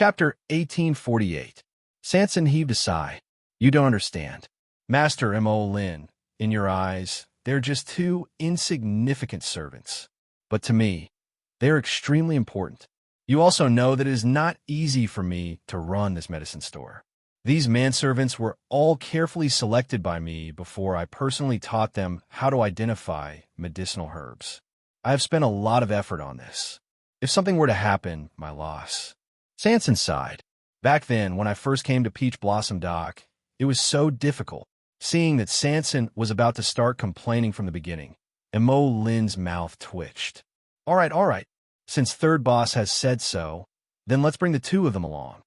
Chapter 1848. Sanson heaved a sigh. You don't understand. Master M.O. Lin, in your eyes, they're just two insignificant servants. But to me, they're extremely important. You also know that it is not easy for me to run this medicine store. These manservants were all carefully selected by me before I personally taught them how to identify medicinal herbs. I have spent a lot of effort on this. If something were to happen, my loss. Sanson sighed. Back then, when I first came to Peach Blossom Dock, it was so difficult. Seeing that Sanson was about to start complaining from the beginning, M.O. Lin's mouth twitched. All right. Since Third Boss has said so, then let's bring the two of them along.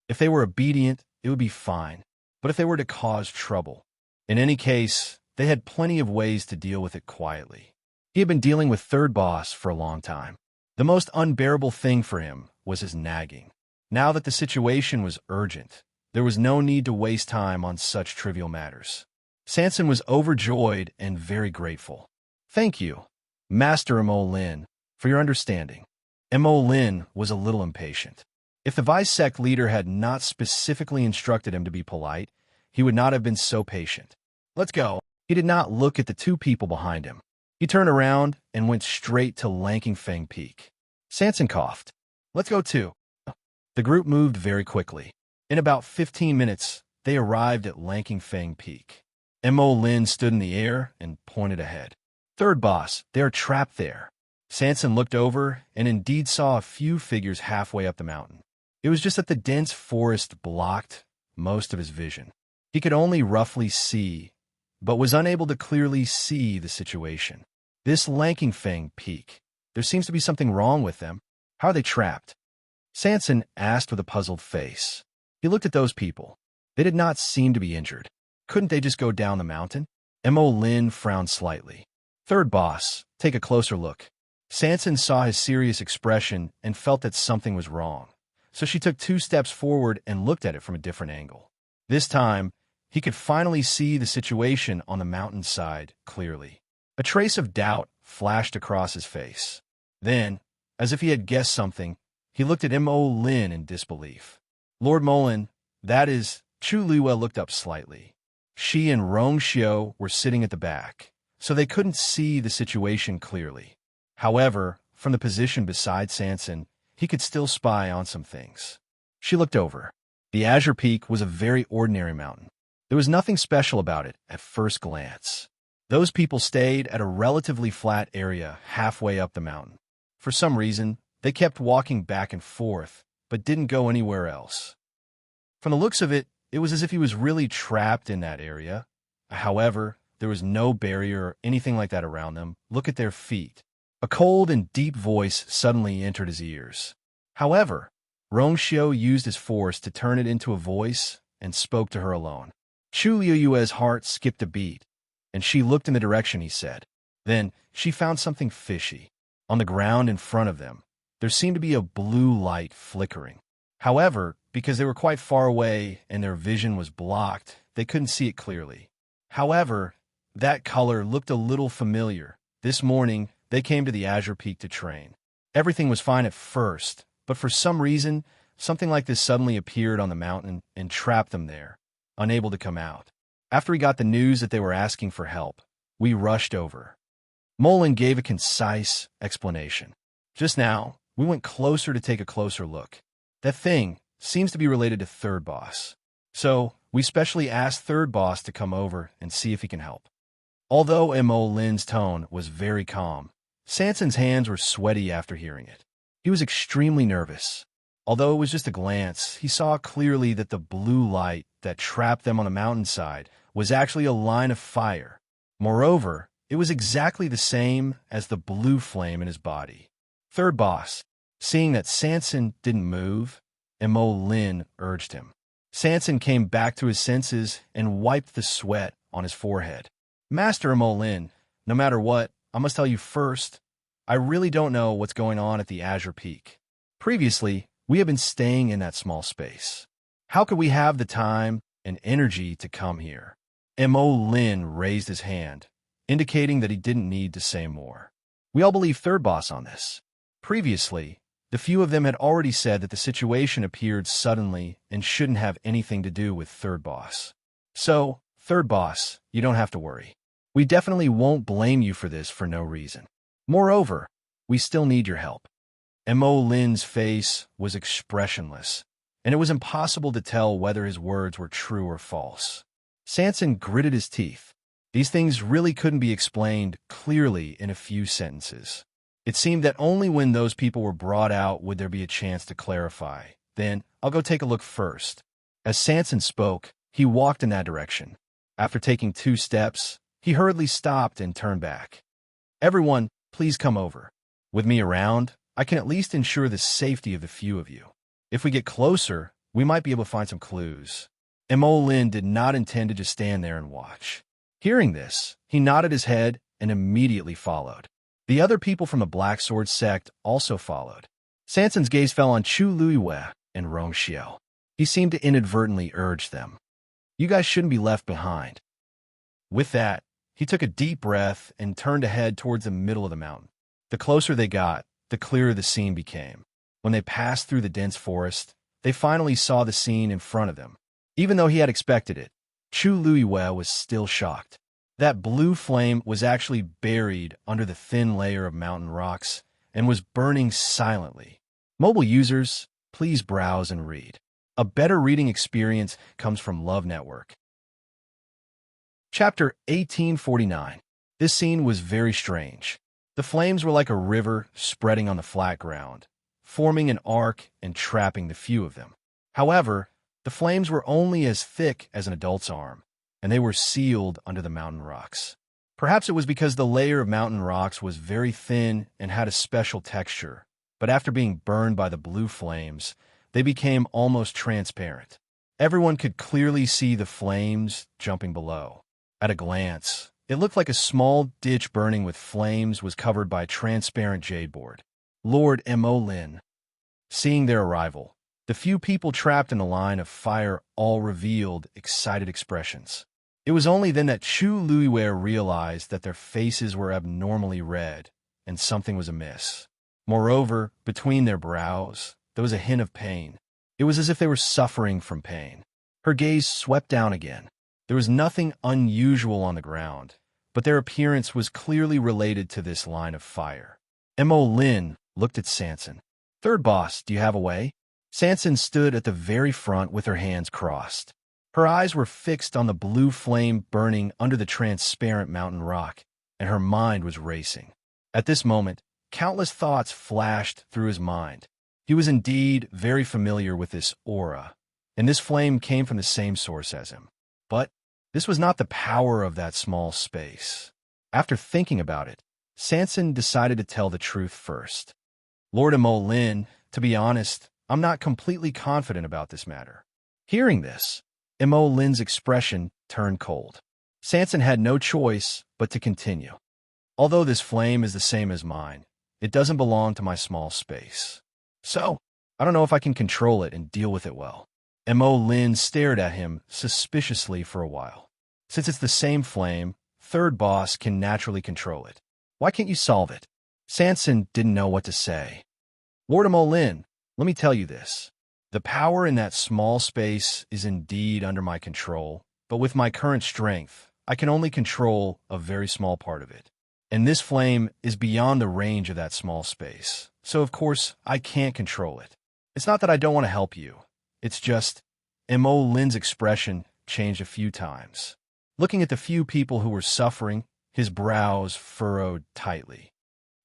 If they were obedient, it would be fine. But if they were to cause trouble, in any case, they had plenty of ways to deal with it quietly. He had been dealing with Third Boss for a long time. The most unbearable thing for him was his nagging. Now that the situation was urgent, there was no need to waste time on such trivial matters. Sanson was overjoyed and very grateful. Thank you, Master M.O. Lin, for your understanding. M.O. Lin was a little impatient. If the Vice Sect leader had not specifically instructed him to be polite, he would not have been so patient. Let's go. He did not look at the two people behind him. He turned around and went straight to Lanking Fang Peak. Sanson coughed. Let's go too. The group moved very quickly. In about 15 minutes, they arrived at Lanking Fang Peak. M.O. Lin stood in the air and pointed ahead. Third Boss, they are trapped there. Sanson looked over and indeed saw a few figures halfway up the mountain. It was just that the dense forest blocked most of his vision. He could only roughly see, but was unable to clearly see the situation. This Lanking Fang Peak, there seems to be something wrong with them. How are they trapped? Sanson asked with a puzzled face. He looked at those people. They did not seem to be injured. Couldn't they just go down the mountain? M.O. Lin frowned slightly. Third Boss, take a closer look. Sanson saw his serious expression and felt that something was wrong. So she took 2 steps forward and looked at it from a different angle. This time, he could finally see the situation on the mountainside clearly. A trace of doubt flashed across his face. Then, as if he had guessed something, he looked at M.O. Lin in disbelief. Lord Molin, that is, Chu Liwa looked up slightly. She and Rong Xiao were sitting at the back, so they couldn't see the situation clearly. However, from the position beside Sanson, he could still spy on some things. She looked over. The Azure Peak was a very ordinary mountain. There was nothing special about it at first glance. Those people stayed at a relatively flat area halfway up the mountain. For some reason, they kept walking back and forth, but didn't go anywhere else. From the looks of it, it was as if he was really trapped in that area. However, there was no barrier or anything like that around them. Look at their feet. A cold and deep voice suddenly entered his ears. However, Rong Xiao used his force to turn it into a voice and spoke to her alone. Chu Liyue's heart skipped a beat, and she looked in the direction he said. Then she found something fishy. On the ground in front of them, there seemed to be a blue light flickering. However, because they were quite far away and their vision was blocked, they couldn't see it clearly. However, that color looked a little familiar. This morning, they came to the Azure Peak to train. Everything was fine at first, but for some reason, something like this suddenly appeared on the mountain and trapped them there, unable to come out. After he got the news that they were asking for help, we rushed over. Molin gave a concise explanation. Just now, we went closer to take a closer look. That thing seems to be related to Third Boss. So, we specially asked Third Boss to come over and see if he can help. Although M.O. Lin's tone was very calm, Sanson's hands were sweaty after hearing it. He was extremely nervous. Although it was just a glance, he saw clearly that the blue light that trapped them on the mountainside was actually a line of fire. Moreover, it was exactly the same as the blue flame in his body. Third Boss, seeing that Sanson didn't move, M.O. Lin urged him. Sanson came back to his senses and wiped the sweat on his forehead. Master M.O. Lin, no matter what, I must tell you first, I really don't know what's going on at the Azure Peak. Previously, we have been staying in that small space. How could we have the time and energy to come here? M.O. Lin raised his hand, indicating that he didn't need to say more. We all believe Third Boss on this. Previously, The few of them had already said that the situation appeared suddenly and shouldn't have anything to do with Third Boss. So, Third Boss, you don't have to worry. We definitely won't blame you for this for no reason. Moreover, we still need your help. Mo Lin's face was expressionless, and it was impossible to tell whether his words were true or false. Sanson gritted his teeth. These things really couldn't be explained clearly in a few sentences. It seemed that only when those people were brought out would there be a chance to clarify. Then, I'll go take a look first. As Sanson spoke, he walked in that direction. After taking 2 steps, he hurriedly stopped and turned back. Everyone, please come over. With me around, I can at least ensure the safety of the few of you. If we get closer, we might be able to find some clues. Mo Lin did not intend to just stand there and watch. Hearing this, he nodded his head and immediately followed. The other people from the Black Sword sect also followed. Sanson's gaze fell on Chu Luiyue and Rong Xiao. He seemed to inadvertently urge them. You guys shouldn't be left behind. With that, he took a deep breath and turned to head towards the middle of the mountain. The closer they got, the clearer the scene became. When they passed through the dense forest, they finally saw the scene in front of them. Even though he had expected it, Chu Luiyue was still shocked. That blue flame was actually buried under the thin layer of mountain rocks and was burning silently. Mobile users, please browse and read. A better reading experience comes from Love Network. Chapter 1849. This scene was very strange. The flames were like a river spreading on the flat ground, forming an arc and trapping the few of them. However, the flames were only as thick as an adult's arm, and they were sealed under the mountain rocks. Perhaps it was because the layer of mountain rocks was very thin and had a special texture, but after being burned by the blue flames, they became almost transparent. Everyone could clearly see the flames jumping below. At a glance, it looked like a small ditch burning with flames was covered by a transparent jade board. Lord Mo Lin. Seeing their arrival, the few people trapped in the line of fire all revealed excited expressions. It was only then that Chu Luiyue realized that their faces were abnormally red, and something was amiss. Moreover, between their brows, there was a hint of pain. It was as if they were suffering from pain. Her gaze swept down again. There was nothing unusual on the ground, but their appearance was clearly related to this line of fire. Mo Lin looked at Sanson. Third Boss, do you have a way? Sanson stood at the very front with her hands crossed. Her eyes were fixed on the blue flame burning under the transparent mountain rock, and her mind was racing. At this moment, countless thoughts flashed through his mind. He was indeed very familiar with this aura, and this flame came from the same source as him. But this was not the power of that small space. After thinking about it, Sanson decided to tell the truth first. Lord Mo Lin, to be honest, I'm not completely confident about this matter. Hearing this, Mo Lin's expression turned cold. Sanson had no choice but to continue. Although this flame is the same as mine, it doesn't belong to my small space. So, I don't know if I can control it and deal with it well. Mo Lin stared at him suspiciously for a while. Since it's the same flame, Third Boss can naturally control it. Why can't you solve it? Sanson didn't know what to say. Lord Mo Lin, let me tell you this. The power in that small space is indeed under my control, but with my current strength, I can only control a very small part of it. And this flame is beyond the range of that small space, so of course I can't control it. It's not that I don't want to help you. It's just, Mo Lin's expression changed a few times. Looking at the few people who were suffering, his brows furrowed tightly.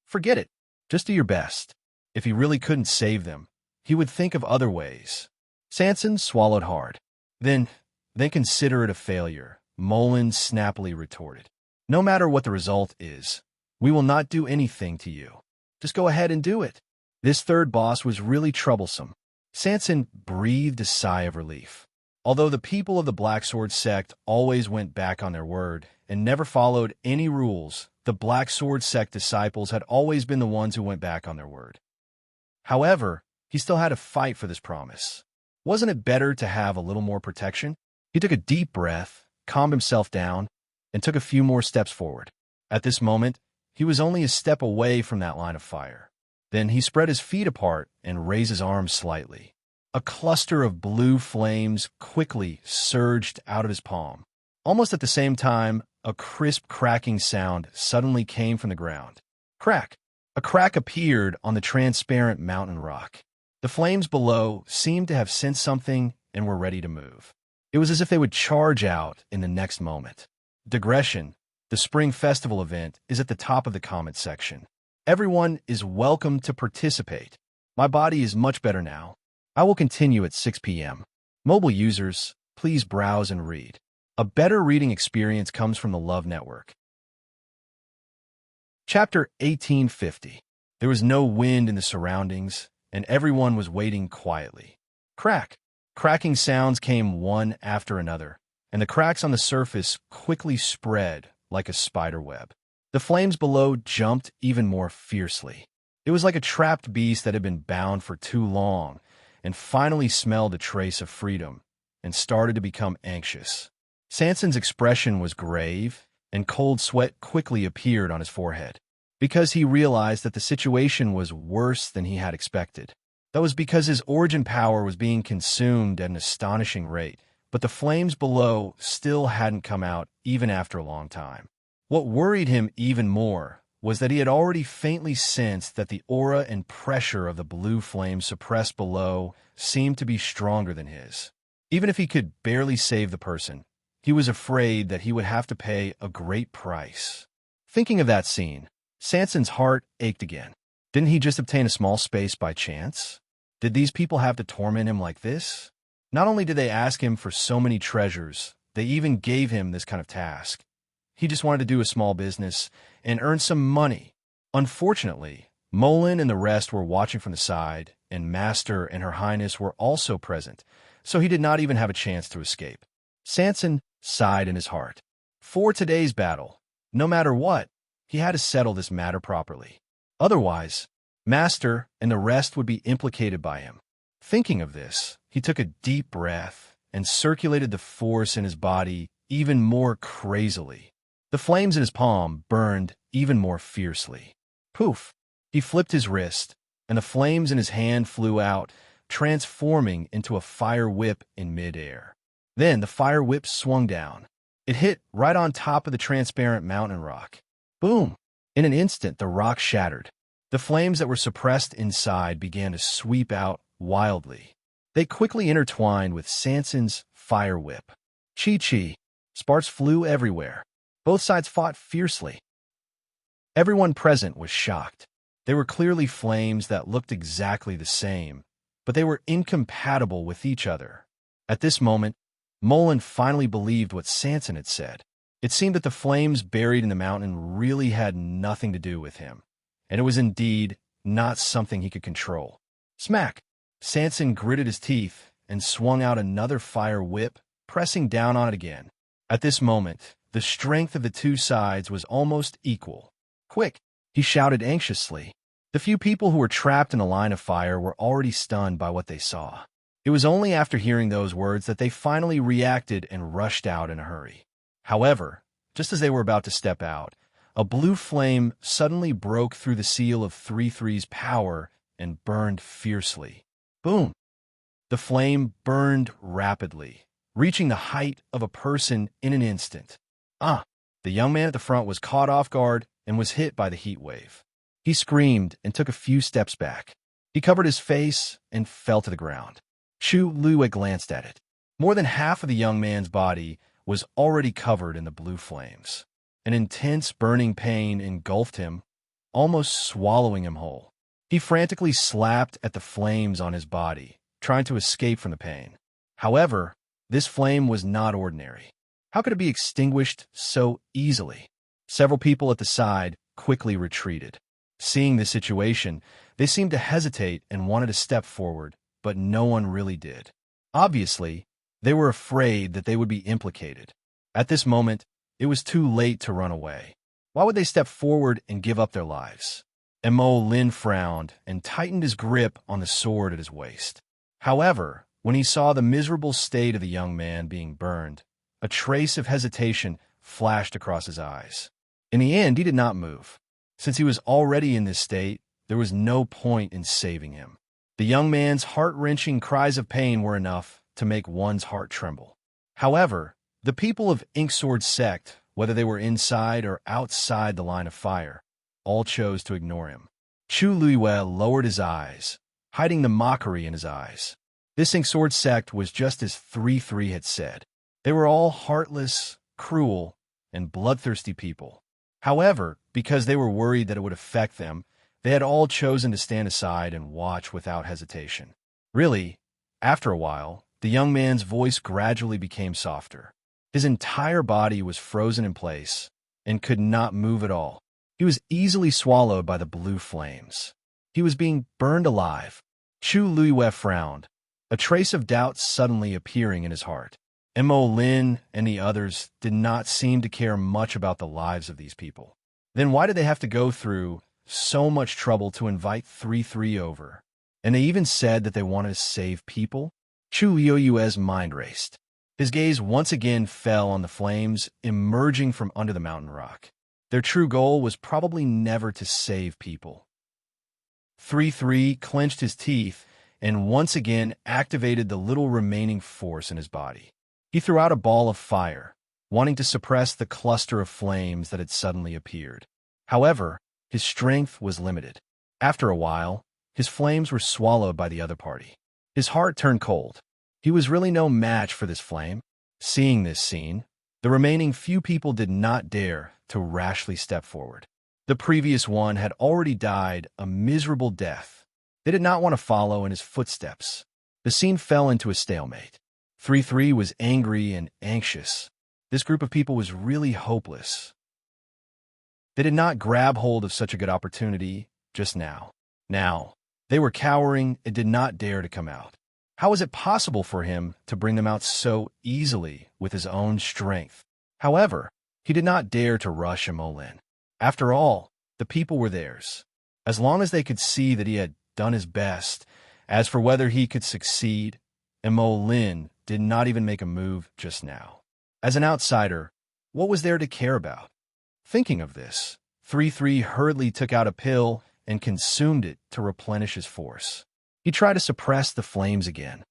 Forget it. Just do your best. If he really couldn't save them, he would think of other ways. Sanson swallowed hard. Then consider it a failure, Molin snappily retorted. No matter what the result is, we will not do anything to you. Just go ahead and do it. This Third Boss was really troublesome. Sanson breathed a sigh of relief. Although the people of the Black Sword sect always went back on their word and never followed any rules, the Black Sword sect disciples had always been the ones who went back on their word. However, he still had to fight for this promise. Wasn't it better to have a little more protection? He took a deep breath, calmed himself down, and took a few more steps forward. At this moment, he was only a step away from that line of fire. Then he spread his feet apart and raised his arms slightly. A cluster of blue flames quickly surged out of his palm. Almost at the same time, a crisp cracking sound suddenly came from the ground. Crack! A crack appeared on the transparent mountain rock. The flames below seemed to have sensed something and were ready to move. It was as if they would charge out in the next moment. Digression: the Spring Festival event is at the top of the comment section. Everyone is welcome to participate. My body is much better now. I will continue at 6 p.m. Mobile users, please browse and read. A better reading experience comes from the Love Network. Chapter 1850. There was no wind in the surroundings, and everyone was waiting quietly. Crack! Cracking sounds came one after another, and the cracks on the surface quickly spread like a spider web. The flames below jumped even more fiercely. It was like a trapped beast that had been bound for too long and finally smelled a trace of freedom and started to become anxious. Sanson's expression was grave, and cold sweat quickly appeared on his forehead, because he realized that the situation was worse than he had expected. That was because his origin power was being consumed at an astonishing rate, but the flames below still hadn't come out even after a long time. What worried him even more was that he had already faintly sensed that the aura and pressure of the blue flames suppressed below seemed to be stronger than his. Even if he could barely save the person, he was afraid that he would have to pay a great price. Thinking of that scene, Sanson's heart ached again. Didn't he just obtain a small space by chance? Did these people have to torment him like this? Not only did they ask him for so many treasures, they even gave him this kind of task. He just wanted to do a small business and earn some money. Unfortunately, Molin and the rest were watching from the side, and Master and Her Highness were also present, so he did not even have a chance to escape. Sanson sighed in his heart. For today's battle, no matter what, he had to settle this matter properly. Otherwise, Master and the rest would be implicated by him. Thinking of this, he took a deep breath and circulated the force in his body even more crazily. The flames in his palm burned even more fiercely. Poof! He flipped his wrist, and the flames in his hand flew out, transforming into a fire whip in midair. Then the fire whip swung down. It hit right on top of the transparent mountain rock. Boom! In an instant, the rock shattered. The flames that were suppressed inside began to sweep out wildly. They quickly intertwined with Sanson's fire whip. Chi-chi! Sparks flew everywhere. Both sides fought fiercely. Everyone present was shocked. They were clearly flames that looked exactly the same, but they were incompatible with each other. At this moment, Molin finally believed what Sanson had said. It seemed that the flames buried in the mountain really had nothing to do with him, and it was indeed not something he could control. Smack! Sanson gritted his teeth and swung out another fire whip, pressing down on it again. At this moment, the strength of the two sides was almost equal. Quick! He shouted anxiously. The few people who were trapped in the line of fire were already stunned by what they saw. It was only after hearing those words that they finally reacted and rushed out in a hurry. However, just as they were about to step out, a blue flame suddenly broke through the seal of 3-3's power and burned fiercely. Boom! The flame burned rapidly, reaching the height of a person in an instant. The young man at the front was caught off guard and was hit by the heat wave. He screamed and took a few steps back. He covered his face and fell to the ground. Chu Lue glanced at it. More than half of the young man's body was already covered in the blue flames. An intense burning pain engulfed him, almost swallowing him whole. He frantically slapped at the flames on his body, trying to escape from the pain. However, this flame was not ordinary. How could it be extinguished so easily? Several people at the side quickly retreated. Seeing the situation, they seemed to hesitate and wanted to step forward, but no one really did. Obviously, they were afraid that they would be implicated. At this moment, it was too late to run away. Why would they step forward and give up their lives? Mo Lin frowned and tightened his grip on the sword at his waist. However, when he saw the miserable state of the young man being burned, a trace of hesitation flashed across his eyes. In the end, he did not move. Since he was already in this state, there was no point in saving him. The young man's heart-wrenching cries of pain were enough to make one's heart tremble. However, the people of Inksword sect, whether they were inside or outside the line of fire, all chose to ignore him. Chu Luiyue lowered his eyes, hiding the mockery in his eyes. This Inksword sect was just as 3-3 had said. They were all heartless, cruel, and bloodthirsty people. However, because they were worried that it would affect them, they had all chosen to stand aside and watch without hesitation. Really, after a while, the young man's voice gradually became softer. His entire body was frozen in place and could not move at all. He was easily swallowed by the blue flames. He was being burned alive. Chu Luiyue frowned, a trace of doubt suddenly appearing in his heart. Mo Lin and the others did not seem to care much about the lives of these people. Then why did they have to go through so much trouble to invite 3-3 over? And they even said that they wanted to save people? Chu Luiyue's mind raced. His gaze once again fell on the flames emerging from under the mountain rock. Their true goal was probably never to save people. 3-3 clenched his teeth and once again activated the little remaining force in his body. He threw out a ball of fire, wanting to suppress the cluster of flames that had suddenly appeared. However, his strength was limited. After a while, his flames were swallowed by the other party. His heart turned cold. He was really no match for this flame. Seeing this scene, the remaining few people did not dare to rashly step forward. The previous one had already died a miserable death. They did not want to follow in his footsteps. The scene fell into a stalemate. 3-3 was angry and anxious. This group of people was really hopeless. They did not grab hold of such a good opportunity just now. Now, they were cowering and did not dare to come out. How was it possible for him to bring them out so easily with his own strength? However, he did not dare to rush Mo Lin. After all, the people were theirs. As long as they could see that he had done his best, as for whether he could succeed, Mo Lin did not even make a move just now. As an outsider, what was there to care about? Thinking of this, 3-3 hurriedly took out a pill and consumed it to replenish his force. He tried to suppress the flames again.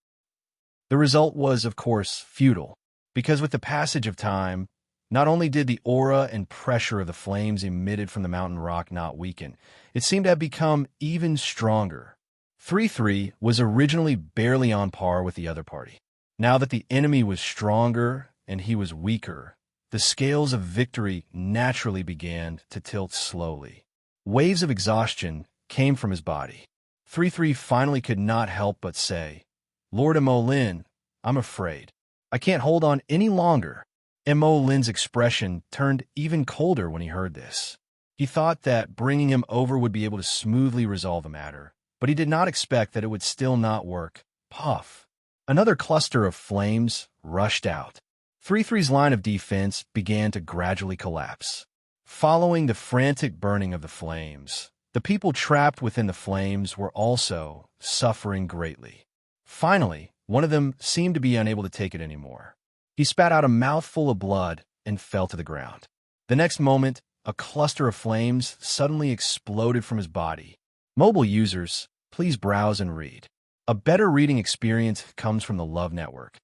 The result was, of course, futile, because with the passage of time, not only did the aura and pressure of the flames emitted from the mountain rock not weaken, it seemed to have become even stronger. 3-3 was originally barely on par with the other party. Now that the enemy was stronger and he was weaker, the scales of victory naturally began to tilt slowly. Waves of exhaustion came from his body. 3-3 finally could not help but say, "Lord Mo Lin, I'm afraid. I can't hold on any longer." Mo Lin's expression turned even colder when he heard this. He thought that bringing him over would be able to smoothly resolve the matter, but he did not expect that it would still not work. Puff! Another cluster of flames rushed out. 3-3's line of defense began to gradually collapse. Following the frantic burning of the flames, the people trapped within the flames were also suffering greatly. Finally, one of them seemed to be unable to take it anymore. He spat out a mouthful of blood and fell to the ground. The next moment, a cluster of flames suddenly exploded from his body. Mobile users, please browse and read. A better reading experience comes from the Love Network.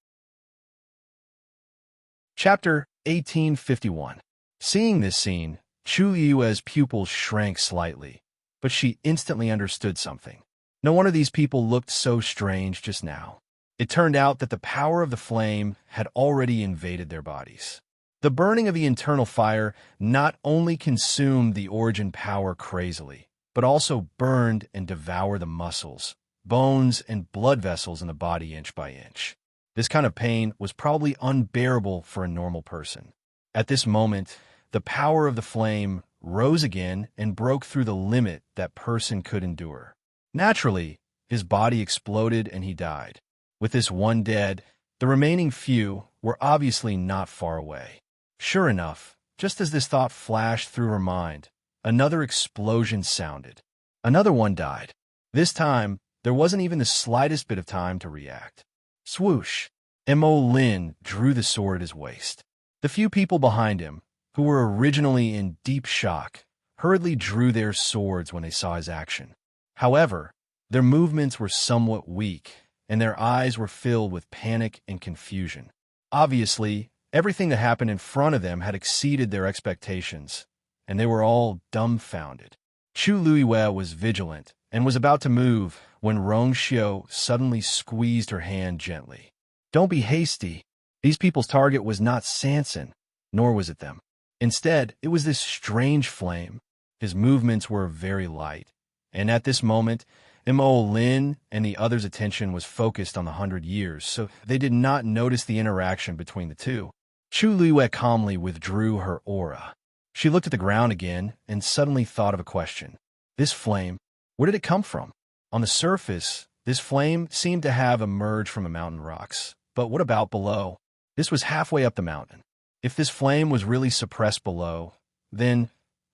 Chapter 1851. Seeing this scene, Chu Luiyue's pupils shrank slightly, but she instantly understood something. No wonder these people looked so strange just now. It turned out that the power of the flame had already invaded their bodies. The burning of the internal fire not only consumed the origin power crazily, but also burned and devoured the muscles, bones, and blood vessels in the body inch by inch. This kind of pain was probably unbearable for a normal person. At this moment, the power of the flame rose again and broke through the limit that person could endure. Naturally, his body exploded and he died. With this one dead, the remaining few were obviously not far away. Sure enough, just as this thought flashed through her mind, another explosion sounded. Another one died. This time, there wasn't even the slightest bit of time to react. Swoosh! Mo Lin drew the sword at his waist. The few people behind him, who were originally in deep shock, hurriedly drew their swords when they saw his action. However, their movements were somewhat weak, and their eyes were filled with panic and confusion. Obviously, everything that happened in front of them had exceeded their expectations, and they were all dumbfounded. Chu Luiwei was vigilant and was about to move when Rong Xiu suddenly squeezed her hand gently. "Don't be hasty. These people's target was not Sanson, nor was it them. Instead, it was this strange flame." His movements were very light, and at this moment, Mo Lin and the others' attention was focused on the 100 Years, so they did not notice the interaction between the two. Chu Luiwei calmly withdrew her aura. She looked at the ground again and suddenly thought of a question. This flame, where did it come from? On the surface, this flame seemed to have emerged from the mountain rocks. But what about below? This was halfway up the mountain. If this flame was really suppressed below, then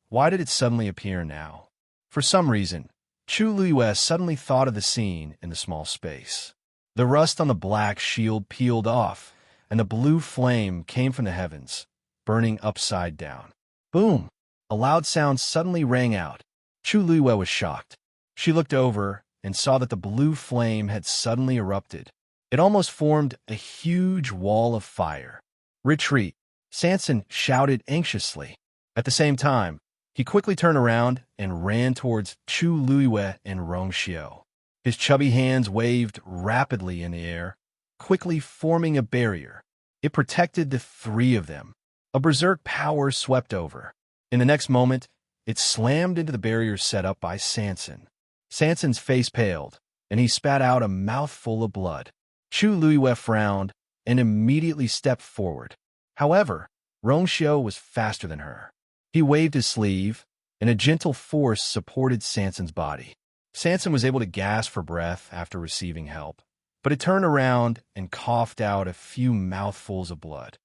why did it suddenly appear now? For some reason, Chu Luiwei suddenly thought of the scene in the small space. The rust on the black shield peeled off, and the blue flame came from the heavens, burning upside down. Boom! A loud sound suddenly rang out. Chu Luiwei was shocked. She looked over and saw that the blue flame had suddenly erupted. It almost formed a huge wall of fire. "Retreat!" Sanson shouted anxiously. At the same time, he quickly turned around and ran towards Chu Luiwei and Rong Xiu. His chubby hands waved rapidly in the air, quickly forming a barrier. It protected the three of them. A berserk power swept over. In the next moment, it slammed into the barrier set up by Sanson. Sanson's face paled, and he spat out a mouthful of blood. Chu Luiwei frowned and immediately stepped forward. However, Rong Xiu was faster than her. He waved his sleeve, and a gentle force supported Sanson's body. Sanson was able to gasp for breath after receiving help, but it turned around and coughed out a few mouthfuls of blood.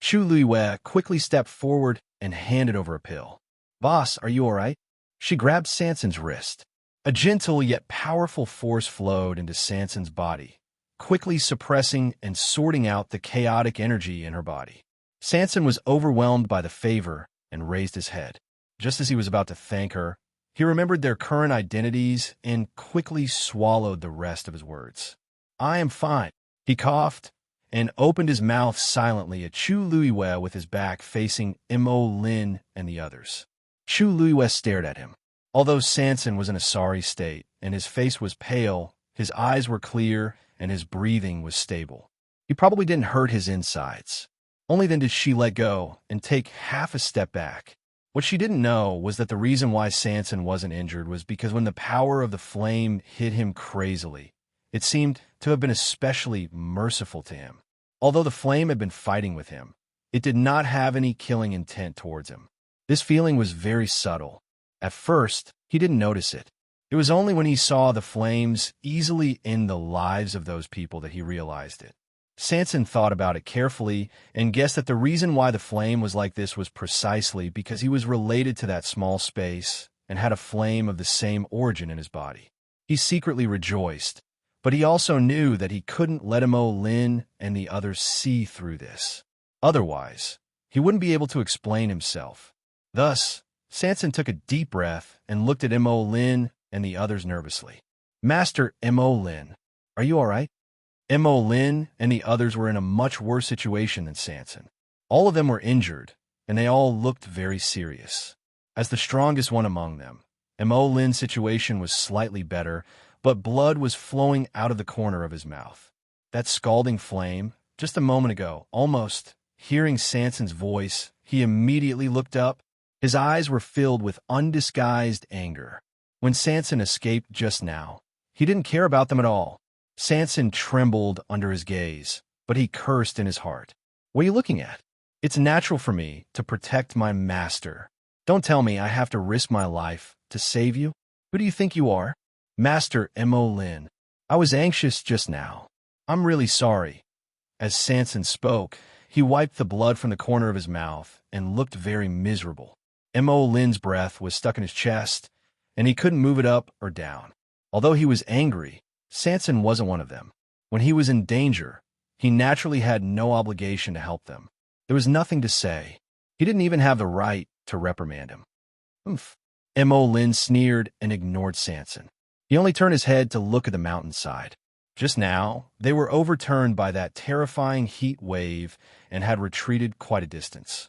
Chu Luiwei quickly stepped forward and handed over a pill. "Boss, are you all right?" She grabbed Sanson's wrist. A gentle yet powerful force flowed into Sanson's body, quickly suppressing and sorting out the chaotic energy in her body. Sanson was overwhelmed by the favor and raised his head. Just as he was about to thank her, he remembered their current identities and quickly swallowed the rest of his words. "I am fine." He coughed and opened his mouth silently at Chu Luiwei with his back facing Mo Lin and the others. Chu Luiwei stared at him. Although Sanson was in a sorry state and his face was pale, his eyes were clear and his breathing was stable. He probably didn't hurt his insides. Only then did she let go and take half a step back. What she didn't know was that the reason why Sanson wasn't injured was because when the power of the flame hit him crazily, it seemed to have been especially merciful to him. Although the flame had been fighting with him, it did not have any killing intent towards him. This feeling was very subtle. At first, he didn't notice it. It was only when he saw the flames easily end the lives of those people that he realized it. Sanson thought about it carefully and guessed that the reason why the flame was like this was precisely because he was related to that small space and had a flame of the same origin in his body. He secretly rejoiced, but he also knew that he couldn't let Mo Lin and the others see through this. Otherwise, he wouldn't be able to explain himself. Thus, Sanson took a deep breath and looked at Mo Lin and the others nervously. "Master Mo Lin, are you all right?" Mo Lin and the others were in a much worse situation than Sanson. All of them were injured, and they all looked very serious. As the strongest one among them, Mo Lin's situation was slightly better, but blood was flowing out of the corner of his mouth. That scalding flame, just a moment ago, almost hearing Sanson's voice, he immediately looked up. His eyes were filled with undisguised anger. When Sanson escaped just now, he didn't care about them at all. Sanson trembled under his gaze, but he cursed in his heart. "What are you looking at? It's natural for me to protect my master. Don't tell me I have to risk my life to save you. Who do you think you are?" "Master Mo Lin, I was anxious just now. I'm really sorry." As Sanson spoke, he wiped the blood from the corner of his mouth and looked very miserable. Mo Lin's breath was stuck in his chest, and he couldn't move it up or down. Although he was angry, Sanson wasn't one of them. When he was in danger, he naturally had no obligation to help them. There was nothing to say. He didn't even have the right to reprimand him. "Humph." Mo Lin sneered and ignored Sanson. He only turned his head to look at the mountainside. Just now, they were overturned by that terrifying heat wave and had retreated quite a distance.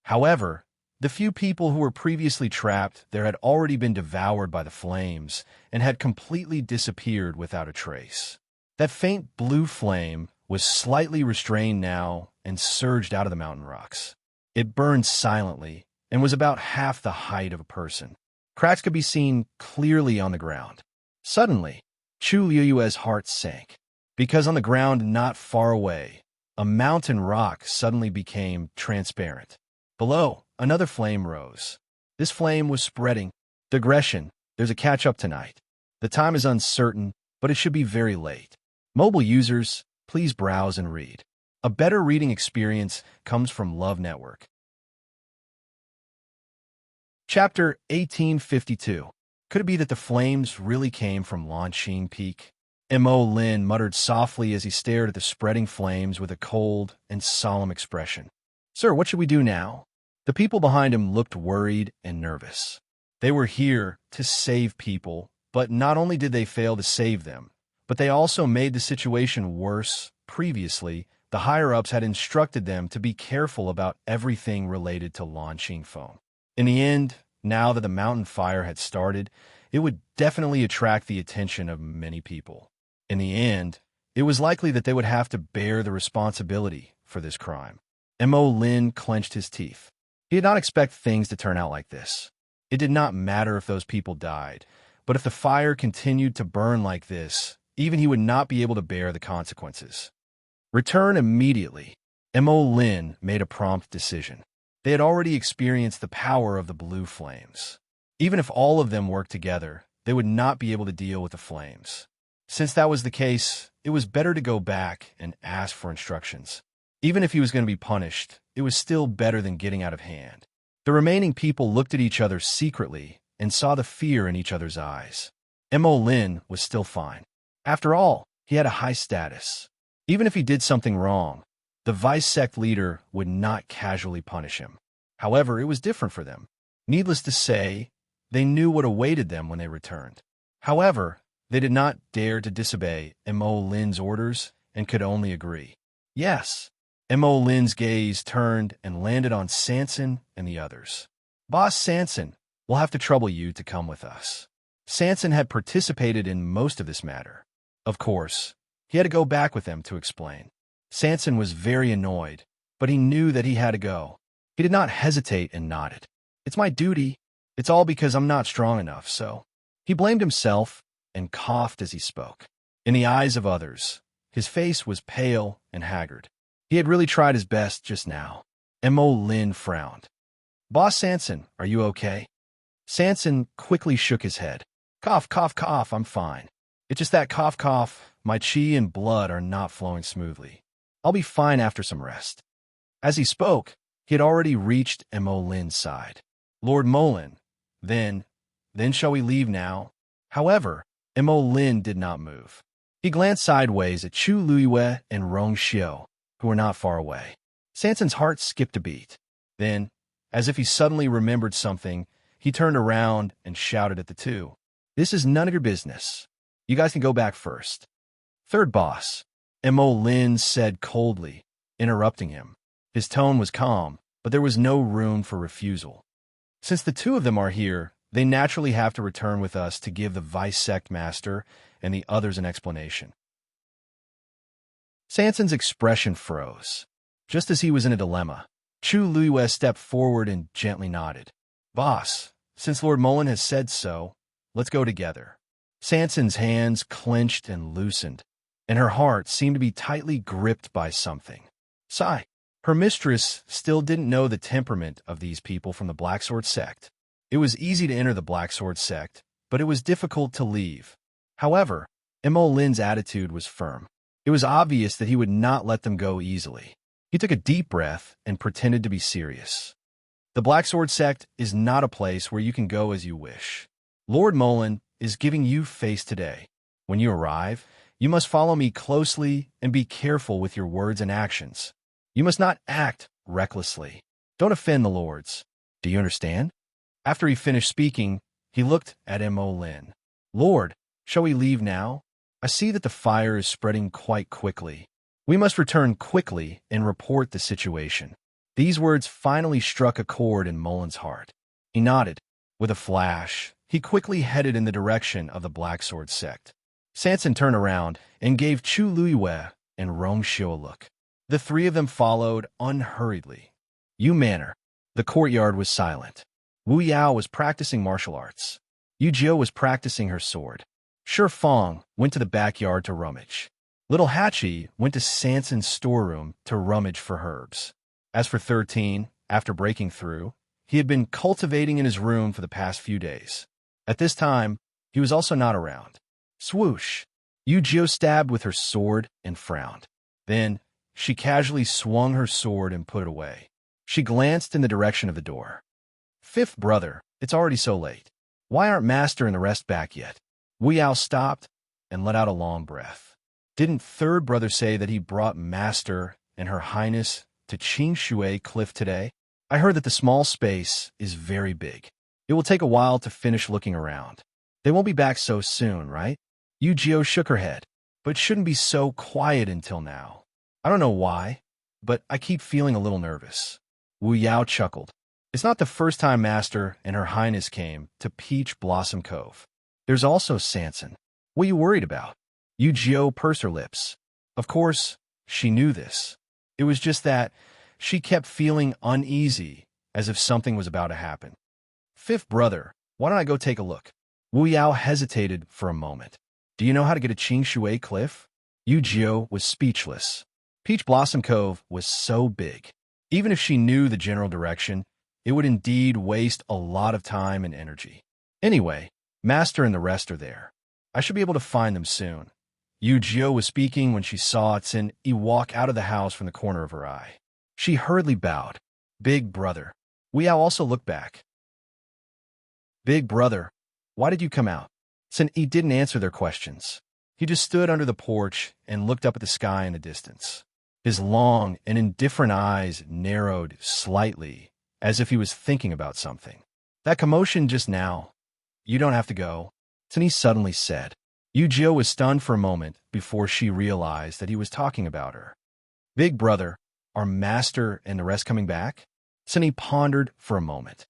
However, the few people who were previously trapped there had already been devoured by the flames and had completely disappeared without a trace. That faint blue flame was slightly restrained now and surged out of the mountain rocks. It burned silently and was about half the height of a person. Cracks could be seen clearly on the ground. Suddenly, Chu Liyue's heart sank, because on the ground not far away, a mountain rock suddenly became transparent. Below, another flame rose. This flame was spreading. Digression, there's a catch-up tonight. The time is uncertain, but it should be very late. Mobile users, please browse and read. A better reading experience comes from Love Network. Chapter 1852. Could it be that the flames really came from Lanqing Peak? Mo Lin muttered softly as he stared at the spreading flames with a cold and solemn expression. Sir, what should we do now? The people behind him looked worried and nervous. They were here to save people, but not only did they fail to save them, but they also made the situation worse. Previously, the higher-ups had instructed them to be careful about everything related to launching foam. In the end, now that the mountain fire had started, it would definitely attract the attention of many people. In the end, it was likely that they would have to bear the responsibility for this crime. Mo Lin clenched his teeth. He did not expect things to turn out like this. It did not matter if those people died, but if the fire continued to burn like this, even he would not be able to bear the consequences. Return immediately. Mo Lin made a prompt decision. They had already experienced the power of the blue flames. Even if all of them worked together, they would not be able to deal with the flames. Since that was the case, it was better to go back and ask for instructions. Even if he was going to be punished, it was still better than getting out of hand. The remaining people looked at each other secretly and saw the fear in each other's eyes. Mo Lin was still fine. After all, he had a high status. Even if he did something wrong, the vice sect leader would not casually punish him. However, it was different for them. Needless to say, they knew what awaited them when they returned. However, they did not dare to disobey Mo Lin's orders and could only agree. Yes. Mo Lin's gaze turned and landed on Sanson and the others. Boss Sanson, we'll have to trouble you to come with us. Sanson had participated in most of this matter. Of course, he had to go back with them to explain. Sanson was very annoyed, but he knew that he had to go. He did not hesitate and nodded. It's my duty. It's all because I'm not strong enough, so. He blamed himself and coughed as he spoke. In the eyes of others, his face was pale and haggard. He had really tried his best just now. Mo Lin frowned. Boss Sanson, are you okay? Sanson quickly shook his head. Cough, cough, cough, I'm fine. It's just that cough, cough, my chi and blood are not flowing smoothly. I'll be fine after some rest. As he spoke, he had already reached Mo Lin's side. Lord Molin, then shall we leave now? However, Mo Lin did not move. He glanced sideways at Chu Liyue and Rong Xiu, who were not far away. Sanson's heart skipped a beat. Then, as if he suddenly remembered something, he turned around and shouted at the two. This is none of your business. You guys can go back first. Third boss, Mo Lin said coldly, interrupting him. His tone was calm, but there was no room for refusal. Since the two of them are here, they naturally have to return with us to give the vice sect master and the others an explanation. Sanson's expression froze. Just as he was in a dilemma, Chu Liyue stepped forward and gently nodded. Boss, since Lord Molin has said so, let's go together. Sanson's hands clenched and loosened, and her heart seemed to be tightly gripped by something. Sigh. Her mistress still didn't know the temperament of these people from the Black Sword sect. It was easy to enter the Black Sword sect, but it was difficult to leave. However, Mo Lin's attitude was firm. It was obvious that he would not let them go easily. He took a deep breath and pretended to be serious. The Black Sword sect is not a place where you can go as you wish. Lord Molin is giving you face today. When you arrive, you must follow me closely and be careful with your words and actions. You must not act recklessly. Don't offend the lords. Do you understand? After he finished speaking, he looked at Mo Lin. Lord, shall we leave now? I see that the fire is spreading quite quickly. We must return quickly and report the situation. These words finally struck a chord in Molin's heart. He nodded. With a flash, he quickly headed in the direction of the Black Sword sect. Sanson turned around and gave Chu Luiyue and Rong Xiu a look. The three of them followed unhurriedly. Yu Manor. The courtyard was silent. Wu Yao was practicing martial arts. Yu Jiu was practicing her sword. Shi Feng went to the backyard to rummage. Little Hachi went to Sanson's storeroom to rummage for herbs. As for 13, after breaking through, he had been cultivating in his room for the past few days. At this time, he was also not around. Swoosh! Yu Jiu stabbed with her sword and frowned. Then, she casually swung her sword and put it away. She glanced in the direction of the door. Fifth brother, it's already so late. Why aren't Master and the rest back yet? Wu Yao stopped and let out a long breath. Didn't third brother say that he brought Master and Her Highness to Qing Shui Cliff today? I heard that the small space is very big. It will take a while to finish looking around. They won't be back so soon, right? Yu Jiu shook her head, but shouldn't be so quiet until now. I don't know why, but I keep feeling a little nervous. Wu Yao chuckled. It's not the first time Master and Her Highness came to Peach Blossom Cove. There's also Sanson. What are you worried about? Yu Jiu pursed her lips. Of course, she knew this. It was just that she kept feeling uneasy, as if something was about to happen. Fifth brother, why don't I go take a look? Wu Yao hesitated for a moment. Do you know how to get to Qing Shui Cliff? Yu Jiu was speechless. Peach Blossom Cove was so big. Even if she knew the general direction, it would indeed waste a lot of time and energy. Anyway, Master and the rest are there. I should be able to find them soon. Yu Jiu was speaking when she saw Tsin Yi walk out of the house from the corner of her eye. She hurriedly bowed. Big brother. Wu Yao also looked back. Big brother, why did you come out? Tsin Yi didn't answer their questions. He just stood under the porch and looked up at the sky in the distance. His long and indifferent eyes narrowed slightly, as if he was thinking about something. That commotion just now. You don't have to go, Tsin Yi suddenly said. Yu Jiu was stunned for a moment before she realized that he was talking about her. Big brother, are Master and the rest coming back? Tsin Yi pondered for a moment.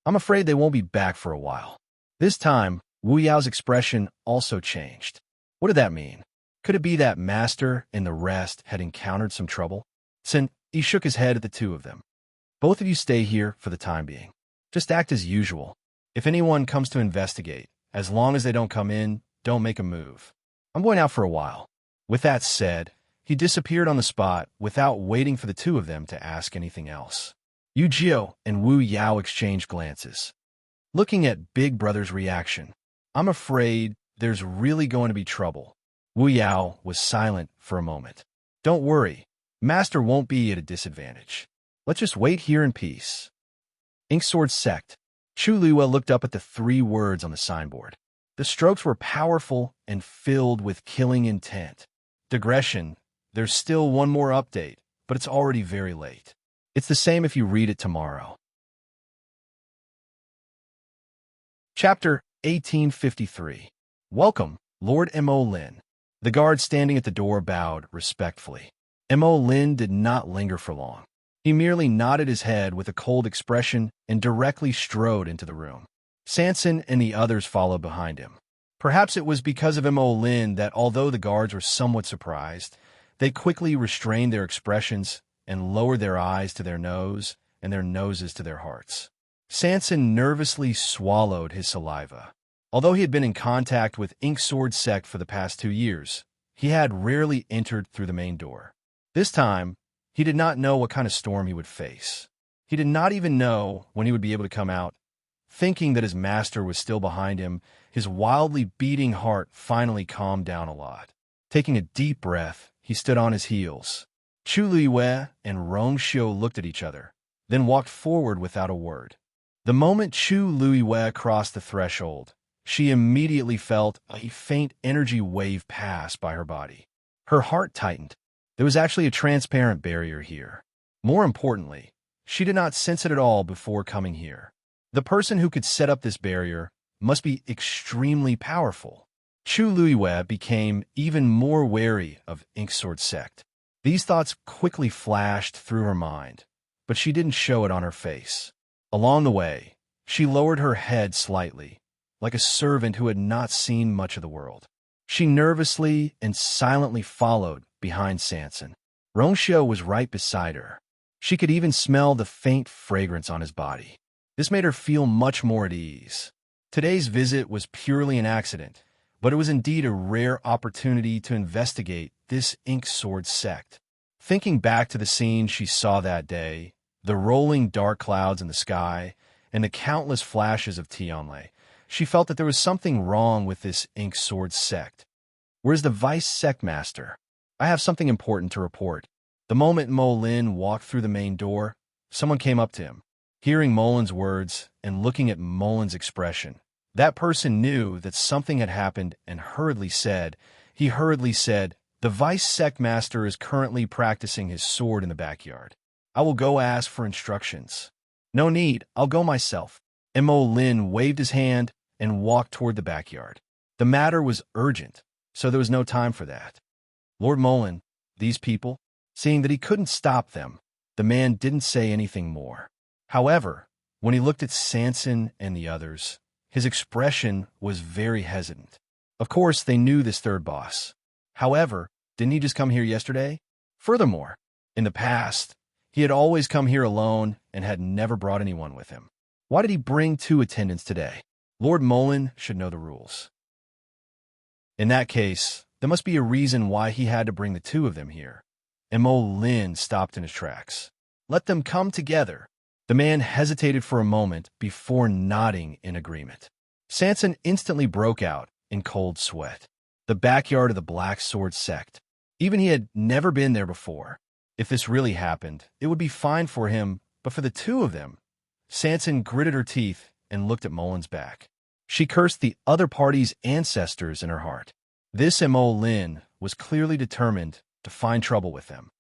I'm afraid they won't be back for a while. This time, Wu Yao's expression also changed. What did that mean? Could it be that Master and the rest had encountered some trouble? Tsin Yi shook his head at the two of them. Both of you stay here for the time being. Just act as usual. If anyone comes to investigate, as long as they don't come in, don't make a move. I'm going out for a while. With that said, he disappeared on the spot without waiting for the two of them to ask anything else. Yu Jiu and Wu Yao exchanged glances. Looking at Big Brother's reaction, I'm afraid there's really going to be trouble. Wu Yao was silent for a moment. Don't worry, Master won't be at a disadvantage. Let's just wait here in peace. Inksword Sect. Chu Luiyue looked up at the 3 words on the signboard. The strokes were powerful and filled with killing intent. Digression, there's still one more update, but it's already very late. It's the same if you read it tomorrow. Chapter 1853. Welcome, Lord Mo Lin. The guard standing at the door bowed respectfully. Mo Lin did not linger for long. He merely nodded his head with a cold expression and directly strode into the room. Sanson and the others followed behind him. Perhaps it was because of Mo Lin that although the guards were somewhat surprised, they quickly restrained their expressions and lowered their eyes to their nose and their noses to their hearts. Sanson nervously swallowed his saliva. Although he had been in contact with Inksword Sect for the past 2 years, he had rarely entered through the main door. This time, he did not know what kind of storm he would face. He did not even know when he would be able to come out. Thinking that his master was still behind him, his wildly beating heart finally calmed down a lot. Taking a deep breath, he stood on his heels. Chu Luiyue and Rong Xiu looked at each other, then walked forward without a word. The moment Chu Luiyue crossed the threshold, she immediately felt a faint energy wave pass by her body. Her heart tightened. There was actually a transparent barrier here. More importantly, she did not sense it at all before coming here. The person who could set up this barrier must be extremely powerful. Chu Luiyue became even more wary of Inksword sect. These thoughts quickly flashed through her mind, but she didn't show it on her face. Along the way, she lowered her head slightly, like a servant who had not seen much of the world. She nervously and silently followed behind Sanson. Rongxiu was right beside her. She could even smell the faint fragrance on his body. This made her feel much more at ease. Today's visit was purely an accident, but it was indeed a rare opportunity to investigate this Inksword sect. Thinking back to the scene she saw that day, the rolling dark clouds in the sky, and the countless flashes of Tianlei, she felt that there was something wrong with this Inksword sect. "Where's the vice sect master? I have something important to report." The moment Mo Lin walked through the main door, someone came up to him. Hearing Molin's words and looking at Molin's expression, that person knew that something had happened and hurriedly said, "The vice sect master is currently practicing his sword in the backyard. I will go ask for instructions." "No need, I'll go myself." And Mo Lin waved his hand and walked toward the backyard. The matter was urgent, so there was no time for that. Lord Molin, these people, seeing that he couldn't stop them, the man didn't say anything more. However, when he looked at Sanson and the others, his expression was very hesitant. Of course, they knew this third boss. However, didn't he just come here yesterday? Furthermore, in the past, he had always come here alone and had never brought anyone with him. Why did he bring 2 attendants today? Lord Molin should know the rules. In that case, there must be a reason why he had to bring the 2 of them here. And Mo Lin stopped in his tracks. "Let them come together." The man hesitated for a moment before nodding in agreement. Sanson instantly broke out in cold sweat. The backyard of the Black Sword sect. Even he had never been there before. If this really happened, it would be fine for him, but for the 2 of them. Sanson gritted her teeth and looked at Molin's back. She cursed the other party's ancestors in her heart. This Mo Lin was clearly determined to find trouble with them.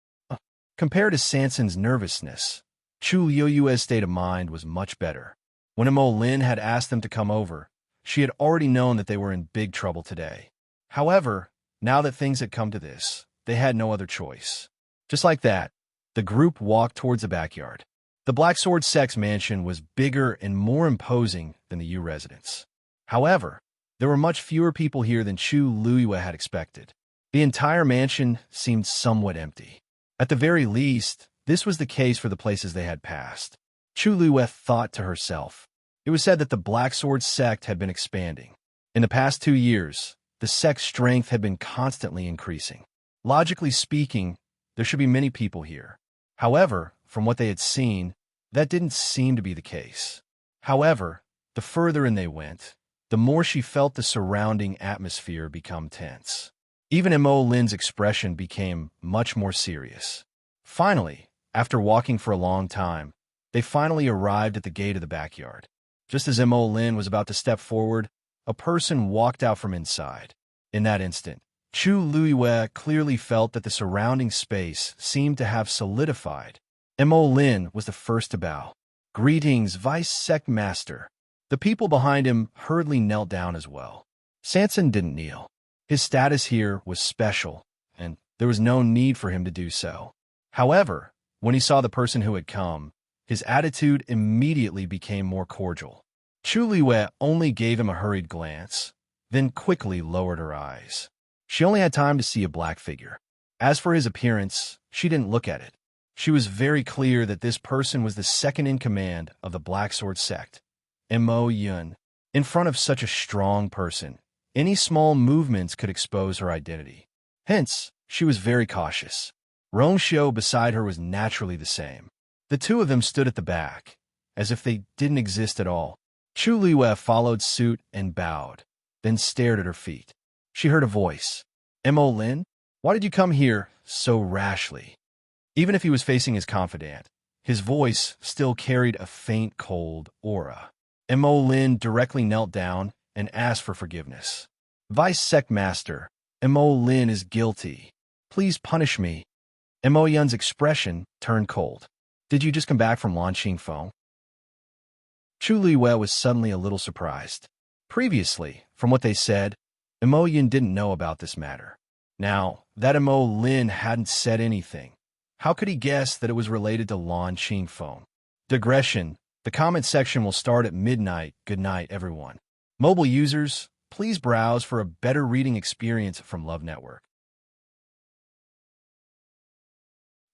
Compared to Sanson's nervousness, Chu Luiyue's state of mind was much better. When Mo Lin had asked them to come over, she had already known that they were in big trouble today. However, now that things had come to this, they had no other choice. Just like that, the group walked towards the backyard. The Black Sword sect's mansion was bigger and more imposing than the Yu residence. However, there were much fewer people here than Chu Luiyue had expected. The entire mansion seemed somewhat empty. At the very least, this was the case for the places they had passed. Chu Luiyue thought to herself. It was said that the Black Sword sect had been expanding. In the past 2 years, the sect's strength had been constantly increasing. Logically speaking, there should be many people here. However, from what they had seen, that didn't seem to be the case. However, the further in they went, the more she felt the surrounding atmosphere become tense. Even Mo Lin's expression became much more serious. Finally, after walking for a long time, they finally arrived at the gate of the backyard. Just as Mo Lin was about to step forward, a person walked out from inside. In that instant, Chu Luiyue clearly felt that the surrounding space seemed to have solidified. Mo Lin was the first to bow. "Greetings, Vice Sect Master." The people behind him hurriedly knelt down as well. Sanson didn't kneel. His status here was special, and there was no need for him to do so. However, when he saw the person who had come, his attitude immediately became more cordial. Chu Luiyue only gave him a hurried glance, then quickly lowered her eyes. She only had time to see a black figure. As for his appearance, she didn't look at it. She was very clear that this person was the second in command of the Black Sword sect, Mo Yun. In front of such a strong person, any small movements could expose her identity. Hence, she was very cautious. Rongxiu beside her was naturally the same. The 2 of them stood at the back, as if they didn't exist at all. Chu Luiyue followed suit and bowed, then stared at her feet. She heard a voice. "Mo Lin, why did you come here so rashly?" Even if he was facing his confidant, his voice still carried a faint cold aura. Mo Lin directly knelt down and asked for forgiveness. "Vice Sect Master, Mo Lin is guilty. Please punish me." Mo Yun's expression turned cold. "Did you just come back from Lan Xingfeng?" Chu Liwei was suddenly a little surprised. Previously, from what they said, Imo Yin didn't know about this matter. Now, that Imo Lin hadn't said anything. How could he guess that it was related to Lan Qingfeng? Digression. The comment section will start at midnight. Good night, everyone. Mobile users, please browse for a better reading experience from Love Network.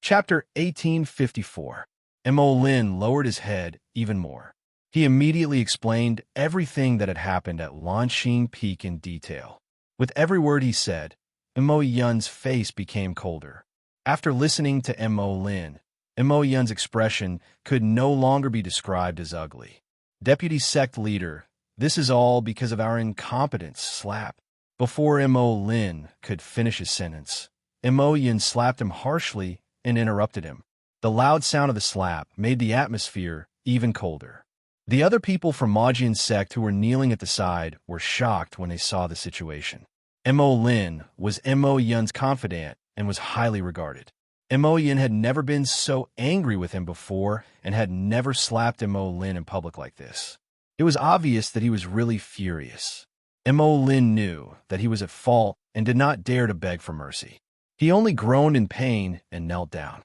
Chapter 1854. Imo Lin lowered his head even more. He immediately explained everything that had happened at Lanxing Peak in detail. With every word he said, Imo Yun's face became colder. After listening to Imo Lin, Imo Yun's expression could no longer be described as ugly. Deputy Sect Leader, this is all because of our incompetence, slap. Before Imo Lin could finish his sentence, Imo Yun slapped him harshly and interrupted him. The loud sound of the slap made the atmosphere even colder. The other people from Majian's sect who were kneeling at the side were shocked when they saw the situation. Imo Lin was Imo Yun's confidant and was highly regarded. Imo Yun had never been so angry with him before and had never slapped Imo Lin in public like this. It was obvious that he was really furious. Imo Lin knew that he was at fault and did not dare to beg for mercy. He only groaned in pain and knelt down.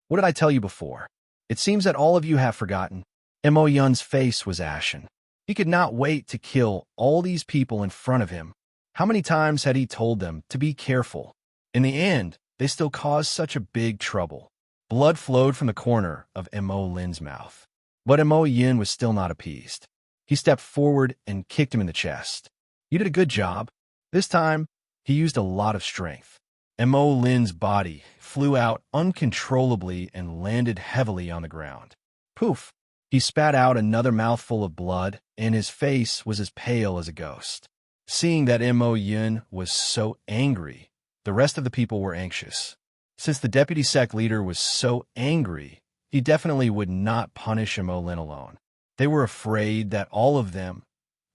What did I tell you before? It seems that all of you have forgotten. Imo Yun's face was ashen. He could not wait to kill all these people in front of him. How many times had he told them to be careful? In the end, they still caused such a big trouble. Blood flowed from the corner of Imo Lin's mouth. But Imo Yun was still not appeased. He stepped forward and kicked him in the chest. You did a good job. This time, he used a lot of strength. Imo Lin's body flew out uncontrollably and landed heavily on the ground. Poof! He spat out another mouthful of blood, and his face was as pale as a ghost. Seeing that Imo Yun was so angry, the rest of the people were anxious. Since the deputy sect leader was so angry, he definitely would not punish Imo Lin alone. They were afraid that all of them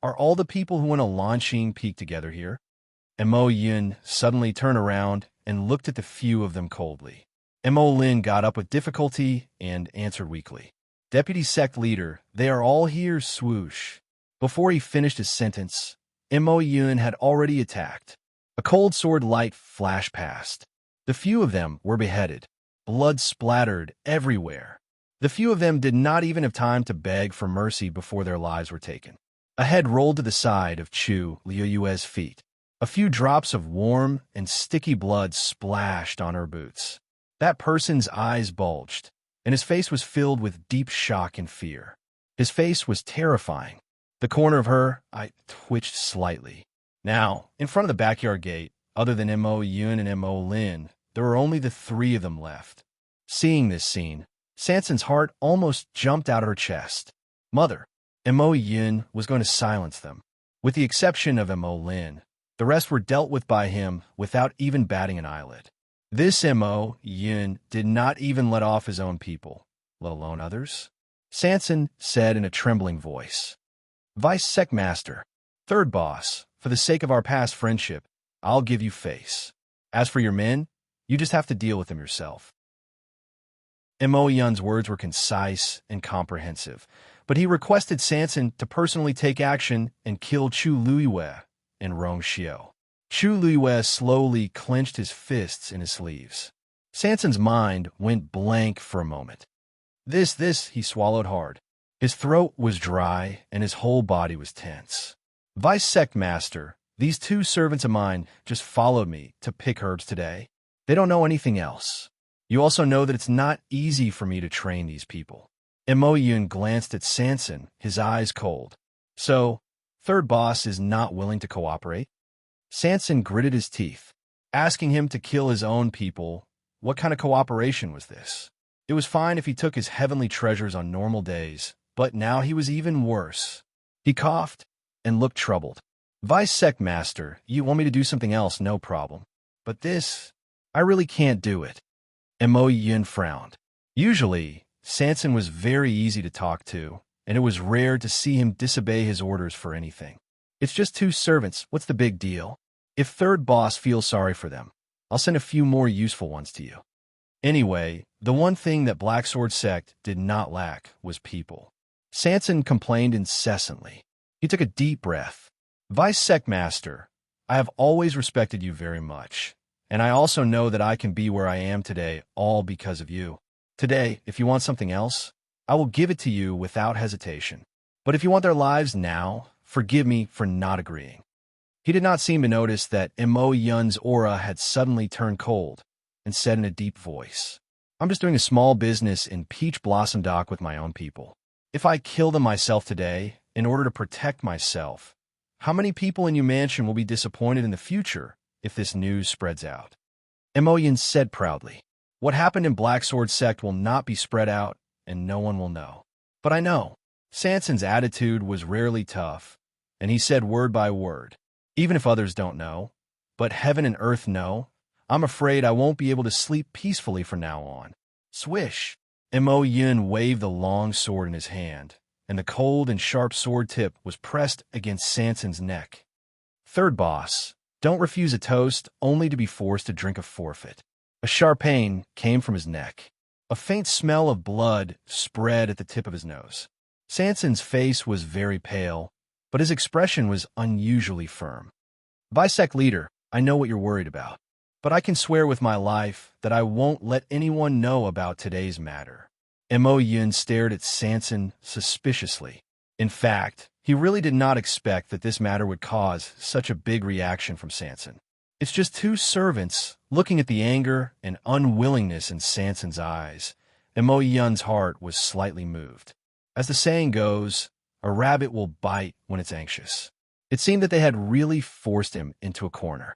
are all the people who went to Lanxing Peak together here. Imo Yun suddenly turned around and looked at the few of them coldly. Imo Lin got up with difficulty and answered weakly. Deputy sect leader, they are all here, swoosh. Before he finished his sentence, Imo Yun had already attacked. A cold sword light flashed past. The few of them were beheaded. Blood splattered everywhere. The few of them did not even have time to beg for mercy before their lives were taken. A head rolled to the side of Chu Liuyue's feet. A few drops of warm and sticky blood splashed on her boots. That person's eyes bulged, and his face was filled with deep shock and fear. His face was terrifying. The corner of her eye twitched slightly. Now, in front of the backyard gate, other than Imo Yun and Imo Lin, there were only the three of them left. Seeing this scene, Sanson's heart almost jumped out of her chest. Mother, Imo Yun was going to silence them. With the exception of Imo Lin, the rest were dealt with by him without even batting an eyelid. This Imo Yun did not even let off his own people, let alone others. Sanson said in a trembling voice, Vice Sec Master, third boss, for the sake of our past friendship, I'll give you face. As for your men, you just have to deal with them yourself. Imo Yun's words were concise and comprehensive, but he requested Sanson to personally take action and kill Chu Liuyue and Rong Xiao. Chu Liuyue slowly clenched his fists in his sleeves. Sanson's mind went blank for a moment. This, he swallowed hard. His throat was dry and his whole body was tense. Vice Sect Master, these two servants of mine just followed me to pick herbs today. They don't know anything else. You also know that it's not easy for me to train these people. Imo Yun glanced at Sanson, his eyes cold. So, third boss is not willing to cooperate? Sanson gritted his teeth. Asking him to kill his own people, what kind of cooperation was this? It was fine if he took his heavenly treasures on normal days, but now he was even worse. He coughed and looked troubled. Vice Sect Master, you want me to do something else, no problem. But this, I really can't do it. Imo Yun frowned. Usually, Sanson was very easy to talk to, and it was rare to see him disobey his orders for anything. It's just two servants, what's the big deal? If third boss feels sorry for them, I'll send a few more useful ones to you. Anyway, the one thing that Black Sword Sect did not lack was people. Sanson complained incessantly. He took a deep breath. Vice Sect Master, I have always respected you very much, and I also know that I can be where I am today all because of you. Today, if you want something else, I will give it to you without hesitation. But if you want their lives now, forgive me for not agreeing. He did not seem to notice that Mo Yun's aura had suddenly turned cold and said in a deep voice, I'm just doing a small business in Peach Blossom Dock with my own people. If I kill them myself today, in order to protect myself, how many people in your mansion will be disappointed in the future if this news spreads out? Mo Yun said proudly, what happened in Black Sword Sect will not be spread out, and no one will know. But I know. Sanson's attitude was rarely tough, and he said word by word, even if others don't know, but heaven and earth know, I'm afraid I won't be able to sleep peacefully from now on. Swish! Mo Yun waved the long sword in his hand, and the cold and sharp sword tip was pressed against Sanson's neck. Third boss, don't refuse a toast only to be forced to drink a forfeit. A sharp pain came from his neck. A faint smell of blood spread at the tip of his nose. Sanson's face was very pale, but his expression was unusually firm. Vice-Sect leader, I know what you're worried about, but I can swear with my life that I won't let anyone know about today's matter. Mo Yun stared at Sanson suspiciously. In fact, he really did not expect that this matter would cause such a big reaction from Sanson. It's just two servants looking at the anger and unwillingness in Sanson's eyes. Mo Yun's heart was slightly moved. As the saying goes, a rabbit will bite when it's anxious. It seemed that they had really forced him into a corner.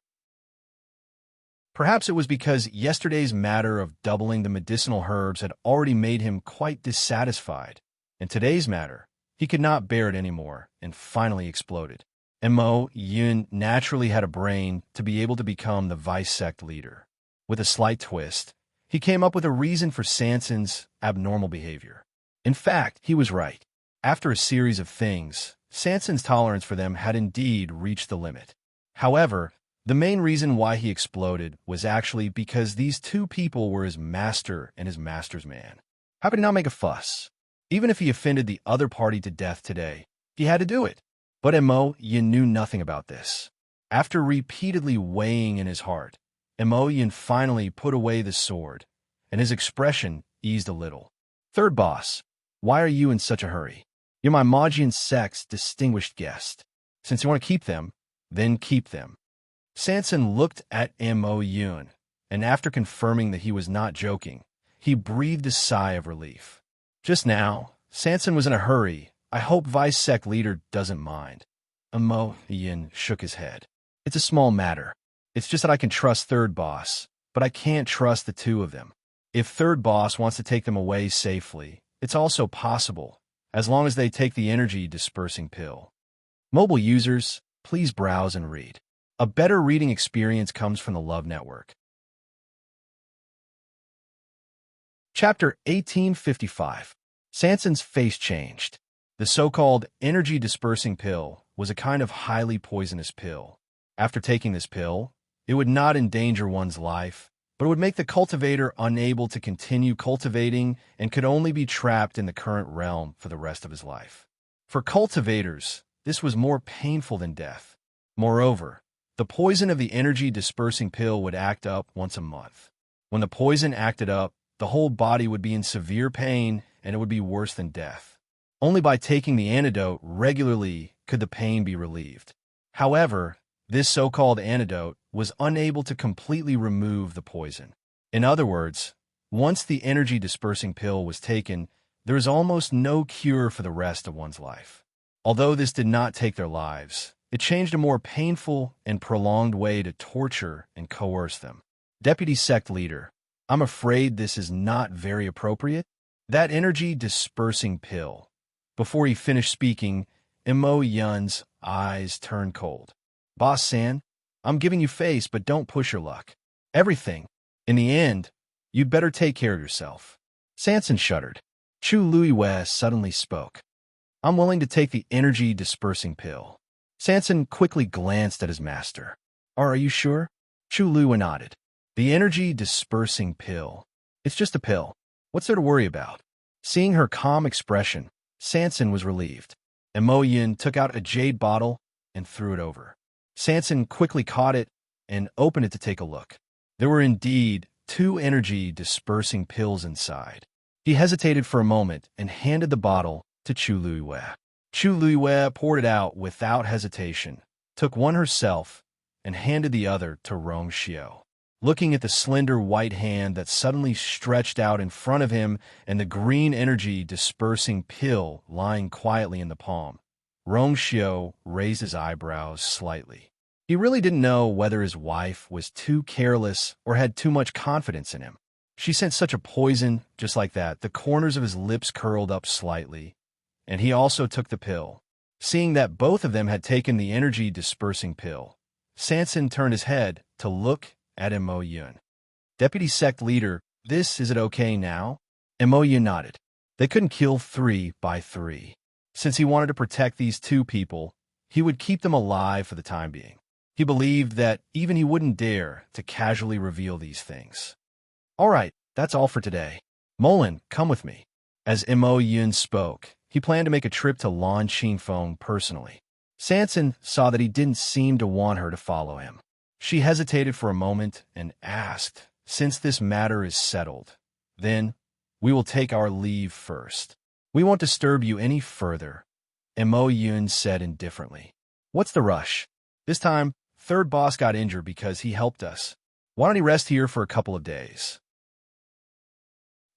Perhaps it was because yesterday's matter of doubling the medicinal herbs had already made him quite dissatisfied, and today's matter, he could not bear it anymore and finally exploded. Mo Yun naturally had a brain to be able to become the Vice-Sect leader. With a slight twist, he came up with a reason for Sanson's abnormal behavior. In fact, he was right. After a series of things, Sanson's tolerance for them had indeed reached the limit. However, the main reason why he exploded was actually because these two people were his master and his master's man. How could he not make a fuss? Even if he offended the other party to death today, he had to do it. But Mo Yun knew nothing about this. After repeatedly weighing in his heart, Mo Yun finally put away the sword, and his expression eased a little. Third boss, why are you in such a hurry? You're my Magian sect's distinguished guest. Since you want to keep them, then keep them. Sanson looked at Mo Yun, and after confirming that he was not joking, he breathed a sigh of relief. Just now, Sanson was in a hurry. I hope Vice-Sect leader doesn't mind. Mo Yun shook his head. It's a small matter. It's just that I can trust third boss, but I can't trust the two of them. If third boss wants to take them away safely, it's also possible, as long as they take the energy dispersing pill. Mobile users, please browse and read. A better reading experience comes from the Love Network. Chapter 1855. Sanson's face changed. The so-called energy-dispersing pill was a kind of highly poisonous pill. After taking this pill, it would not endanger one's life, but it would make the cultivator unable to continue cultivating and could only be trapped in the current realm for the rest of his life. For cultivators, this was more painful than death. Moreover, the poison of the energy-dispersing pill would act up once a month. When the poison acted up, the whole body would be in severe pain and it would be worse than death. Only by taking the antidote regularly could the pain be relieved. However, this so-called antidote was unable to completely remove the poison. In other words, once the energy-dispersing pill was taken, there is almost no cure for the rest of one's life. Although this did not take their lives, it changed a more painful and prolonged way to torture and coerce them. Deputy Sect Leader, I'm afraid this is not very appropriate. That energy-dispersing pill. Before he finished speaking, Mo Yun's eyes turned cold. Boss San, I'm giving you face, but don't push your luck. Everything. In the end, you'd better take care of yourself. Sanson shuddered. Chu Luiwei suddenly spoke. I'm willing to take the energy-dispersing pill. Sanson quickly glanced at his master. Are you sure? Chu Luiwei nodded. The energy-dispersing pill. It's just a pill. What's there to worry about? Seeing her calm expression, Sanson was relieved. Mo Yin took out a jade bottle and threw it over. Sanson quickly caught it and opened it to take a look. There were indeed 2 energy-dispersing pills inside. He hesitated for a moment and handed the bottle to Chu Luiwei. Chu Luiwei poured it out without hesitation, took one herself, and handed the other to Rong Xiao. Looking at the slender white hand that suddenly stretched out in front of him and the green energy-dispersing pill lying quietly in the palm, Rong Xiao raised his eyebrows slightly. He really didn't know whether his wife was too careless or had too much confidence in him. She sent such a poison just like that. The corners of his lips curled up slightly, and he also took the pill. Seeing that both of them had taken the energy-dispersing pill, Sanson turned his head to look at Mo Yun. Deputy Sect Leader, is it okay now? Mo Yun nodded. They couldn't kill 3 by 3. Since he wanted to protect these 2 people, he would keep them alive for the time being. He believed that even he wouldn't dare to casually reveal these things. All right, that's all for today. Molin, come with me. As Mo Yun spoke, he planned to make a trip to Lan Qingfeng personally. Sanson saw that he didn't seem to want her to follow him. She hesitated for a moment and asked, since this matter is settled, then we will take our leave first. We won't disturb you any further, Mo Yun said indifferently. What's the rush? This time, third boss got injured because he helped us. Why don't he rest here for a couple of days?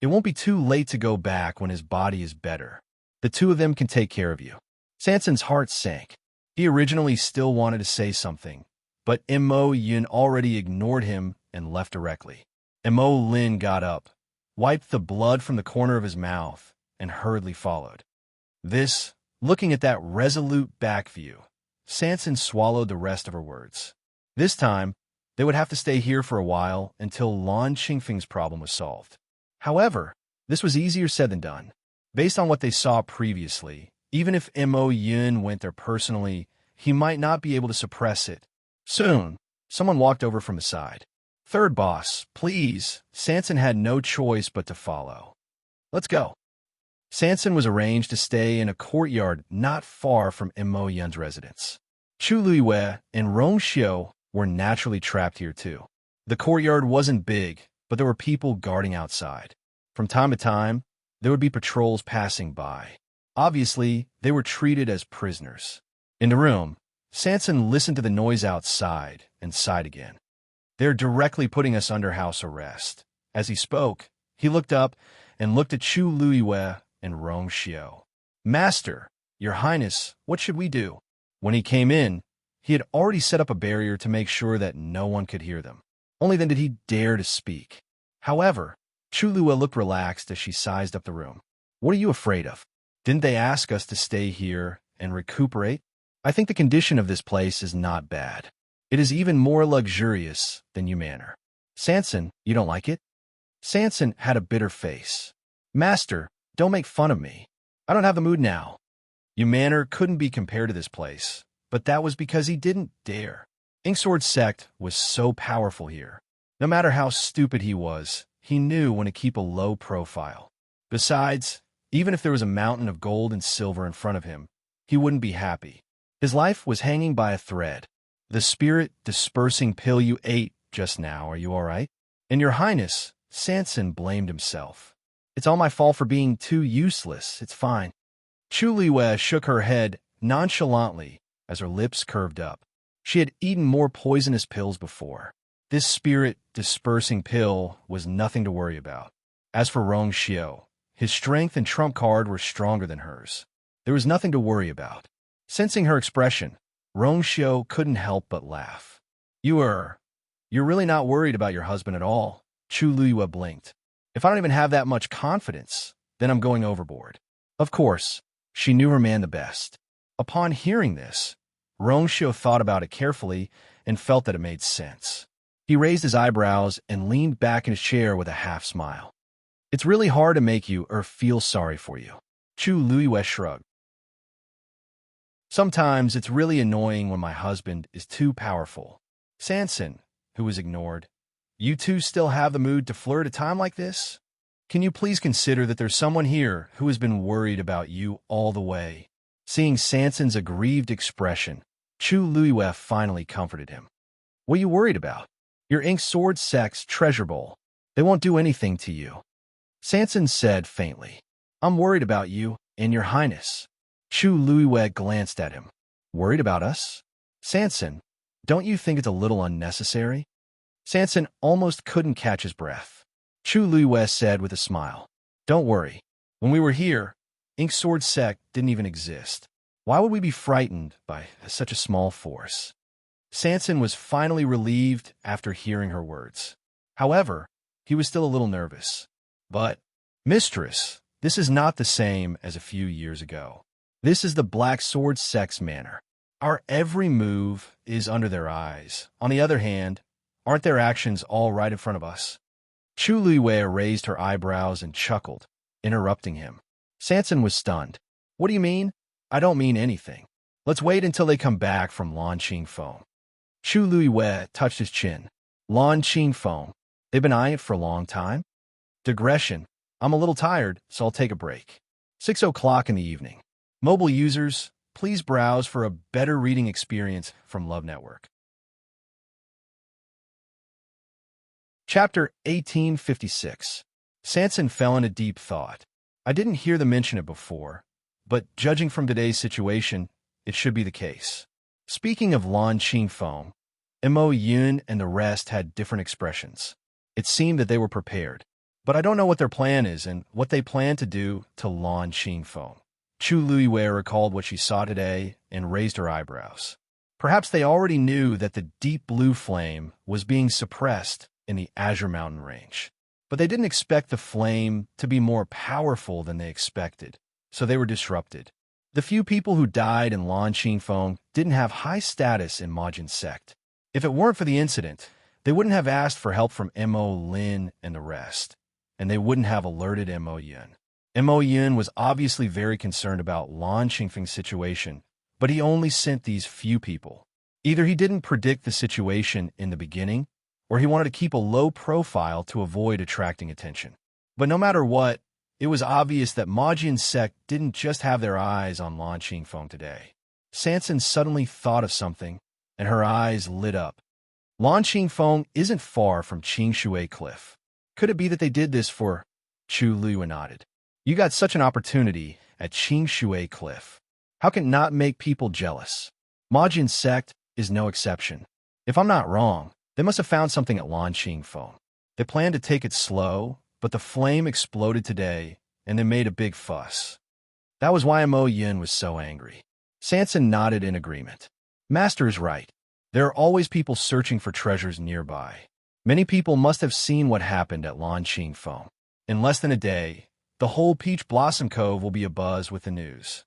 It won't be too late to go back when his body is better. The 2 of them can take care of you. Sanson's heart sank. He originally still wanted to say something, but Mo Yun already ignored him and left directly. Mo Lin got up, wiped the blood from the corner of his mouth, and hurriedly followed. Looking at that resolute back view, Sanson swallowed the rest of her words. This time, they would have to stay here for a while until Lan Qingfeng's problem was solved. However, this was easier said than done. Based on what they saw previously, even if Mo Yun went there personally, he might not be able to suppress it. Soon, someone walked over from the side. Third boss, please. Sanson had no choice but to follow. Let's go. Sanson was arranged to stay in a courtyard not far from Mo Yun's residence. Chu Luiwei and Rong Xiao were naturally trapped here too. The courtyard wasn't big, but there were people guarding outside. From time to time, there would be patrols passing by. Obviously, they were treated as prisoners. In the room, Sanson listened to the noise outside and sighed again. They're directly putting us under house arrest. As he spoke, he looked up and looked at Chu Luiwei and Rong Xiao. Master, Your Highness, what should we do? When he came in, he had already set up a barrier to make sure that no one could hear them. Only then did he dare to speak. However, Chu Luiwei looked relaxed as she sized up the room. What are you afraid of? Didn't they ask us to stay here and recuperate? I think the condition of this place is not bad. It is even more luxurious than Manor. Sanson, you don't like it? Sanson had a bitter face. Master, don't make fun of me. I don't have the mood now. Manor couldn't be compared to this place, but that was because he didn't dare. Inksword's sect was so powerful here. No matter how stupid he was, he knew when to keep a low profile. Besides, even if there was a mountain of gold and silver in front of him, he wouldn't be happy. His life was hanging by a thread. The spirit-dispersing pill you ate just now, are you all right? And Your Highness, Sanson blamed himself. It's all my fault for being too useless, it's fine. Chu Luiwei shook her head nonchalantly as her lips curved up. She had eaten more poisonous pills before. This spirit-dispersing pill was nothing to worry about. As for Rong Xiao, his strength and trump card were stronger than hers. There was nothing to worry about. Sensing her expression, Rong Xiao couldn't help but laugh. You're really not worried about your husband at all. Chu Luiwei blinked. If I don't even have that much confidence, then I'm going overboard. Of course, she knew her man the best. Upon hearing this, Rong Xiao thought about it carefully and felt that it made sense. He raised his eyebrows and leaned back in his chair with a half smile. It's really hard to make you or feel sorry for you. Chu Luiwei shrugged. Sometimes it's really annoying when my husband is too powerful. Sanson, who was ignored, you two still have the mood to flirt at a time like this? Can you please consider that there's someone here who has been worried about you all the way? Seeing Sanson's aggrieved expression, Chu Luiyue finally comforted him. What are you worried about? Your ink sword sect's treasure bowl. They won't do anything to you. Sanson said faintly. I'm worried about you and your highness. Chu Luiyue glanced at him. Worried about us? Sanson, don't you think it's a little unnecessary? Sanson almost couldn't catch his breath. Chu Luiyue said with a smile. Don't worry. When we were here, ink sword sect didn't even exist. Why would we be frightened by such a small force? Sanson was finally relieved after hearing her words. However, he was still a little nervous. But, mistress, this is not the same as a few years ago. This is the Black Sword sect's manner. Our every move is under their eyes. On the other hand, aren't their actions all right in front of us? Chu Luiyue raised her eyebrows and chuckled, interrupting him. Sanson was stunned. What do you mean? I don't mean anything. Let's wait until they come back from launching foam. Chu Luiyue touched his chin. Launching foam. They've been eyeing it for a long time. Digression. I'm a little tired, so I'll take a break. 6 o'clock in the evening. Mobile users, please browse for a better reading experience from Love Network. Chapter 1856. Sanson fell into deep thought. I didn't hear them mention it before, but judging from today's situation, it should be the case. Speaking of launching foam, Mo Yun and the rest had different expressions. It seemed that they were prepared, but I don't know what their plan is and what they plan to do to launching foam. Chu Luiyue recalled what she saw today and raised her eyebrows. Perhaps they already knew that the deep blue flame was being suppressed in the Azure Mountain range, but they didn't expect the flame to be more powerful than they expected, so they were disrupted. The few people who died in launching foam didn't have high status in Majin sect. If it weren't for the incident, they wouldn't have asked for help from Mo Lin and the rest, and they wouldn't have alerted Mo Yun. Mo Yun was obviously very concerned about launching Feng's situation, but he only sent these few people. Either he didn't predict the situation in the beginning, or he wanted to keep a low profile to avoid attracting attention. But no matter what, it was obvious that Majin sect didn't just have their eyes on launching foam today. Sanson suddenly thought of something, and her eyes lit up. Launching foam isn't far from Qingshui Cliff. Could it be that they did this for... Chu Luiyue nodded. You got such an opportunity at Qingshui Cliff. How can it not make people jealous? Majin sect is no exception. If I'm not wrong, they must have found something at launching foam. They planned to take it slow, but the flame exploded today, and they made a big fuss. That was why Mo Yun was so angry. Sanson nodded in agreement. Master is right. There are always people searching for treasures nearby. Many people must have seen what happened at launching foam. In less than a day, the whole Peach Blossom Cove will be abuzz with the news.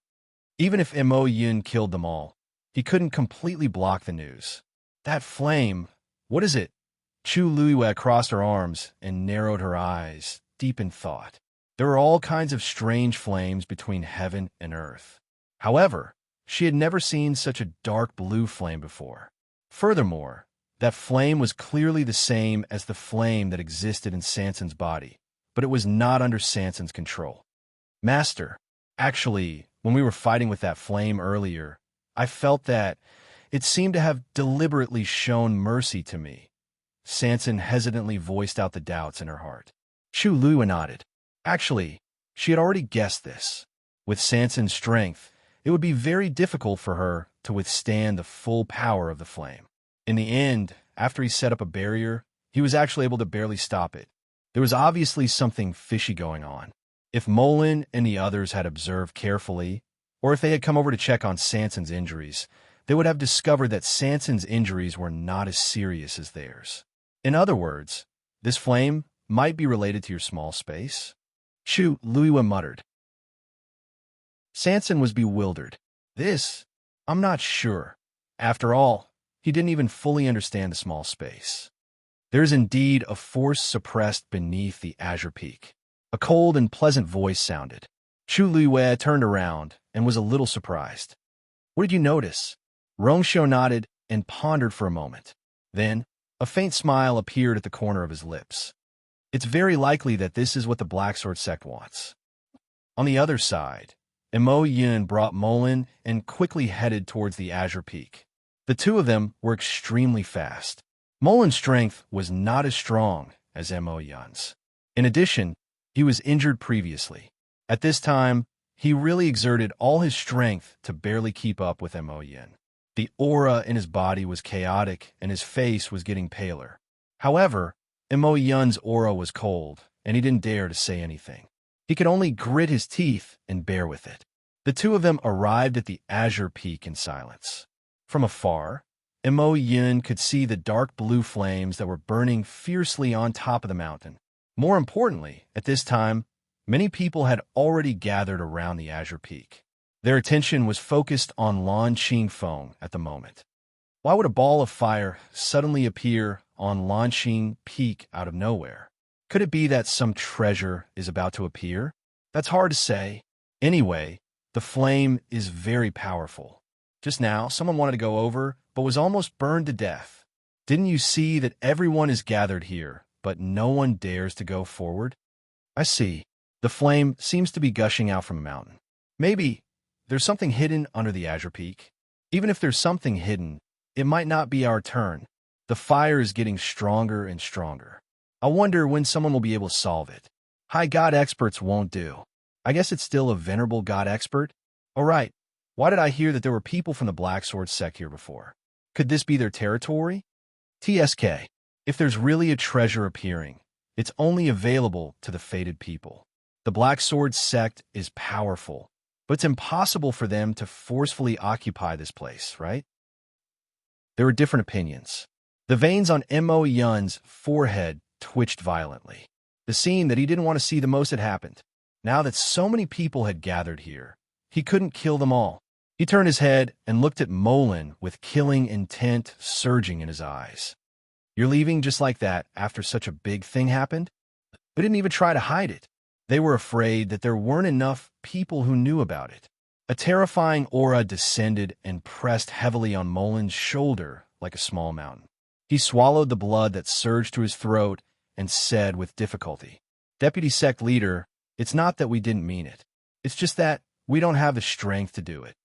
Even if Mo Yun killed them all, he couldn't completely block the news. That flame, what is it? Chu Luiyue crossed her arms and narrowed her eyes, deep in thought. There were all kinds of strange flames between heaven and earth. However, she had never seen such a dark blue flame before. Furthermore, that flame was clearly the same as the flame that existed in Sanson's body, but it was not under Sanson's control. Master, actually, when we were fighting with that flame earlier, I felt that it seemed to have deliberately shown mercy to me. Sanson hesitantly voiced out the doubts in her heart. Chu Luiyue nodded. Actually, she had already guessed this. With Sanson's strength, it would be very difficult for her to withstand the full power of the flame. In the end, after he set up a barrier, he was actually able to barely stop it. There was obviously something fishy going on. If Molin and the others had observed carefully, or if they had come over to check on Sanson's injuries, they would have discovered that Sanson's injuries were not as serious as theirs. In other words, this flame might be related to your small space. Chu Luiyue muttered. Sanson was bewildered. I'm not sure. After all, he didn't even fully understand the small space. There is indeed a force suppressed beneath the azure peak. A cold and pleasant voice sounded. Chu Luiyue turned around and was a little surprised. What did you notice? Rongxiu nodded and pondered for a moment. Then, a faint smile appeared at the corner of his lips. It's very likely that this is what the Black Sword sect wants. On the other side, Imo Yun brought Molin and quickly headed towards the Azure Peak. The two of them were extremely fast. Molin's strength was not as strong as Imo Yun's. In addition, he was injured previously. At this time, he really exerted all his strength to barely keep up with Imo Yun. The aura in his body was chaotic and his face was getting paler. However, Imo Yun's aura was cold, and he didn't dare to say anything. He could only grit his teeth and bear with it. The two of them arrived at the Azure Peak in silence. From afar, Imo Yun could see the dark blue flames that were burning fiercely on top of the mountain. More importantly, at this time, many people had already gathered around the Azure Peak. Their attention was focused on Lan Qingfeng at the moment. Why would a ball of fire suddenly appear on Lan Qing Peak out of nowhere? Could it be that some treasure is about to appear? That's hard to say. Anyway, the flame is very powerful. Just now, someone wanted to go over, but was almost burned to death. Didn't you see that everyone is gathered here, but no one dares to go forward? I see. The flame seems to be gushing out from a mountain. Maybe there's something hidden under the Azure Peak. Even if there's something hidden, it might not be our turn. The fire is getting stronger and stronger. I wonder when someone will be able to solve it. High god experts won't do. I guess it's still a venerable god expert? All right. Why did I hear that there were people from the Black Sword sect here before? Could this be their territory? TSK. If there's really a treasure appearing, it's only available to the fated people. The Black Sword sect is powerful, but it's impossible for them to forcefully occupy this place, right? There were different opinions. The veins on Imo Yun's forehead twitched violently. The scene that he didn't want to see the most had happened. Now that so many people had gathered here, he couldn't kill them all. He turned his head and looked at Molin with killing intent surging in his eyes. You're leaving just like that after such a big thing happened? They didn't even try to hide it. They were afraid that there weren't enough people who knew about it. A terrifying aura descended and pressed heavily on Molin's shoulder like a small mountain. He swallowed the blood that surged to his throat and said with difficulty, Deputy Sect Leader, it's not that we didn't mean it. It's just that we don't have the strength to do it.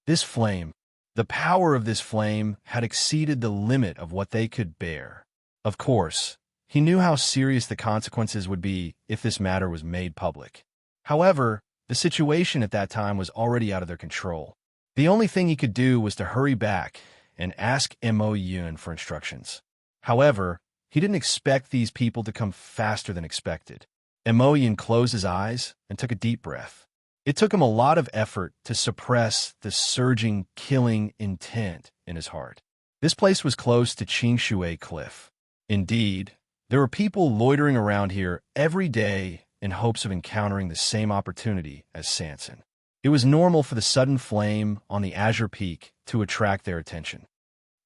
This flame, the power of this flame had exceeded the limit of what they could bear. Of course, he knew how serious the consequences would be if this matter was made public. However, the situation at that time was already out of their control. The only thing he could do was to hurry back and ask Imo Yun for instructions. However, he didn't expect these people to come faster than expected. Imo Yun closed his eyes and took a deep breath. It took him a lot of effort to suppress the surging, killing intent in his heart. This place was close to Qingshui Cliff. Indeed, there were people loitering around here every day in hopes of encountering the same opportunity as Sanson. It was normal for the sudden flame on the Azure Peak to attract their attention.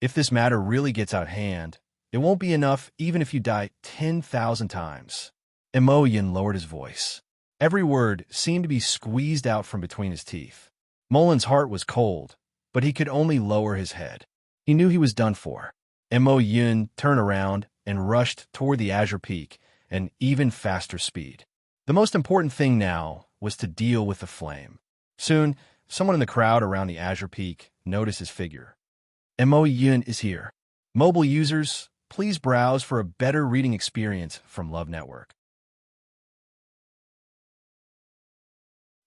If this matter really gets out of hand, it won't be enough even if you die 10,000 times. Imo Yun lowered his voice. Every word seemed to be squeezed out from between his teeth. Molin's heart was cold, but he could only lower his head. He knew he was done for. Imo Yun turned around and rushed toward the Azure Peak at an even faster speed. The most important thing now was to deal with the flame. Soon, someone in the crowd around the Azure Peak noticed his figure. Imo Yun is here. Mobile users, please browse for a better reading experience from Love Network.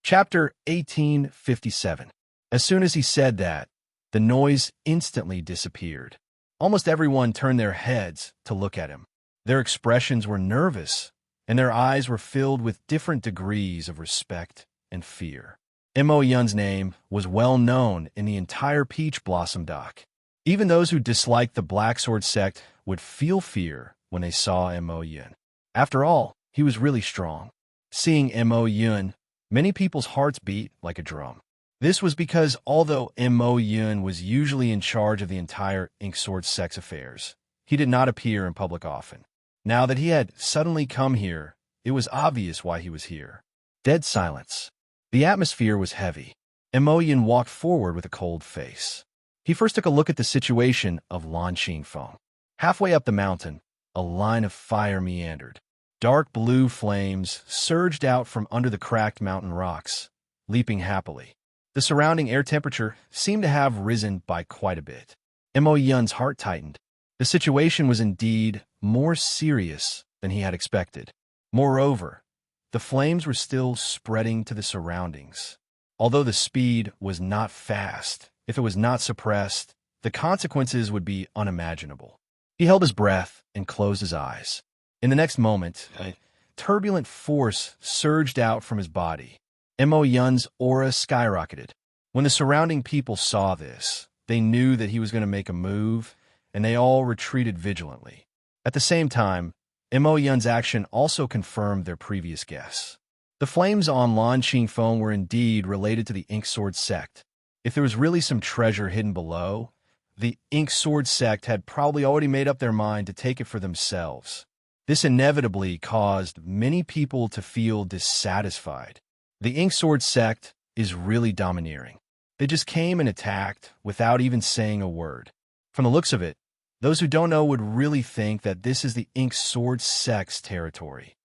Chapter 1857. As soon as he said that, the noise instantly disappeared. Almost everyone turned their heads to look at him. Their expressions were nervous, and their eyes were filled with different degrees of respect and fear. Imo Yun's name was well known in the entire Peach Blossom Dock. Even those who disliked the Black Sword sect would feel fear when they saw Imo Yun. After all, he was really strong. Seeing Imo Yun, many people's hearts beat like a drum. This was because although Imo Yun was usually in charge of the entire Ink Sword sect's affairs, he did not appear in public often. Now that he had suddenly come here, it was obvious why he was here. Dead silence. The atmosphere was heavy. Imo Yun walked forward with a cold face. He first took a look at the situation of Lan Qingfeng. Halfway up the mountain, a line of fire meandered. Dark blue flames surged out from under the cracked mountain rocks, leaping happily. The surrounding air temperature seemed to have risen by quite a bit. Mo Yun's heart tightened. The situation was indeed more serious than he had expected. Moreover, the flames were still spreading to the surroundings. Although the speed was not fast, if it was not suppressed, the consequences would be unimaginable. He held his breath and closed his eyes. In the next moment, a turbulent force surged out from his body. Mo Yun's aura skyrocketed. When the surrounding people saw this, they knew that he was going to make a move, and they all retreated vigilantly. At the same time, Mo Yun's action also confirmed their previous guess. The flames on Lan Qingfeng were indeed related to the Ink Sword sect. If there was really some treasure hidden below, the Ink Sword sect had probably already made up their mind to take it for themselves. This inevitably caused many people to feel dissatisfied. The Ink Sword sect is really domineering. They just came and attacked without even saying a word. From the looks of it, those who don't know would really think that this is the Ink Sword sect's territory.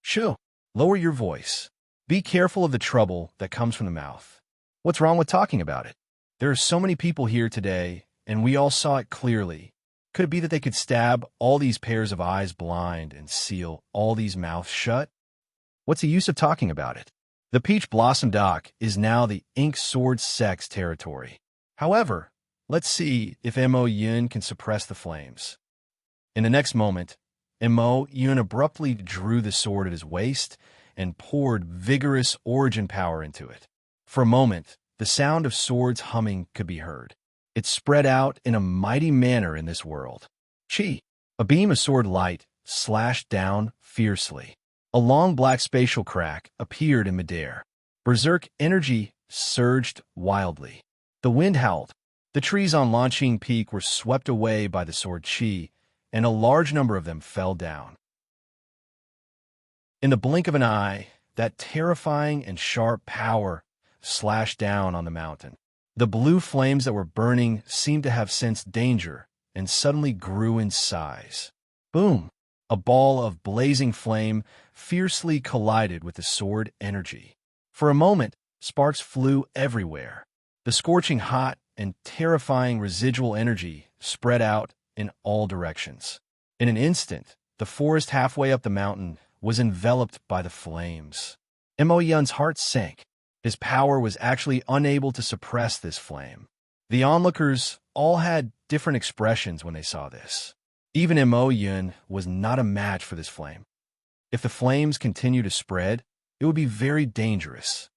Shoo, lower your voice. Be careful of the trouble that comes from the mouth. What's wrong with talking about it? There are so many people here today, and we all saw it clearly. Could it be that they could stab all these pairs of eyes blind and seal all these mouths shut? What's the use of talking about it? The Peach Blossom Dock is now the Ink Sword sect's territory. However, let's see if Mo Yun can suppress the flames. In the next moment, Mo Yun abruptly drew the sword at his waist and poured vigorous origin power into it. For a moment, the sound of swords humming could be heard. It spread out in a mighty manner in this world. Chi! A beam of sword light slashed down fiercely. A long black spatial crack appeared in midair. Berserk energy surged wildly. The wind howled. The trees on Lanqing Peak were swept away by the sword Qi, and a large number of them fell down. In the blink of an eye, that terrifying and sharp power slashed down on the mountain. The blue flames that were burning seemed to have sensed danger and suddenly grew in size. Boom! A ball of blazing flame fiercely collided with the sword energy. For a moment, sparks flew everywhere. The scorching hot and terrifying residual energy spread out in all directions. In an instant, the forest halfway up the mountain was enveloped by the flames. Mo Yun's heart sank. His power was actually unable to suppress this flame. The onlookers all had different expressions when they saw this. Even Mo Yun was not a match for this flame. If the flames continue to spread, it would be very dangerous.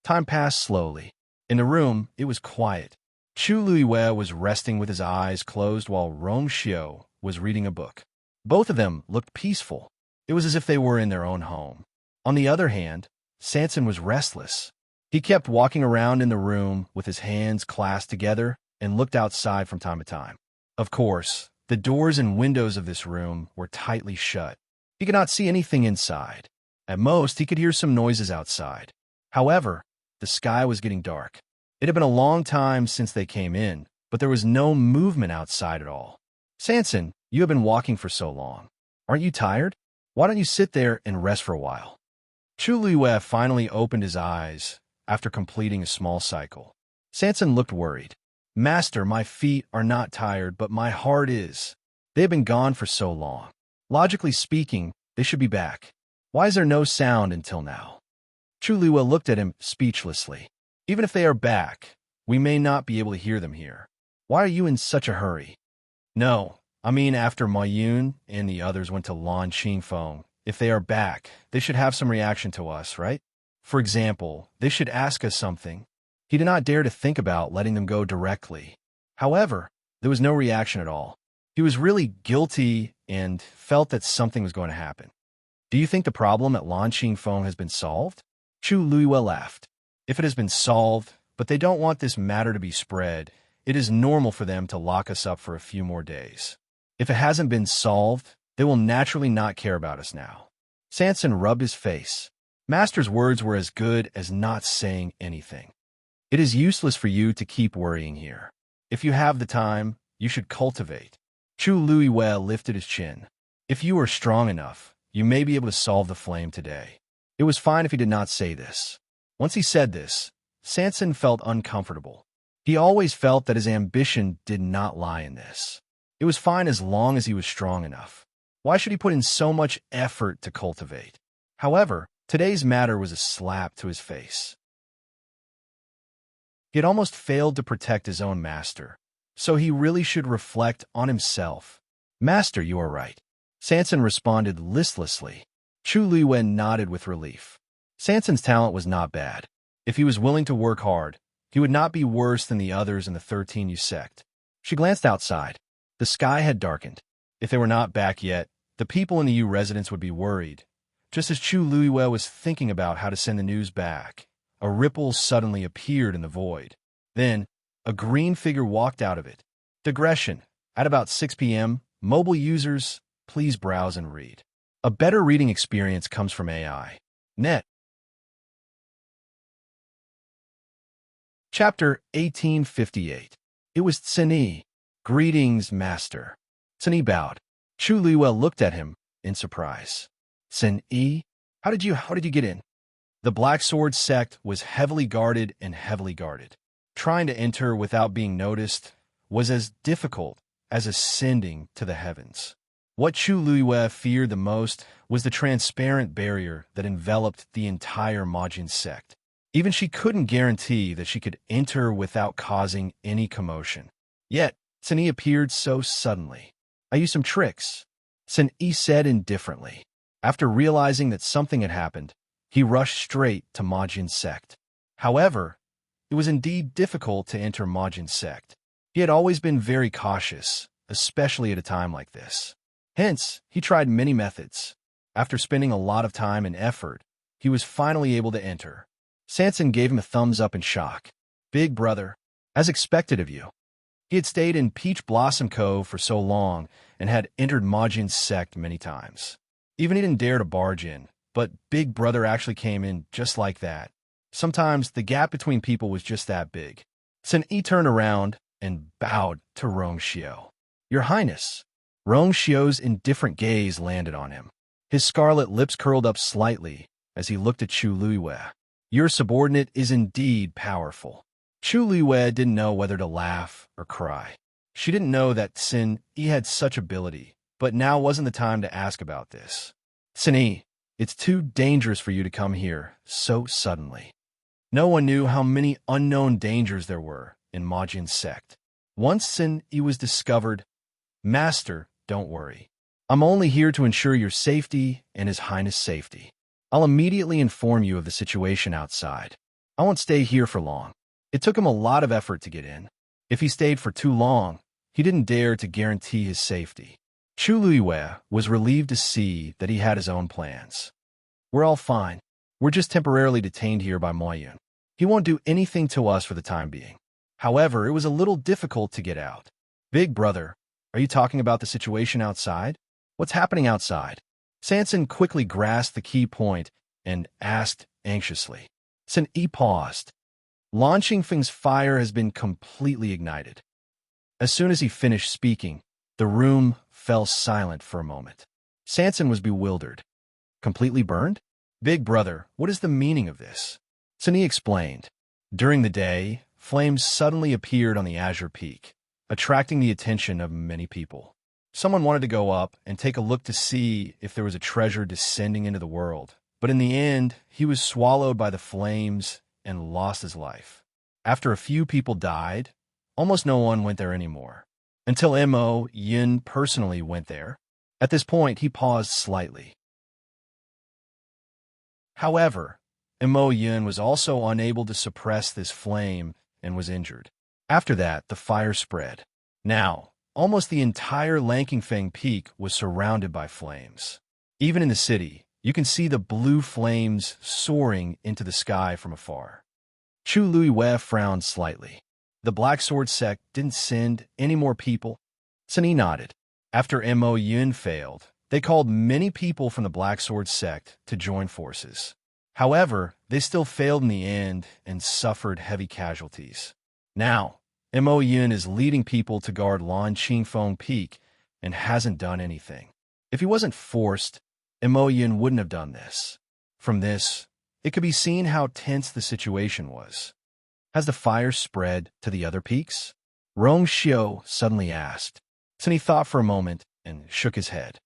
Time passed slowly. In the room, it was quiet. Chu Luiwei was resting with his eyes closed while Rong Xiu was reading a book. Both of them looked peaceful. It was as if they were in their own home. On the other hand, Sanson was restless. He kept walking around in the room with his hands clasped together and looked outside from time to time. Of course, the doors and windows of this room were tightly shut. He could not see anything inside. At most, he could hear some noises outside. However, the sky was getting dark. It had been a long time since they came in, but there was no movement outside at all. Sanson, you have been walking for so long. Aren't you tired? Why don't you sit there and rest for a while? Chu Luiwei finally opened his eyes after completing a small cycle. Sanson looked worried. Master, my feet are not tired, but my heart is. They have been gone for so long. Logically speaking, they should be back. Why is there no sound until now? Chu Luiwei looked at him speechlessly. Even if they are back, we may not be able to hear them here. Why are you in such a hurry? No, I mean after Ma Yun and the others went to Lan Qingfeng. If they are back, they should have some reaction to us, right? For example, they should ask us something. He did not dare to think about letting them go directly. However, there was no reaction at all. He was really guilty and felt that something was going to happen. Do you think the problem at Lan Qingfeng has been solved? Chu Luiwei laughed. If it has been solved, but they don't want this matter to be spread, it is normal for them to lock us up for a few more days. If it hasn't been solved, they will naturally not care about us now. Sanson rubbed his face. Master's words were as good as not saying anything. It is useless for you to keep worrying here. If you have the time, you should cultivate. Chu Luiwei lifted his chin. If you are strong enough, you may be able to solve the flame today. It was fine if he did not say this. Once he said this, Sanson felt uncomfortable. He always felt that his ambition did not lie in this. It was fine as long as he was strong enough. Why should he put in so much effort to cultivate? However, today's matter was a slap to his face. He had almost failed to protect his own master, so he really should reflect on himself. Master, you are right. Sanson responded listlessly. Chu Liwen nodded with relief. Sanson's talent was not bad. If he was willing to work hard, he would not be worse than the others in the 13U sect. She glanced outside. The sky had darkened. If they were not back yet, the people in the U residence would be worried. Just as Chu Liwen was thinking about how to send the news back, a ripple suddenly appeared in the void. Then, a green figure walked out of it. Digression. At about 6 p.m., mobile users, please browse and read. A better reading experience comes from AI. Net. Chapter 1858. It was Tsini. Greetings, Master. Tsini bowed. Chu Liwen looked at him in surprise. Tsini, how did you get in? The Black Sword sect was heavily guarded and heavily guarded. Trying to enter without being noticed was as difficult as ascending to the heavens. What Chu Liwen feared the most was the transparent barrier that enveloped the entire Majin sect. Even she couldn't guarantee that she could enter without causing any commotion. Yet, Tsini appeared so suddenly. I used some tricks, Tsini said indifferently. After realizing that something had happened, he rushed straight to Majin sect. However, it was indeed difficult to enter Majin sect. He had always been very cautious, especially at a time like this. Hence, he tried many methods. After spending a lot of time and effort, he was finally able to enter. Sanson gave him a thumbs up in shock. Big brother, as expected of you. He had stayed in Peach Blossom Cove for so long and had entered Majin's sect many times. Even he didn't dare to barge in, but Big Brother actually came in just like that. Sometimes the gap between people was just that big. Tsini turned around and bowed to Rong Xiao. Your Highness. Rong Xiao's indifferent gaze landed on him. His scarlet lips curled up slightly as he looked at Chu Liwen. Your subordinate is indeed powerful. Chu Liwen didn't know whether to laugh or cry. She didn't know that Tsini had such ability, but now wasn't the time to ask about this. Tsini, it's too dangerous for you to come here so suddenly. No one knew how many unknown dangers there were in Majin's sect. Once Tsini was discovered, Master, don't worry. I'm only here to ensure your safety and His Highness' safety. I'll immediately inform you of the situation outside. I won't stay here for long. It took him a lot of effort to get in. If he stayed for too long, he didn't dare to guarantee his safety. Chu Liwen was relieved to see that he had his own plans. We're all fine. We're just temporarily detained here by Moyun. He won't do anything to us for the time being. However, it was a little difficult to get out. Big brother, are you talking about the situation outside? What's happening outside? Sanson quickly grasped the key point and asked anxiously. Tsini paused. Launching Feng's fire has been completely ignited. As soon as he finished speaking, the room fell silent for a moment. Sanson was bewildered. Completely burned? Big brother, what is the meaning of this? Tsini explained. During the day, flames suddenly appeared on the Azure Peak, attracting the attention of many people. Someone wanted to go up and take a look to see if there was a treasure descending into the world, but in the end, he was swallowed by the flames and lost his life. After a few people died, almost no one went there anymore, until Mo Yin personally went there. At this point, he paused slightly. However, Mo Yin was also unable to suppress this flame and was injured. After that, the fire spread. Now, almost the entire Langfeng Peak was surrounded by flames. Even in the city, you can see the blue flames soaring into the sky from afar. Chu Liwen frowned slightly. The Black Sword sect didn't send any more people. Tsini nodded. After Mo Yun failed, they called many people from the Black Sword sect to join forces. However, they still failed in the end and suffered heavy casualties. Now, Mo Yun is leading people to guard Lan Qingfeng Peak and hasn't done anything. If he wasn't forced, Imoyen wouldn't have done this. From this, it could be seen how tense the situation was. Has the fire spread to the other peaks? Rongxiu suddenly asked. Then he thought for a moment and shook his head.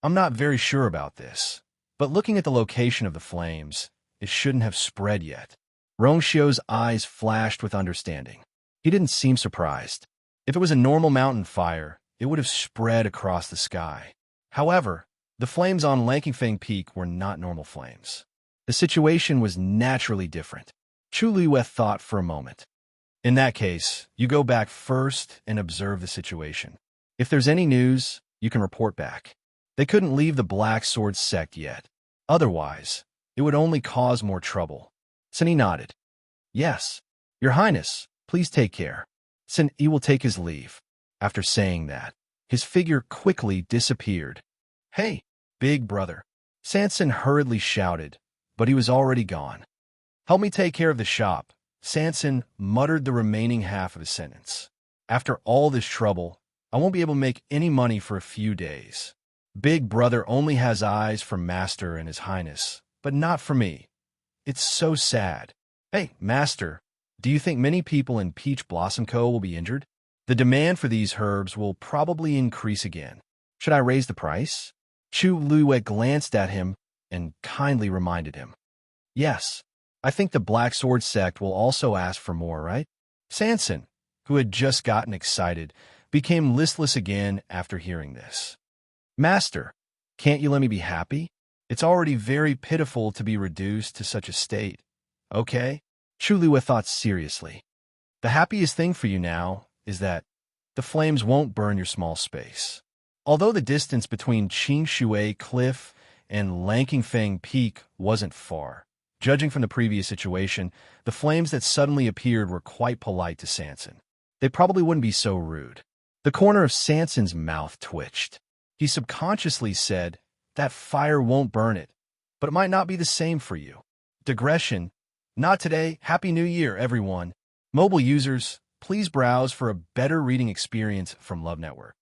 I'm not very sure about this, but looking at the location of the flames, it shouldn't have spread yet. Rongxiu's eyes flashed with understanding. He didn't seem surprised. If it was a normal mountain fire, it would have spread across the sky. However, the flames on Langfang Peak were not normal flames. The situation was naturally different. Chu Liyue thought for a moment. In that case, you go back first and observe the situation. If there's any news, you can report back. They couldn't leave the Black Sword sect yet. Otherwise, it would only cause more trouble. Sun Yi nodded. Yes, Your Highness, please take care. Sun Yi will take his leave. After saying that, his figure quickly disappeared. Hey, big brother. Sanson hurriedly shouted, but he was already gone. Help me take care of the shop. Sanson muttered the remaining half of his sentence. After all this trouble, I won't be able to make any money for a few days. Big brother only has eyes for Master and His Highness, but not for me. It's so sad. Hey, Master, do you think many people in Peach Blossom Co. will be injured? The demand for these herbs will probably increase again. Should I raise the price? Chu Liyue glanced at him and kindly reminded him. Yes, I think the Black Sword sect will also ask for more, right? Sanson, who had just gotten excited, became listless again after hearing this. Master, can't you let me be happy? It's already very pitiful to be reduced to such a state. Okay? Chu Liyue thought seriously. The happiest thing for you now is that the flames won't burn your small space. Although the distance between Qingshui Cliff and Langfang Peak wasn't far, judging from the previous situation, the flames that suddenly appeared were quite polite to Sanson. They probably wouldn't be so rude. The corner of Sanson's mouth twitched. He subconsciously said, that fire won't burn it, but it might not be the same for you. Digression. Not today. Happy New Year, everyone. Mobile users, please browse for a better reading experience from Love Network.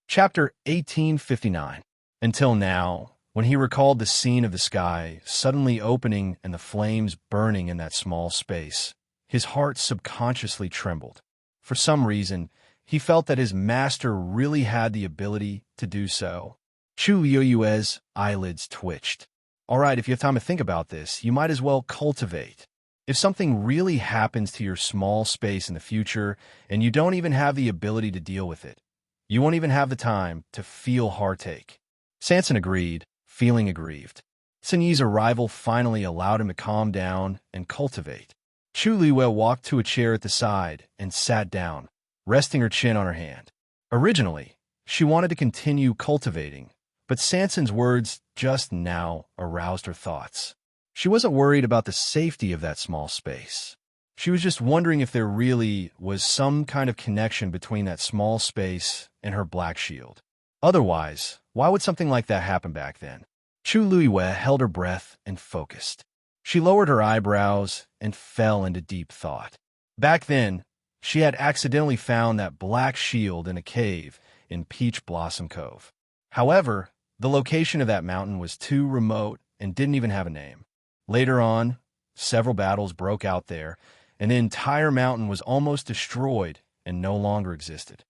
Chapter 1859. Until now, when he recalled the scene of the sky suddenly opening and the flames burning in that small space, his heart subconsciously trembled. For some reason, he felt that his master really had the ability to do so. Chu Liyue's eyelids twitched. All right, if you have time to think about this, you might as well cultivate. If something really happens to your small space in the future and you don't even have the ability to deal with it, you won't even have the time to feel heartache. Sanson agreed, feeling aggrieved. Sun Yi's arrival finally allowed him to calm down and cultivate. Chu Liyue walked to a chair at the side and sat down, resting her chin on her hand. Originally, she wanted to continue cultivating, but Sanson's words just now aroused her thoughts. She wasn't worried about the safety of that small space. She was just wondering if there really was some kind of connection between that small space and her black shield. Otherwise, why would something like that happen back then? Chu Liyue held her breath and focused. She lowered her eyebrows and fell into deep thought. Back then, she had accidentally found that black shield in a cave in Peach Blossom Cove. However, the location of that mountain was too remote and didn't even have a name. Later on, several battles broke out there, and the entire mountain was almost destroyed and no longer existed.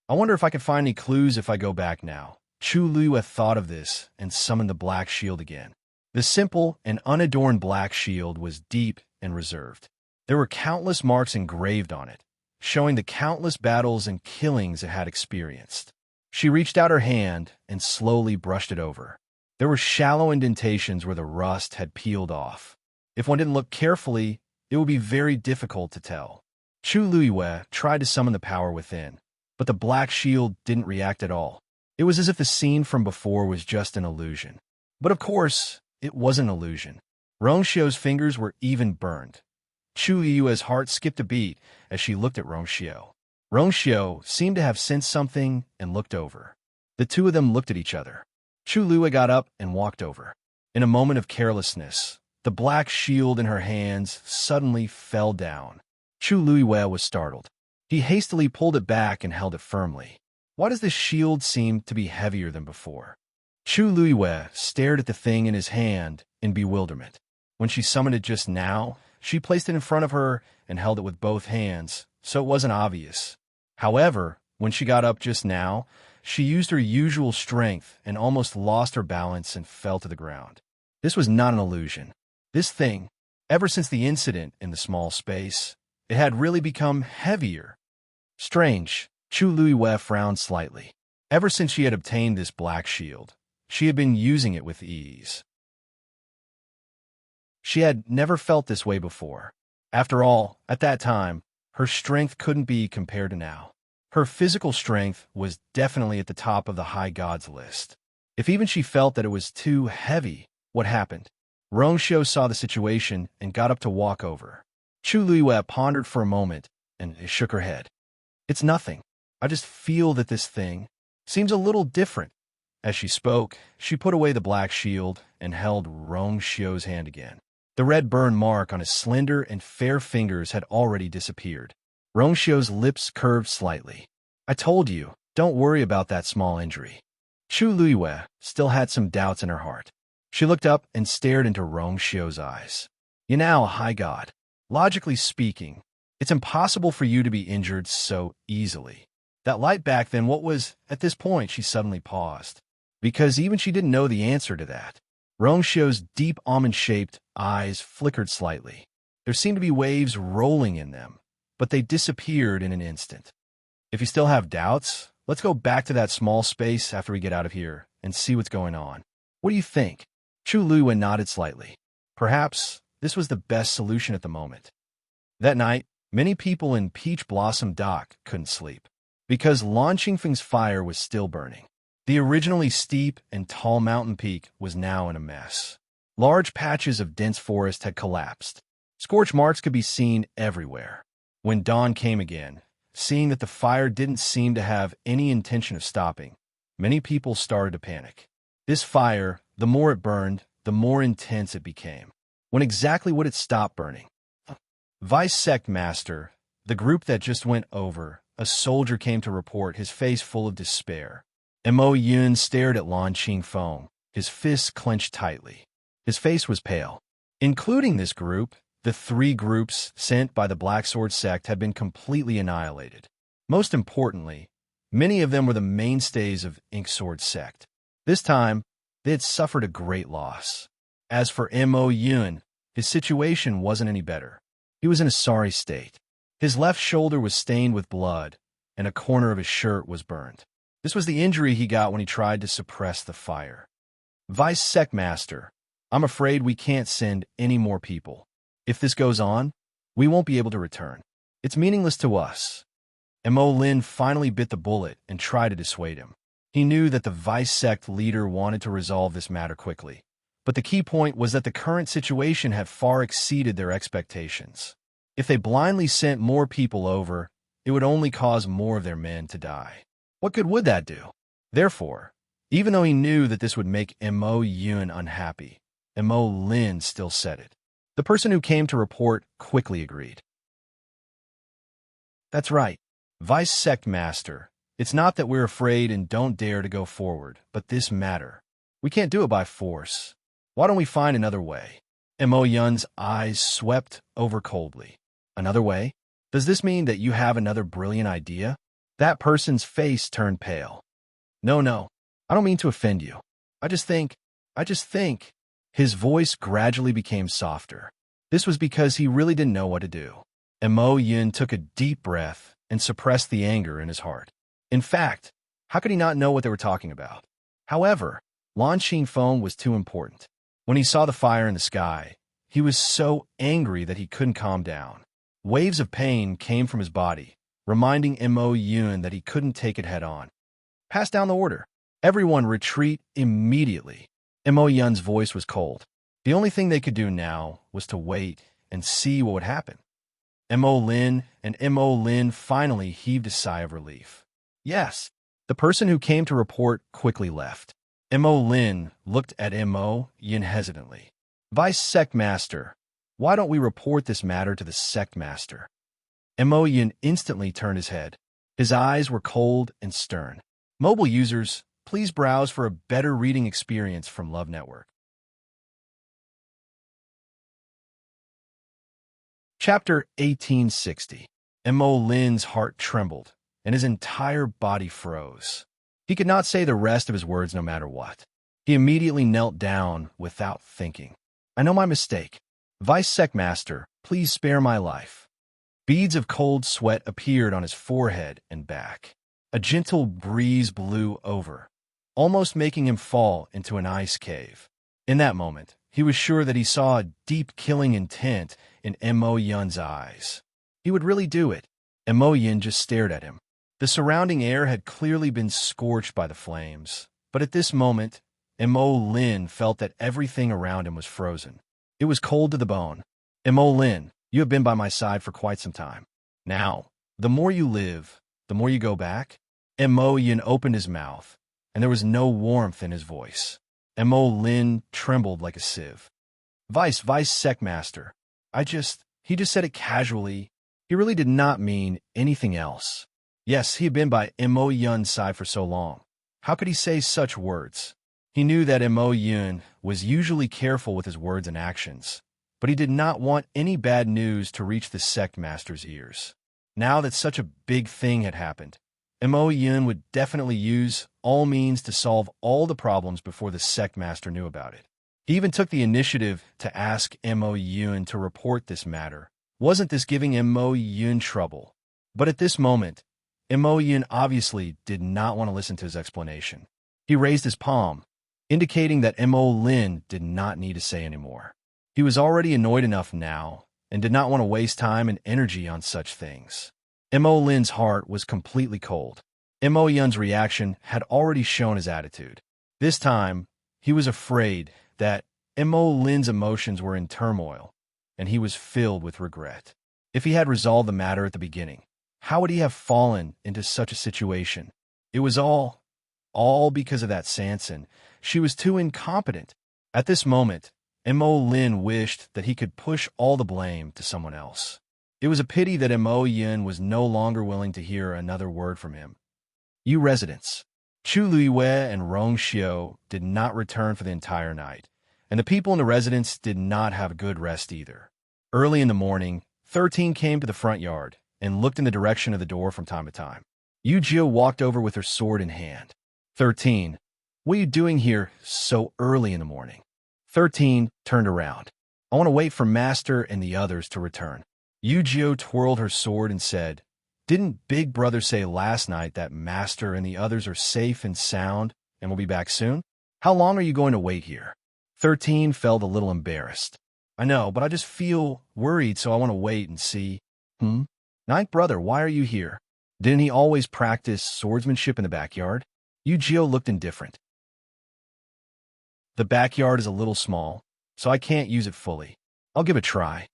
I wonder if I can find any clues if I go back now. Chu Liyue thought of this and summoned the black shield again. The simple and unadorned black shield was deep and reserved. There were countless marks engraved on it, showing the countless battles and killings it had experienced. She reached out her hand and slowly brushed it over. There were shallow indentations where the rust had peeled off. If one didn't look carefully, it would be very difficult to tell. Chu Liyue tried to summon the power within, but the black shield didn't react at all. It was as if the scene from before was just an illusion. But of course, it was an illusion. Rongxiu's fingers were even burned. Chu Liyue's heart skipped a beat as she looked at Rongxiu. Rongxiu seemed to have sensed something and looked over. The two of them looked at each other. Chu Liyue got up and walked over. In a moment of carelessness, the black shield in her hands suddenly fell down. Chu Liyue was startled. He hastily pulled it back and held it firmly. Why does this shield seem to be heavier than before? Chu Luiwe stared at the thing in his hand in bewilderment. When she summoned it just now, she placed it in front of her and held it with both hands, so it wasn't obvious. However, when she got up just now, she used her usual strength and almost lost her balance and fell to the ground. This was not an illusion. This thing, ever since the incident in the small space, it had really become heavier. Strange. Chu Luiwe frowned slightly. Ever since she had obtained this black shield, she had been using it with ease. She had never felt this way before. After all, at that time, her strength couldn't be compared to now. Her physical strength was definitely at the top of the high gods list. If even she felt that it was too heavy, what happened? Rongxiu saw the situation and got up to walk over. Chu Luiwe pondered for a moment and shook her head. It's nothing. I just feel that this thing seems a little different. As she spoke, she put away the black shield and held Rongxiu's hand again. The red burn mark on his slender and fair fingers had already disappeared. Rongxiu's lips curved slightly. I told you, don't worry about that small injury. Chu Luiwe still had some doubts in her heart. She looked up and stared into Rongxiu's eyes. You're now a high god. Logically speaking, it's impossible for you to be injured so easily. That light back then, what was, at this point, she suddenly paused. Because even she didn't know the answer to that. Rongxiu's deep almond-shaped eyes flickered slightly. There seemed to be waves rolling in them, but they disappeared in an instant. If you still have doubts, let's go back to that small space after we get out of here and see what's going on. What do you think? Chu Luiwe nodded slightly. Perhaps this was the best solution at the moment. That night, many people in Peach Blossom Dock couldn't sleep, because Lanqingfeng's fire was still burning. The originally steep and tall mountain peak was now in a mess. Large patches of dense forest had collapsed. Scorch marks could be seen everywhere. When dawn came again, seeing that the fire didn't seem to have any intention of stopping, many people started to panic. This fire, the more it burned, the more intense it became. When exactly would it stop burning? Vice Sect Master, the group that just went over, a soldier came to report, his face full of despair. Mo Yun stared at Lan Qingfeng, his fists clenched tightly. His face was pale. Including this group, the 3 groups sent by the Black Sword sect had been completely annihilated. Most importantly, many of them were the mainstays of Ink Sword sect. This time, they had suffered a great loss. As for Mo Yun, his situation wasn't any better. He was in a sorry state. His left shoulder was stained with blood, and a corner of his shirt was burned. This was the injury he got when he tried to suppress the fire. Vice Sect Master, I'm afraid we can't send any more people. If this goes on, we won't be able to return. It's meaningless to us. Mo Lin finally bit the bullet and tried to dissuade him. He knew that the Vice Sect leader wanted to resolve this matter quickly, but the key point was that the current situation had far exceeded their expectations. If they blindly sent more people over, it would only cause more of their men to die. What good would that do? Therefore, even though he knew that this would make Mo Yun unhappy, Mo Lin still said it. The person who came to report quickly agreed. That's right, Vice Sect Master. It's not that we're afraid and don't dare to go forward, but this matter. We can't do it by force. Why don't we find another way? Mo Yun's eyes swept over coldly. Another way? Does this mean that you have another brilliant idea? That person's face turned pale. No, I don't mean to offend you. I just think. His voice gradually became softer. This was because he really didn't know what to do. Mo Yun took a deep breath and suppressed the anger in his heart. In fact, how could he not know what they were talking about? However, Lan Qingfeng was too important. When he saw the fire in the sky, he was so angry that he couldn't calm down. Waves of pain came from his body, reminding Mo Yun that he couldn't take it head-on. Pass down the order. Everyone retreat immediately. Mo Yun's voice was cold. The only thing they could do now was to wait and see what would happen. Mo Lin finally heaved a sigh of relief. Yes, the person who came to report quickly left. Mo Lin looked at Mo Yun hesitantly. Vice Sect Master, why don't we report this matter to the Sect Master? Mo Yin instantly turned his head. His eyes were cold and stern. Mobile users, please browse for a better reading experience from Love Network. Chapter 1860. Mo Lin's heart trembled, and his entire body froze. He could not say the rest of his words no matter what. He immediately knelt down without thinking. I know my mistake. Vice Sec Master, please spare my life. Beads of cold sweat appeared on his forehead and back. A gentle breeze blew over, almost making him fall into an ice cave. In that moment, he was sure that he saw a deep killing intent in Mo Yun's eyes. He would really do it. Mo Yun just stared at him. The surrounding air had clearly been scorched by the flames, but at this moment, Mo Lin felt that everything around him was frozen. It was cold to the bone. Mo Lin, you have been by my side for quite some time. Now, the more you live, the more you go back. Mo Yin opened his mouth, and there was no warmth in his voice. Mo Lin trembled like a sieve. Vice Sec Master. He just said it casually. He really did not mean anything else. Yes, he had been by Mo Yun's side for so long. How could he say such words? He knew that Mo Yun was usually careful with his words and actions, but he did not want any bad news to reach the sect master's ears. Now that such a big thing had happened, Mo Yun would definitely use all means to solve all the problems before the sect master knew about it. He even took the initiative to ask Mo Yun to report this matter. Wasn't this giving Mo Yun trouble? But at this moment, Mo Yun obviously did not want to listen to his explanation. He raised his palm, indicating that Mo Lin did not need to say anymore. He was already annoyed enough now and did not want to waste time and energy on such things. Mo Lin's heart was completely cold. Mo Yun's reaction had already shown his attitude. This time, he was afraid that Mo Lin's emotions were in turmoil, and he was filled with regret. If he had resolved the matter at the beginning, how would he have fallen into such a situation? It was all because of that Sanson. She was too incompetent. At this moment, Mo Lin wished that he could push all the blame to someone else. It was a pity that Mo Yun was no longer willing to hear another word from him. You residents. Chu Luiwei and Rong Xiu did not return for the entire night, and the people in the residence did not have a good rest either. Early in the morning, 13 came to the front yard and looked in the direction of the door from time to time. Yu Jio walked over with her sword in hand. 13, what are you doing here so early in the morning? 13 turned around. I want to wait for Master and the others to return. Yu Jio twirled her sword and said, Didn't Big Brother say last night that Master and the others are safe and sound and will be back soon? How long are you going to wait here? 13 felt a little embarrassed. I know, but I just feel worried, so I want to wait and see. Ninth Brother, why are you here? Didn't he always practice swordsmanship in the backyard? Yu Jio looked indifferent. The backyard is a little small, so I can't use it fully. I'll give it a try.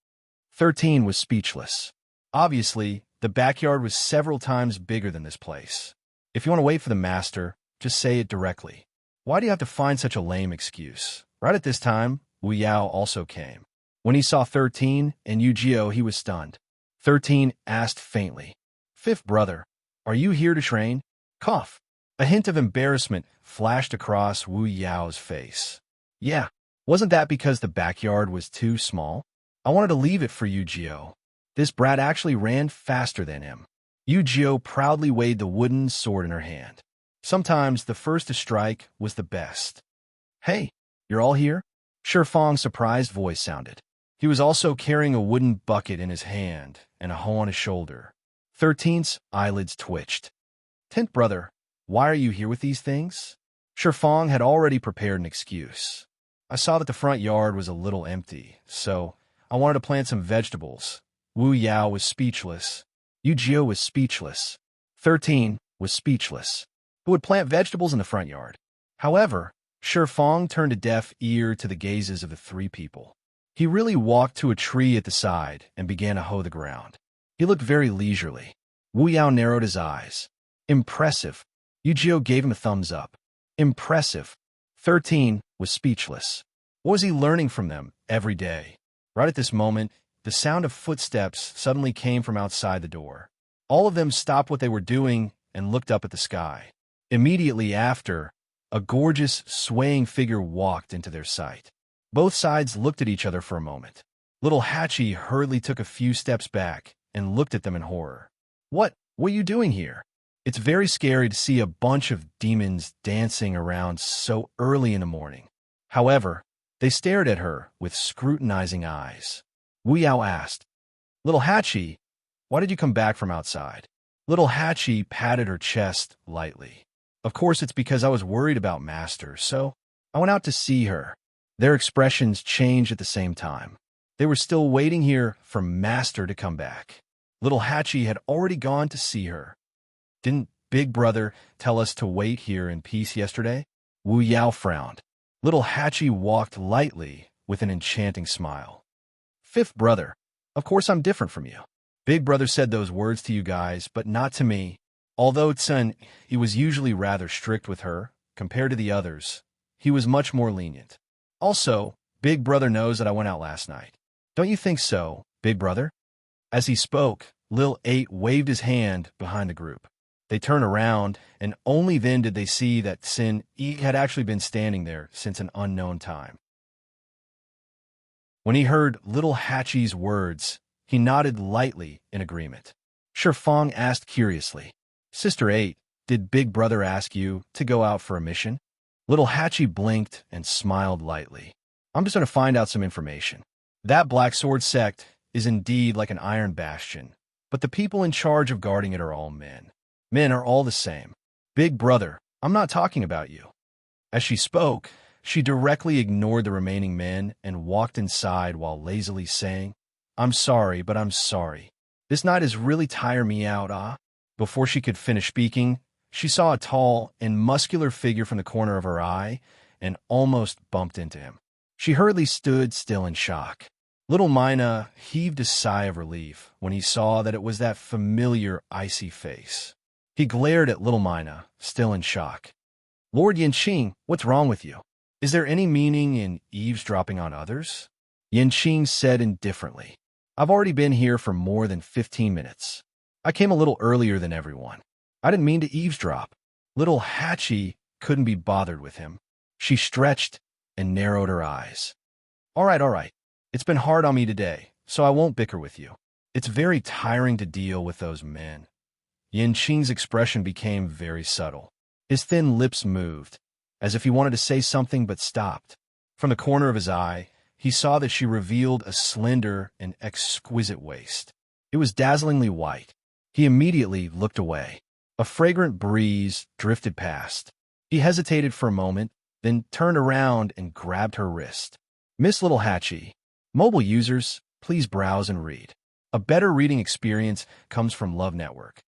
13 was speechless. Obviously, the backyard was several times bigger than this place. If you want to wait for the Master, just say it directly. Why do you have to find such a lame excuse? Right at this time, Wu Yao also came. When he saw 13 and Yu Jio, he was stunned. 13 asked faintly, Fifth Brother, are you here to train? Cough. A hint of embarrassment flashed across Wu Yao's face. Yeah, wasn't that because the backyard was too small? I wanted to leave it for Yu Jio. This brat actually ran faster than him. Yu Jio proudly weighed the wooden sword in her hand. Sometimes the first to strike was the best. Hey, you're all here? Shifang's surprised voice sounded. He was also carrying a wooden bucket in his hand and a hoe on his shoulder. 13's eyelids twitched. 10th Brother, why are you here with these things? Shifang had already prepared an excuse. I saw that the front yard was a little empty, so I wanted to plant some vegetables. Wu Yao was speechless. Yu Jio was speechless. 13 was speechless. Who would plant vegetables in the front yard? However, Shifang turned a deaf ear to the gazes of the three people. He really walked to a tree at the side and began to hoe the ground. He looked very leisurely. Wu Yao narrowed his eyes. Impressive. Yu Jio gave him a thumbs up. Impressive. 13 was speechless. What was he learning from them every day? Right at this moment, the sound of footsteps suddenly came from outside the door. All of them stopped what they were doing and looked up at the sky. Immediately after, a gorgeous, swaying figure walked into their sight. Both sides looked at each other for a moment. Little Hatchie hurriedly took a few steps back and looked at them in horror. What are you doing here? It's very scary to see a bunch of demons dancing around so early in the morning. However, they stared at her with scrutinizing eyes. Wu Yao asked, Little Hatchie, why did you come back from outside? Little Hatchie patted her chest lightly. Of course, it's because I was worried about Master, so I went out to see her. Their expressions changed at the same time. They were still waiting here for Master to come back. Little Hatchie had already gone to see her. Didn't Big Brother tell us to wait here in peace yesterday? Wu Yao frowned. Little Hatchie walked lightly with an enchanting smile. Fifth brother, of course I'm different from you. Big Brother said those words to you guys, but not to me. Although Tsun, he was usually rather strict with her, compared to the others, he was much more lenient. Also, Big Brother knows that I went out last night. Don't you think so, Big Brother? As he spoke, Lil 8 waved his hand behind the group. They turned around, and only then did they see that Sin E had actually been standing there since an unknown time. When he heard Little Hatchie's words, he nodded lightly in agreement. Shifeng asked curiously, Sister 8, did Big Brother ask you to go out for a mission? Little Hatchie blinked and smiled lightly. I'm just going to find out some information. That Black Sword sect is indeed like an iron bastion, but the people in charge of guarding it are all men. Men are all the same. Big Brother, I'm not talking about you. As she spoke, she directly ignored the remaining men and walked inside while lazily saying, I'm sorry, but I'm sorry. This night has really tired me out, Before she could finish speaking, she saw a tall and muscular figure from the corner of her eye and almost bumped into him. She hurriedly stood still in shock. Little Mina heaved a sigh of relief when he saw that it was that familiar icy face. He glared at Little Mina, still in shock. Lord Yanqing, what's wrong with you? Is there any meaning in eavesdropping on others? Yanqing said indifferently. I've already been here for more than 15 minutes. I came a little earlier than everyone. I didn't mean to eavesdrop. Little Hatchie couldn't be bothered with him. She stretched and narrowed her eyes. All right. It's been hard on me today, so I won't bicker with you. It's very tiring to deal with those men. Yanqing's expression became very subtle. His thin lips moved, as if he wanted to say something but stopped. From the corner of his eye, he saw that she revealed a slender and exquisite waist. It was dazzlingly white. He immediately looked away. A fragrant breeze drifted past. He hesitated for a moment, then turned around and grabbed her wrist. Miss Little Hatchie, mobile users, please browse and read. A better reading experience comes from Love Network.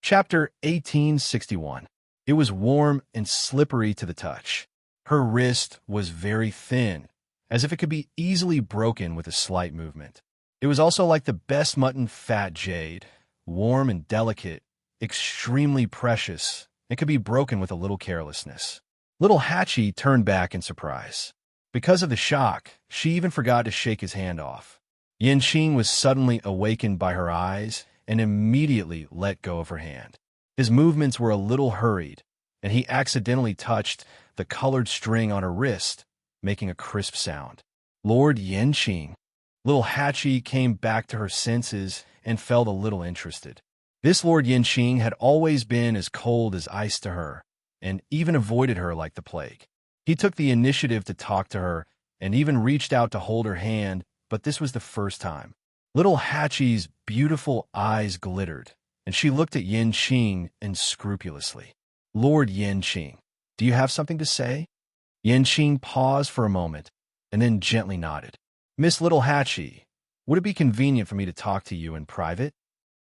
Chapter 1861. It was warm and slippery to the touch. Her wrist was very thin, as if it could be easily broken with a slight movement. It was also like the best mutton fat jade, warm and delicate, extremely precious, and could be broken with a little carelessness. Little Hatchie turned back in surprise. Because of the shock, she even forgot to shake his hand off. Yanqing was suddenly awakened by her eyes and immediately let go of her hand. His movements were a little hurried, and he accidentally touched the colored string on her wrist, making a crisp sound. Lord Yanqing. Little Hatchie came back to her senses and felt a little interested. This Lord Yanqing had always been as cold as ice to her, and even avoided her like the plague. He took the initiative to talk to her and even reached out to hold her hand, but this was the first time. Little Hatchie's beautiful eyes glittered, and she looked at Yanqing unscrupulously. Lord Yanqing, do you have something to say? Yanqing paused for a moment, and then gently nodded. Miss Little Hatchie, would it be convenient for me to talk to you in private?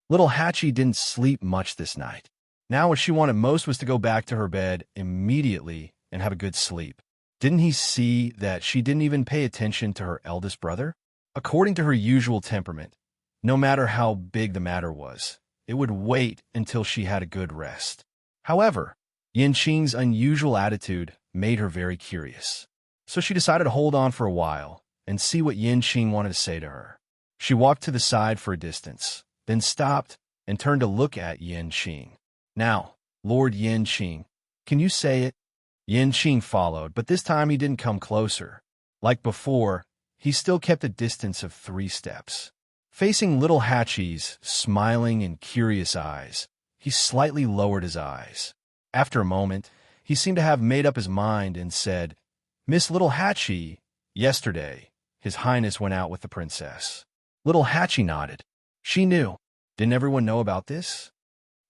Little Hatchie didn't sleep much this night. Now what she wanted most was to go back to her bed immediately and have a good sleep. Didn't he see that she didn't even pay attention to her eldest brother? According to her usual temperament, no matter how big the matter was, it would wait until she had a good rest. However, Yanqing's unusual attitude made her very curious. So she decided to hold on for a while and see what Yin Qing wanted to say to her. She walked to the side for a distance, then stopped and turned to look at Yin Qing. Now, Lord Yin Qing, can you say it? Yin Qing followed, but this time he didn't come closer. Like before, he still kept a distance of 3 steps. Facing little Hachi's smiling and curious eyes, he slightly lowered his eyes. After a moment, he seemed to have made up his mind and said, "Miss Little Hachi, yesterday, His Highness went out with the princess." Little Hachi nodded. She knew. Didn't everyone know about this?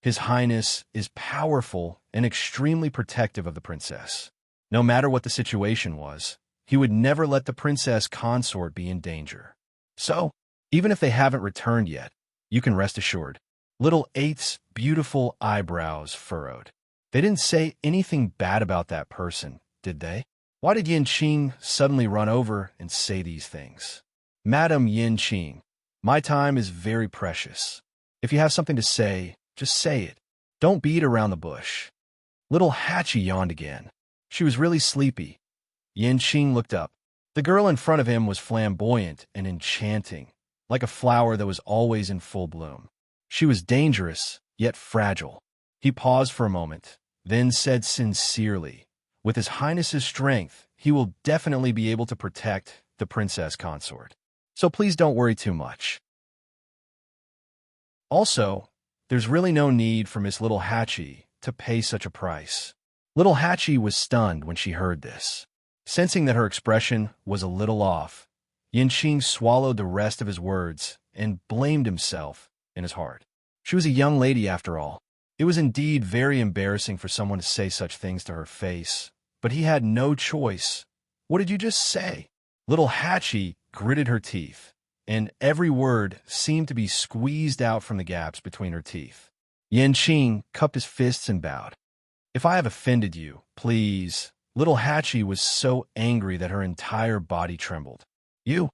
His Highness is powerful and extremely protective of the princess. No matter what the situation was, he would never let the princess consort be in danger. So, even if they haven't returned yet, you can rest assured. Little Eight's beautiful eyebrows furrowed. They didn't say anything bad about that person, did they? Why did Yin Qing suddenly run over and say these things? Madam Yin Qing, my time is very precious. If you have something to say, just say it. Don't beat around the bush. Little Hachi yawned again. She was really sleepy. Yin Qing looked up. The girl in front of him was flamboyant and enchanting, like a flower that was always in full bloom. She was dangerous, yet fragile. He paused for a moment, then said sincerely, "With His Highness's strength, he will definitely be able to protect the princess consort. So please don't worry too much. Also, there's really no need for Miss Little Hachi to pay such a price." Little Hachi was stunned when she heard this. Sensing that her expression was a little off, Yin Qing swallowed the rest of his words and blamed himself in his heart. She was a young lady after all. It was indeed very embarrassing for someone to say such things to her face, but he had no choice. What did you just say? Little Hachi gritted her teeth, and every word seemed to be squeezed out from the gaps between her teeth. Yin Qing cupped his fists and bowed. "If I have offended you, please." Little Hachi was so angry that her entire body trembled. You.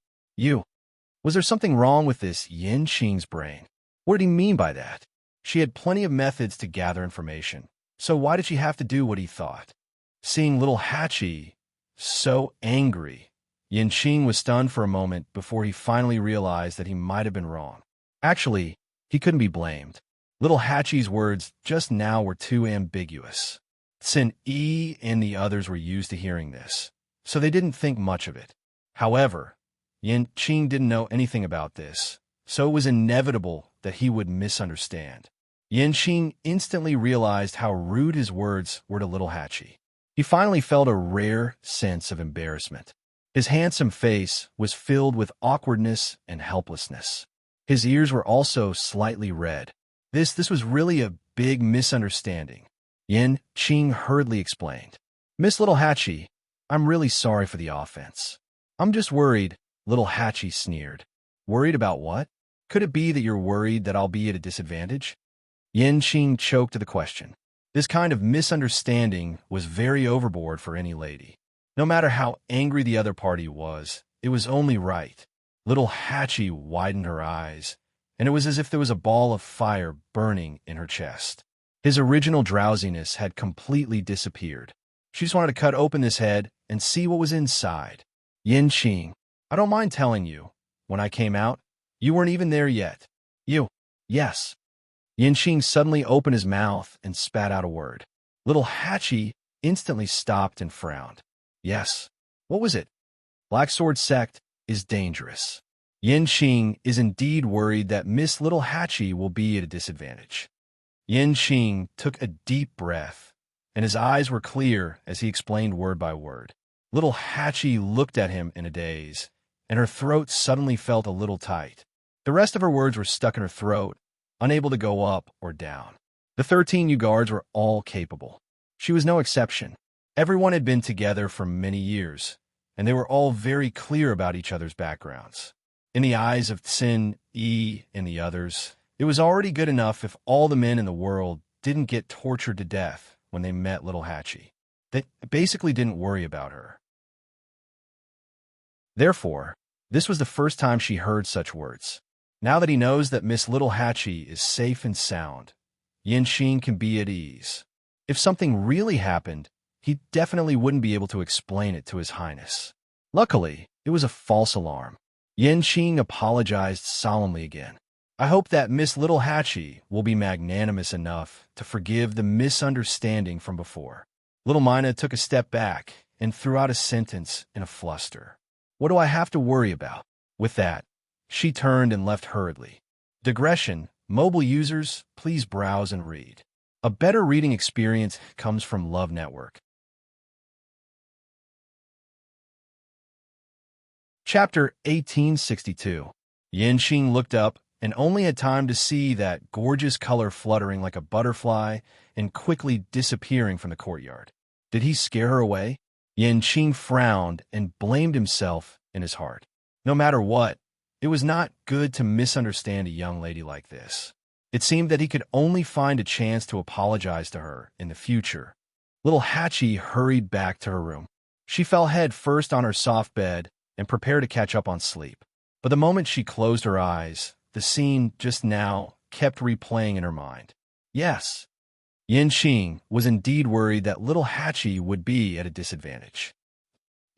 Was there something wrong with this Yin Qing's brain? What did he mean by that? She had plenty of methods to gather information, so why did she have to do what he thought? Seeing Little Hachi so angry, Yin Qing was stunned for a moment before he finally realized that he might have been wrong. Actually, he couldn't be blamed. Little Hachi's words just now were too ambiguous. Sin Yi and the others were used to hearing this, so they didn't think much of it. However, Yin Qing didn't know anything about this, so it was inevitable that he would misunderstand. Yin Qing instantly realized how rude his words were to Little Hachi. He finally felt a rare sense of embarrassment. His handsome face was filled with awkwardness and helplessness. His ears were also slightly red. This was really a big misunderstanding. Yin Qing hurriedly explained. "Miss Little Hachi, I'm really sorry for the offense. I'm just worried," Little Hachi sneered. "Worried about what? Could it be that you're worried that I'll be at a disadvantage?" Yin Qing choked to the question. This kind of misunderstanding was very overboard for any lady. No matter how angry the other party was, it was only right. Little Hachi widened her eyes, and it was as if there was a ball of fire burning in her chest. His original drowsiness had completely disappeared. She just wanted to cut open this head and see what was inside. "Yin Qing, I don't mind telling you, when I came out, you weren't even there yet." "You?" "Yes." Yin Qing suddenly opened his mouth and spat out a word. Little Hachi instantly stopped and frowned. "Yes." "What was it?" "Black Sword Sect is dangerous. Yin Qing is indeed worried that Miss Little Hachi will be at a disadvantage." Yin Qing took a deep breath, and his eyes were clear as he explained word by word. Little Hachi looked at him in a daze, and her throat suddenly felt a little tight. The rest of her words were stuck in her throat, unable to go up or down. The 13 new guards were all capable. She was no exception. Everyone had been together for many years, and they were all very clear about each other's backgrounds. In the eyes of Sin Yi and the others, it was already good enough if all the men in the world didn't get tortured to death when they met Little Hachi. They basically didn't worry about her. Therefore, this was the first time she heard such words. Now that he knows that Miss Little Hachi is safe and sound, Yin Qing can be at ease. If something really happened, he definitely wouldn't be able to explain it to His Highness. Luckily, it was a false alarm. Yanqing apologized solemnly again. I hope that Miss Little Hatchie will be magnanimous enough to forgive the misunderstanding from before. Little Mina took a step back and threw out a sentence in a fluster. What do I have to worry about? With that, she turned and left hurriedly. Digression, mobile users, please browse and read. A better reading experience comes from Love Network. Chapter 1862. Yanqing looked up and only had time to see that gorgeous color fluttering like a butterfly and quickly disappearing from the courtyard. Did he scare her away? Yanqing frowned and blamed himself in his heart. No matter what, it was not good to misunderstand a young lady like this. It seemed that he could only find a chance to apologize to her in the future. Little Hatchie hurried back to her room. She fell head first on her soft bed and prepared to catch up on sleep. But the moment she closed her eyes, the scene just now kept replaying in her mind. Yes, Yanqing was indeed worried that little Hatchie would be at a disadvantage.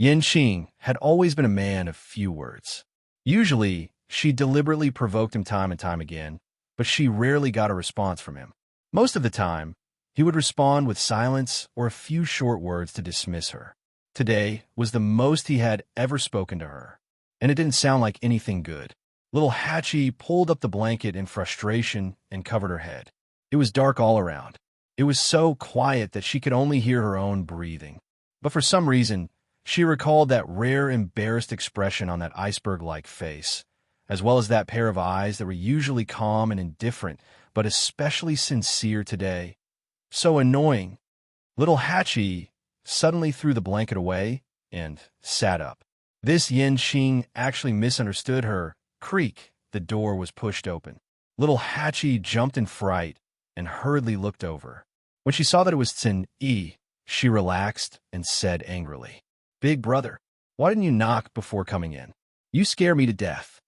Yanqing had always been a man of few words. Usually, she deliberately provoked him time and time again, but she rarely got a response from him. Most of the time, he would respond with silence or a few short words to dismiss her. Today was the most he had ever spoken to her, and it didn't sound like anything good. Little Hatchie pulled up the blanket in frustration and covered her head. It was dark all around. It was so quiet that she could only hear her own breathing. But for some reason, she recalled that rare embarrassed expression on that iceberg-like face, as well as that pair of eyes that were usually calm and indifferent, but especially sincere today. So annoying. Little Hatchie suddenly threw the blanket away and sat up. This Yanqing actually misunderstood her. Creak, the door was pushed open. Little Hatchie jumped in fright and hurriedly looked over. When she saw that it was Tsin Yi, she relaxed and said angrily, "Big brother, why didn't you knock before coming in? You scare me to death."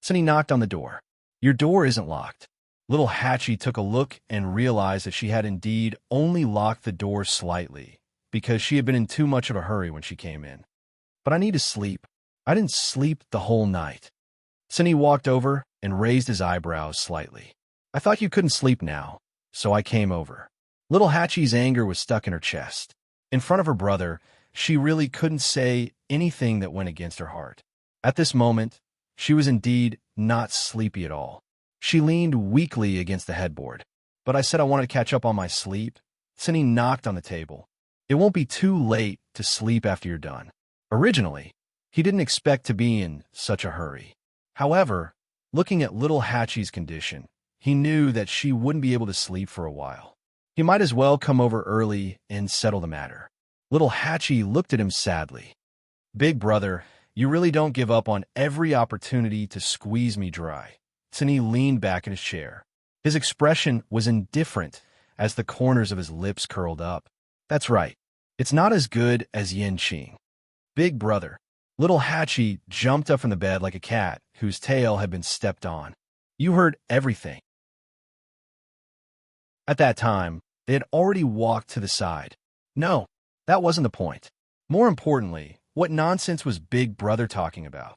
Tsin Yi knocked on the door. "Your door isn't locked." Little Hatchie took a look and realized that she had indeed only locked the door slightly, because she had been in too much of a hurry when she came in. "But I need to sleep. I didn't sleep the whole night." Tsin Yi walked over and raised his eyebrows slightly. "I thought you couldn't sleep now, so I came over." Little Hatchie's anger was stuck in her chest. In front of her brother, she really couldn't say anything that went against her heart. At this moment, she was indeed not sleepy at all. She leaned weakly against the headboard. "But I said I wanted to catch up on my sleep." Tsin Yi knocked on the table. "It won't be too late to sleep after you're done." Originally, he didn't expect to be in such a hurry. However, looking at little Hatchie's condition, he knew that she wouldn't be able to sleep for a while. He might as well come over early and settle the matter. Little Hatchie looked at him sadly. "Big brother, you really don't give up on every opportunity to squeeze me dry." Tsin Yi leaned back in his chair. His expression was indifferent as the corners of his lips curled up. "That's right. It's not as good as Yanqing." "Big brother." Little Hatchie jumped up from the bed like a cat whose tail had been stepped on. "You heard everything." At that time, they had already walked to the side. No, that wasn't the point. More importantly, what nonsense was Big Brother talking about?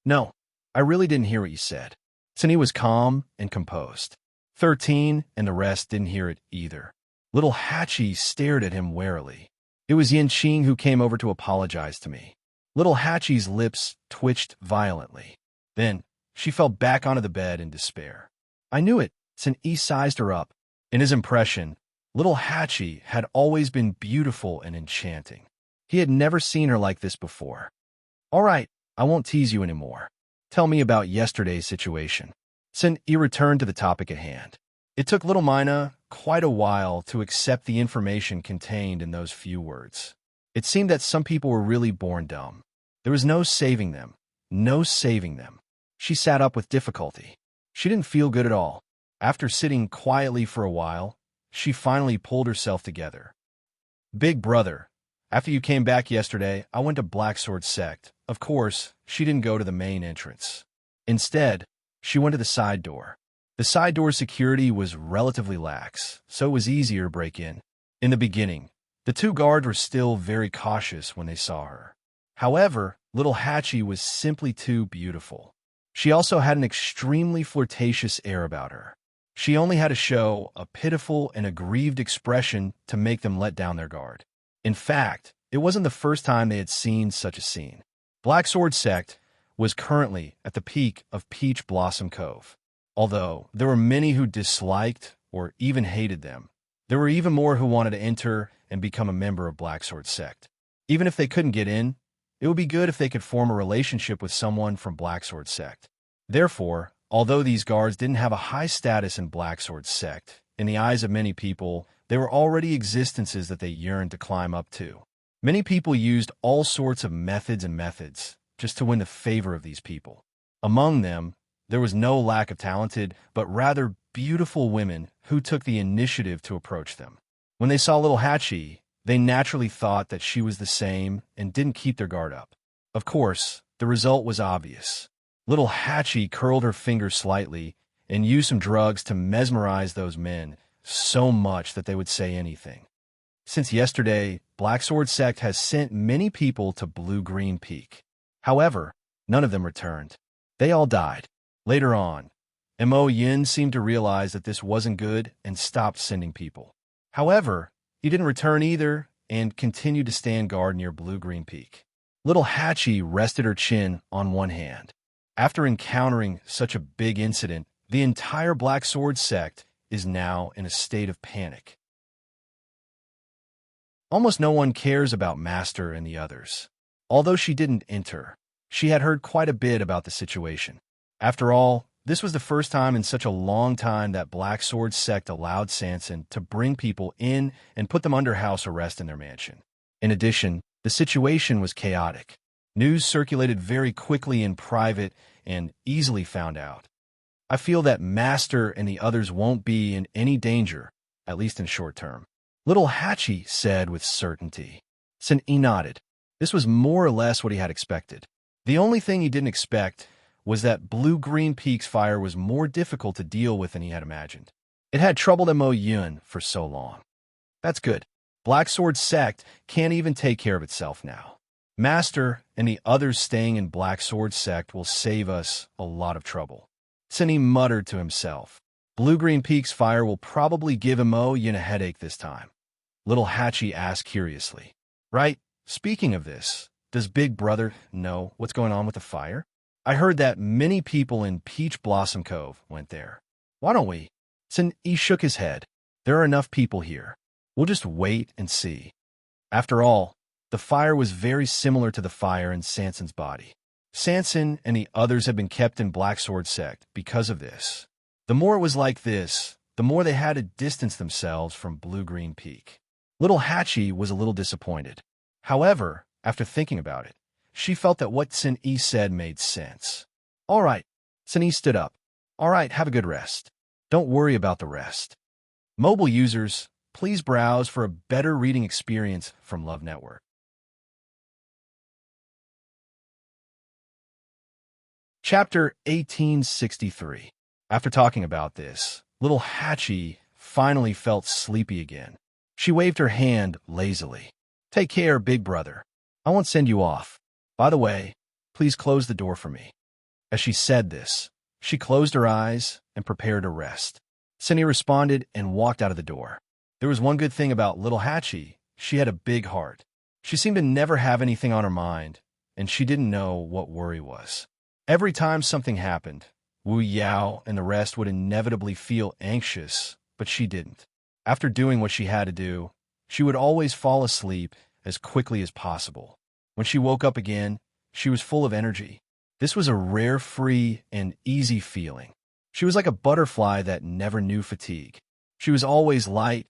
"No, I really didn't hear what you said." Tsin Yi was calm and composed. 13 and the rest didn't hear it either. Little Hatchie stared at him warily. "It was Yanqing who came over to apologize to me." Little Hatchie's lips twitched violently. Then she fell back onto the bed in despair. "I knew it." Tsin Yi sized her up. In his impression, little Hatchie had always been beautiful and enchanting. He had never seen her like this before. "All right, I won't tease you anymore. Tell me about yesterday's situation." Tsin Yi returned to the topic at hand. It took little Mina quite a while to accept the information contained in those few words. It seemed that some people were really born dumb. There was no saving them. No saving them. She sat up with difficulty. She didn't feel good at all. After sitting quietly for a while, she finally pulled herself together. "Big brother, after you came back yesterday, I went to Blacksword Sect." Of course, she didn't go to the main entrance. Instead, she went to the side door. The side door security was relatively lax, so it was easier to break in. In the beginning, The two guards were still very cautious when they saw her. However, little Hachi was simply too beautiful. She also had an extremely flirtatious air about her. She only had to show a pitiful and aggrieved expression to make them let down their guard. In fact, it wasn't the first time they had seen such a scene. Black Sword Sect was currently at the peak of Peach Blossom Cove. Although there were many who disliked or even hated them, there were even more who wanted to enter and become a member of Black Sword Sect. Even if they couldn't get in, it would be good if they could form a relationship with someone from Black Sword Sect. Therefore, although these guards didn't have a high status in Black Sword Sect, in the eyes of many people, they were already existences that they yearned to climb up to. Many people used all sorts of methods just to win the favor of these people. Among them, there was no lack of talented, but rather beautiful women who took the initiative to approach them. When they saw little Hachi, they naturally thought that she was the same and didn't keep their guard up. Of course, the result was obvious. Little Hachi curled her fingers slightly and used some drugs to mesmerize those men so much that they would say anything. Since yesterday, Black Sword Sect has sent many people to Blue-Green Peak. However, none of them returned. They all died. Later on, Mo Yin seemed to realize that this wasn't good and stopped sending people. However, he didn't return either and continued to stand guard near Blue-Green Peak. Little Hachi rested her chin on one hand. After encountering such a big incident, the entire Black Sword Sect is now in a state of panic. Almost no one cares about Master and the others. Although she didn't enter, she had heard quite a bit about the situation. After all, this was the first time in such a long time that Black Sword Sect allowed Sanson to bring people in and put them under house arrest in their mansion. In addition, the situation was chaotic. News circulated very quickly in private and easily found out. I feel that Master and the others won't be in any danger, at least in short term. Little Hachi said with certainty. Sen-E nodded. This was more or less what he had expected. The only thing he didn't expect was that Blue-Green Peak's fire was more difficult to deal with than he had imagined. It had troubled Mo Yun for so long. That's good. Black Sword Sect can't even take care of itself now. Master and the others staying in Black Sword Sect will save us a lot of trouble. Sen-E muttered to himself. Blue-Green Peak's fire will probably give Mo Yun a headache this time. Little Hachi asked curiously. Right, speaking of this, does Big Brother know what's going on with the fire? I heard that many people in Peach Blossom Cove went there. Why don't we? Sen-E shook his head. There are enough people here. We'll just wait and see. After all, the fire was very similar to the fire in Sanson's body. Sanson and the others had been kept in Black Sword Sect because of this. The more it was like this, the more they had to distance themselves from Blue-Green Peak. Little Hachi was a little disappointed. However, after thinking about it, she felt that what Sen-E said made sense. All right, Sen-E stood up. All right, have a good rest. Don't worry about the rest. Mobile users, please browse for a better reading experience from Love Network. Chapter 1863. After talking about this, little Hachi finally felt sleepy again. She waved her hand lazily. Take care, Big Brother. I won't send you off. By the way, please close the door for me. As she said this, she closed her eyes and prepared to rest. Sen-E responded and walked out of the door. There was one good thing about little Hachi. She had a big heart. She seemed to never have anything on her mind, and she didn't know what worry was. Every time something happened, Wu Yao and the rest would inevitably feel anxious, but she didn't. After doing what she had to do, she would always fall asleep as quickly as possible. When she woke up again, she was full of energy. This was a rare, free, and easy feeling. She was like a butterfly that never knew fatigue. She was always light,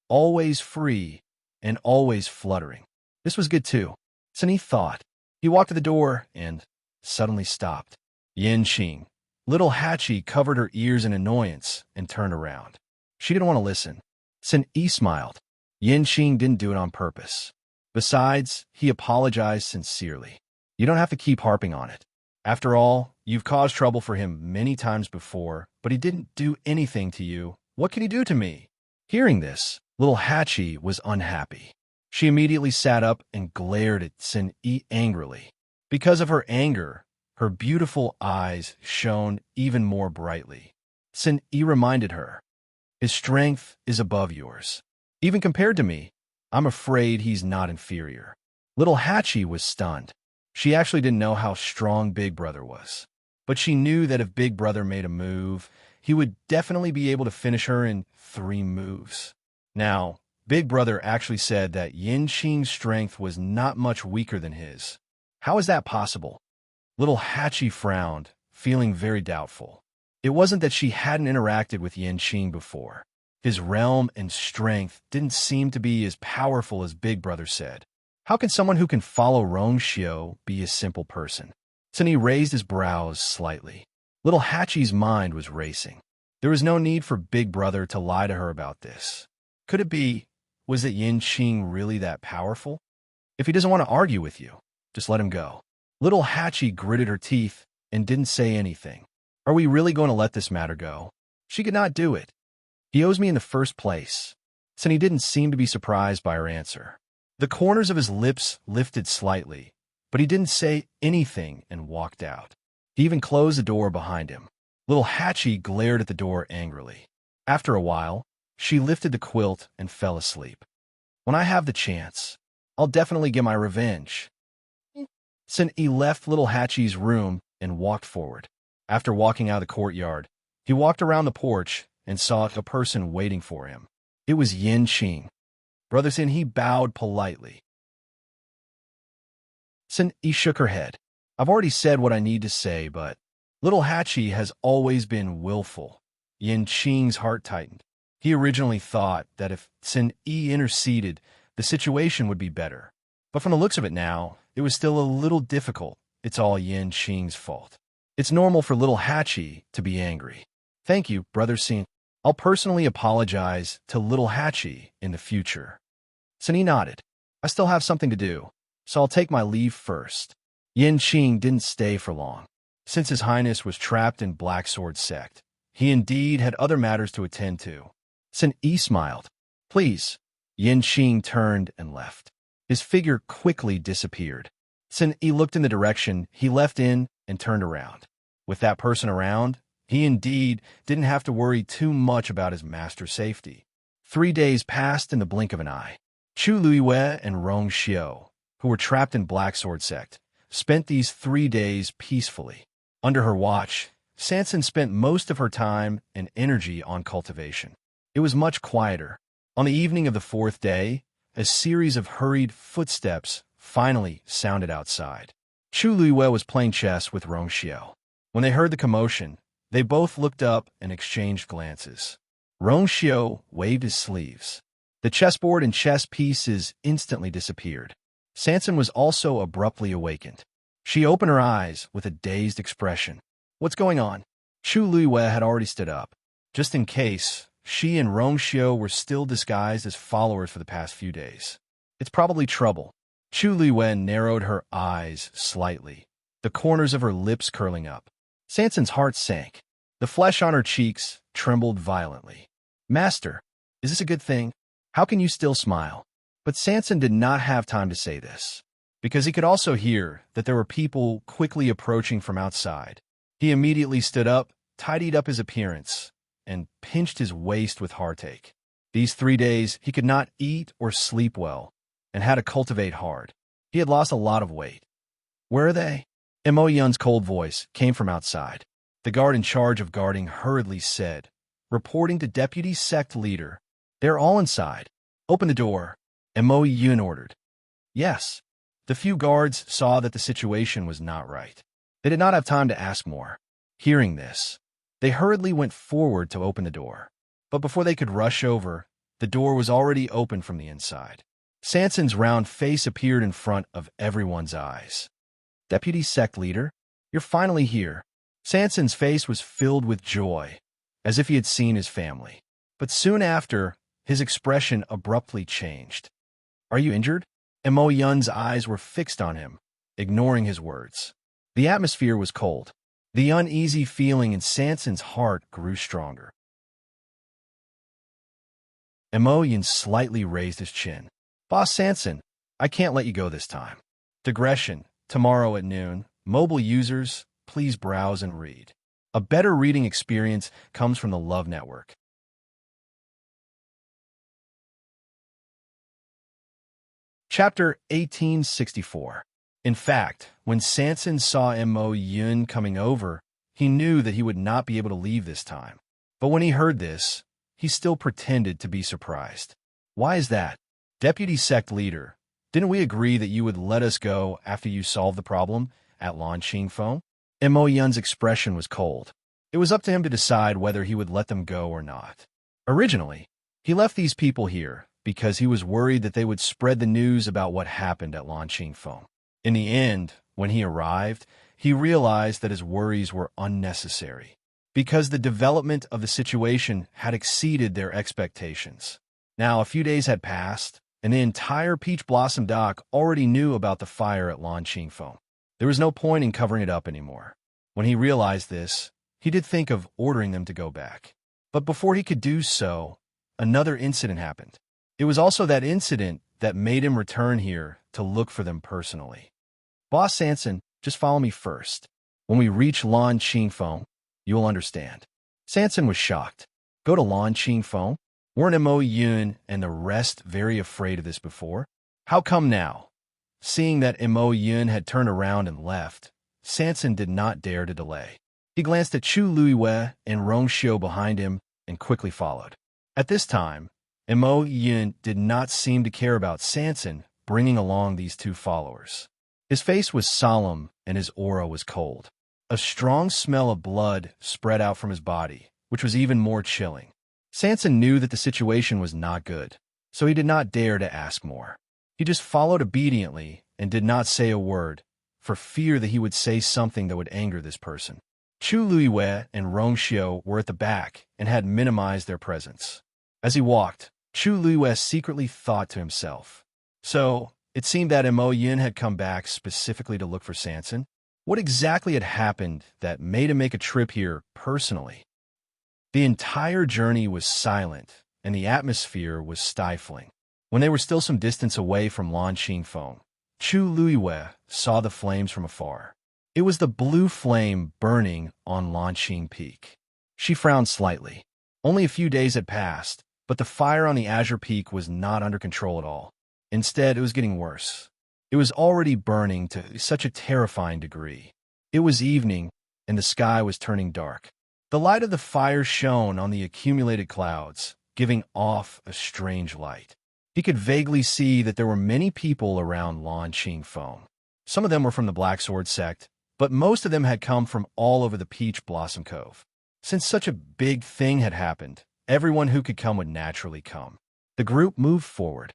always free, and always fluttering. This was good too. Sen-E thought. He walked to the door and suddenly stopped. Yin-Qing. Little Hachi covered her ears in annoyance and turned around. She didn't want to listen. Sen-E smiled. Yin-Qing didn't do it on purpose. Besides, he apologized sincerely. You don't have to keep harping on it. After all, you've caused trouble for him many times before, but he didn't do anything to you. What can he do to me? Hearing this, little Hachi was unhappy. She immediately sat up and glared at Sin E angrily. Because of her anger, her beautiful eyes shone even more brightly. Sin E reminded her, his strength is above yours. Even compared to me, I'm afraid he's not inferior. Little Hachi was stunned. She actually didn't know how strong Big Brother was. But she knew that if Big Brother made a move, he would definitely be able to finish her in 3 moves. Now, Big Brother actually said that Yin Qing's strength was not much weaker than his. How is that possible? Little Hachi frowned, feeling very doubtful. It wasn't that she hadn't interacted with Yin Qing before. His realm and strength didn't seem to be as powerful as Big Brother said. How can someone who can follow Rongxiu be a simple person? Sunny raised his brows slightly. Little Hachi's mind was racing. There was no need for Big Brother to lie to her about this. Could it be, was it Yin Qing really that powerful? If he doesn't want to argue with you, just let him go. Little Hachi gritted her teeth and didn't say anything. Are we really going to let this matter go? She could not do it. He owes me in the first place. Sunny didn't seem to be surprised by her answer. The corners of his lips lifted slightly, but he didn't say anything and walked out. He even closed the door behind him. Little Hachi glared at the door angrily. After a while, she lifted the quilt and fell asleep. When I have the chance, I'll definitely get my revenge. Sun-E left Little Hachi's room and walked forward. After walking out of the courtyard, he walked around the porch and saw a person waiting for him. It was Yin Qing. Brother Sin, he bowed politely. Sun-E shook her head. I've already said what I need to say, but Little Hachi has always been willful. Yin Qing's heart tightened. He originally thought that if Sun-E interceded, the situation would be better. But from the looks of it now, it was still a little difficult. It's all Yin Qing's fault. It's normal for Little Hachi to be angry. Thank you, Brother Sin. I'll personally apologize to Little Hachi in the future. Sun-E nodded. I still have something to do, so I'll take my leave first. Yin Qing didn't stay for long. Since His Highness was trapped in Black Sword Sect, he indeed had other matters to attend to. Sun-E smiled. Please. Yin Qing turned and left. His figure quickly disappeared. Sun-E looked in the direction he left in and turned around. With that person around, he indeed didn't have to worry too much about his master's safety. 3 days passed in the blink of an eye. Chu Luiyue and Rongxiu, who were trapped in Black Sword Sect, spent these 3 days peacefully. Under her watch, Sanson spent most of her time and energy on cultivation. It was much quieter. On the evening of the 4th day, a series of hurried footsteps finally sounded outside. Chu Luiyue was playing chess with Rongxiu. When they heard the commotion, they both looked up and exchanged glances. Rongxiu waved his sleeves. The chessboard and chess pieces instantly disappeared. Sanson was also abruptly awakened. She opened her eyes with a dazed expression. What's going on? Chu Luiyue had already stood up. Just in case, she and Rongxiu were still disguised as followers for the past few days. It's probably trouble. Chu Luiyue narrowed her eyes slightly, the corners of her lips curling up. Sanson's heart sank. The flesh on her cheeks trembled violently. Master, is this a good thing? How can you still smile? But Sanson did not have time to say this, because he could also hear that there were people quickly approaching from outside. He immediately stood up, tidied up his appearance, and pinched his waist with heartache. These 3 days, he could not eat or sleep well, and had to cultivate hard. He had lost a lot of weight. Where are they? Mo Yun's cold voice came from outside. The guard in charge of guarding hurriedly said, reporting to Deputy Sect Leader, they're all inside. Open the door, Mo Yun ordered. Yes. The few guards saw that the situation was not right. They did not have time to ask more. Hearing this, they hurriedly went forward to open the door. But before they could rush over, the door was already open from the inside. Sanson's round face appeared in front of everyone's eyes. Deputy Sect Leader, you're finally here. Sanson's face was filled with joy, as if he had seen his family. But soon after, his expression abruptly changed. Are you injured? Mo Yun's eyes were fixed on him, ignoring his words. The atmosphere was cold. The uneasy feeling in Sanson's heart grew stronger. Mo Yun slightly raised his chin. Boss Sanson, I can't let you go this time. Digression, tomorrow at noon. Mobile users, please browse and read. A better reading experience comes from the Love Network. Chapter 1864. In fact, when Sanson saw Mo Yun coming over, he knew that he would not be able to leave this time. But when he heard this, he still pretended to be surprised. Why is that? Deputy Sect Leader, didn't we agree that you would let us go after you solved the problem at Lan Qingfeng? Mo Yun's expression was cold. It was up to him to decide whether he would let them go or not. Originally, he left these people here because he was worried that they would spread the news about what happened at Lan Qingfeng. In the end, when he arrived, he realized that his worries were unnecessary, because the development of the situation had exceeded their expectations. Now, a few days had passed, and the entire Peach Blossom Dock already knew about the fire at Lan Qingfeng. There was no point in covering it up anymore. When he realized this, he did think of ordering them to go back. But before he could do so, another incident happened. It was also that incident that made him return here to look for them personally. Boss Sanson, just follow me first. When we reach Lan Qingfeng, you'll understand. Sanson was shocked. Go to Lan Qingfeng? Weren't Mo Yun and the rest very afraid of this before? How come now? Seeing that Mo Yun had turned around and left, Sanson did not dare to delay. He glanced at Chu Luiwei and Rong Xiu behind him and quickly followed. At this time, Mo Yun did not seem to care about Sanson bringing along these two followers. His face was solemn and his aura was cold. A strong smell of blood spread out from his body, which was even more chilling. Sanson knew that the situation was not good, so he did not dare to ask more. He just followed obediently and did not say a word, for fear that he would say something that would anger this person. Chu Luiwei and Rong Xiu were at the back and had minimized their presence. As he walked, Chu Luiwei secretly thought to himself, so it seemed that Mo Yun had come back specifically to look for Sanson. What exactly had happened that made him make a trip here personally? The entire journey was silent, and the atmosphere was stifling. When they were still some distance away from Lan Qingfeng, Chu Luiwei saw the flames from afar. It was the blue flame burning on Lan Qing Peak. She frowned slightly. Only a few days had passed, but the fire on the Azure Peak was not under control at all. Instead, it was getting worse. It was already burning to such a terrifying degree. It was evening, and the sky was turning dark. The light of the fire shone on the accumulated clouds, giving off a strange light. He could vaguely see that there were many people around Lan Qingfeng. Some of them were from the Black Sword sect, but most of them had come from all over the Peach Blossom Cove. Since such a big thing had happened, everyone who could come would naturally come. The group moved forward.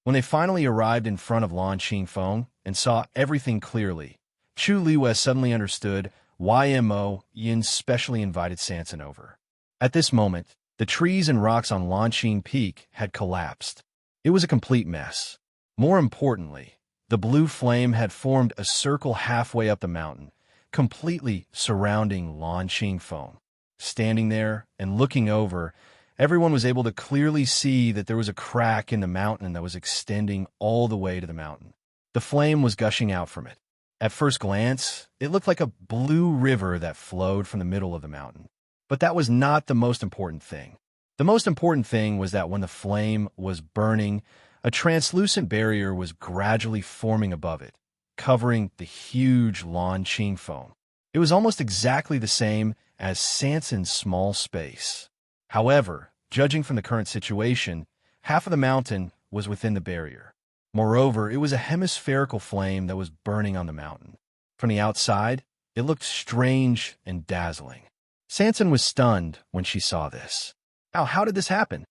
When they finally arrived in front of Lan Qingfeng and saw everything clearly, Chu Luiwei suddenly understood why Mo Yun specially invited Sanson over. At this moment, the trees and rocks on Lan Qing Peak had collapsed. It was a complete mess. More importantly, the blue flame had formed a circle halfway up the mountain, completely surrounding Lan Qingfeng. Standing there and looking over, everyone was able to clearly see that there was a crack in the mountain that was extending all the way to the mountain. The flame was gushing out from it. At first glance, it looked like a blue river that flowed from the middle of the mountain. But that was not the most important thing. The most important thing was that when the flame was burning, a translucent barrier was gradually forming above it, covering the huge Lan Qingfeng. It was almost exactly the same as Sanson's small space. However, judging from the current situation, half of the mountain was within the barrier. Moreover, it was a hemispherical flame that was burning on the mountain. From the outside, it looked strange and dazzling. Sanson was stunned when she saw this. How did this happen?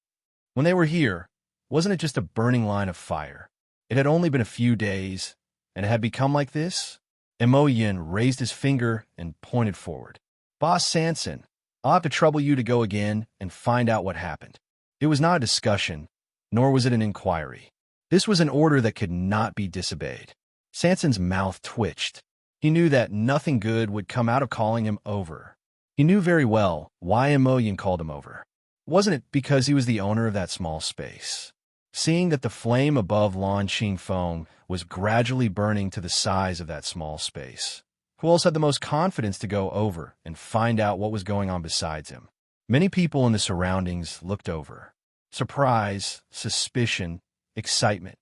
When they were here, wasn't it just a burning line of fire? It had only been a few days, and it had become like this? Mo Yun raised his finger and pointed forward. Boss Sanson, I'll have to trouble you to go again and find out what happened. It was not a discussion, nor was it an inquiry. This was an order that could not be disobeyed. Sanson's mouth twitched. He knew that nothing good would come out of calling him over. He knew very well why Mo Yun called him over. Wasn't it because he was the owner of that small space? seeing that the flame above Lan Qingfeng was gradually burning to the size of that small space. Who else had the most confidence to go over and find out what was going on besides him? Many people in the surroundings looked over. Surprise, suspicion, excitement.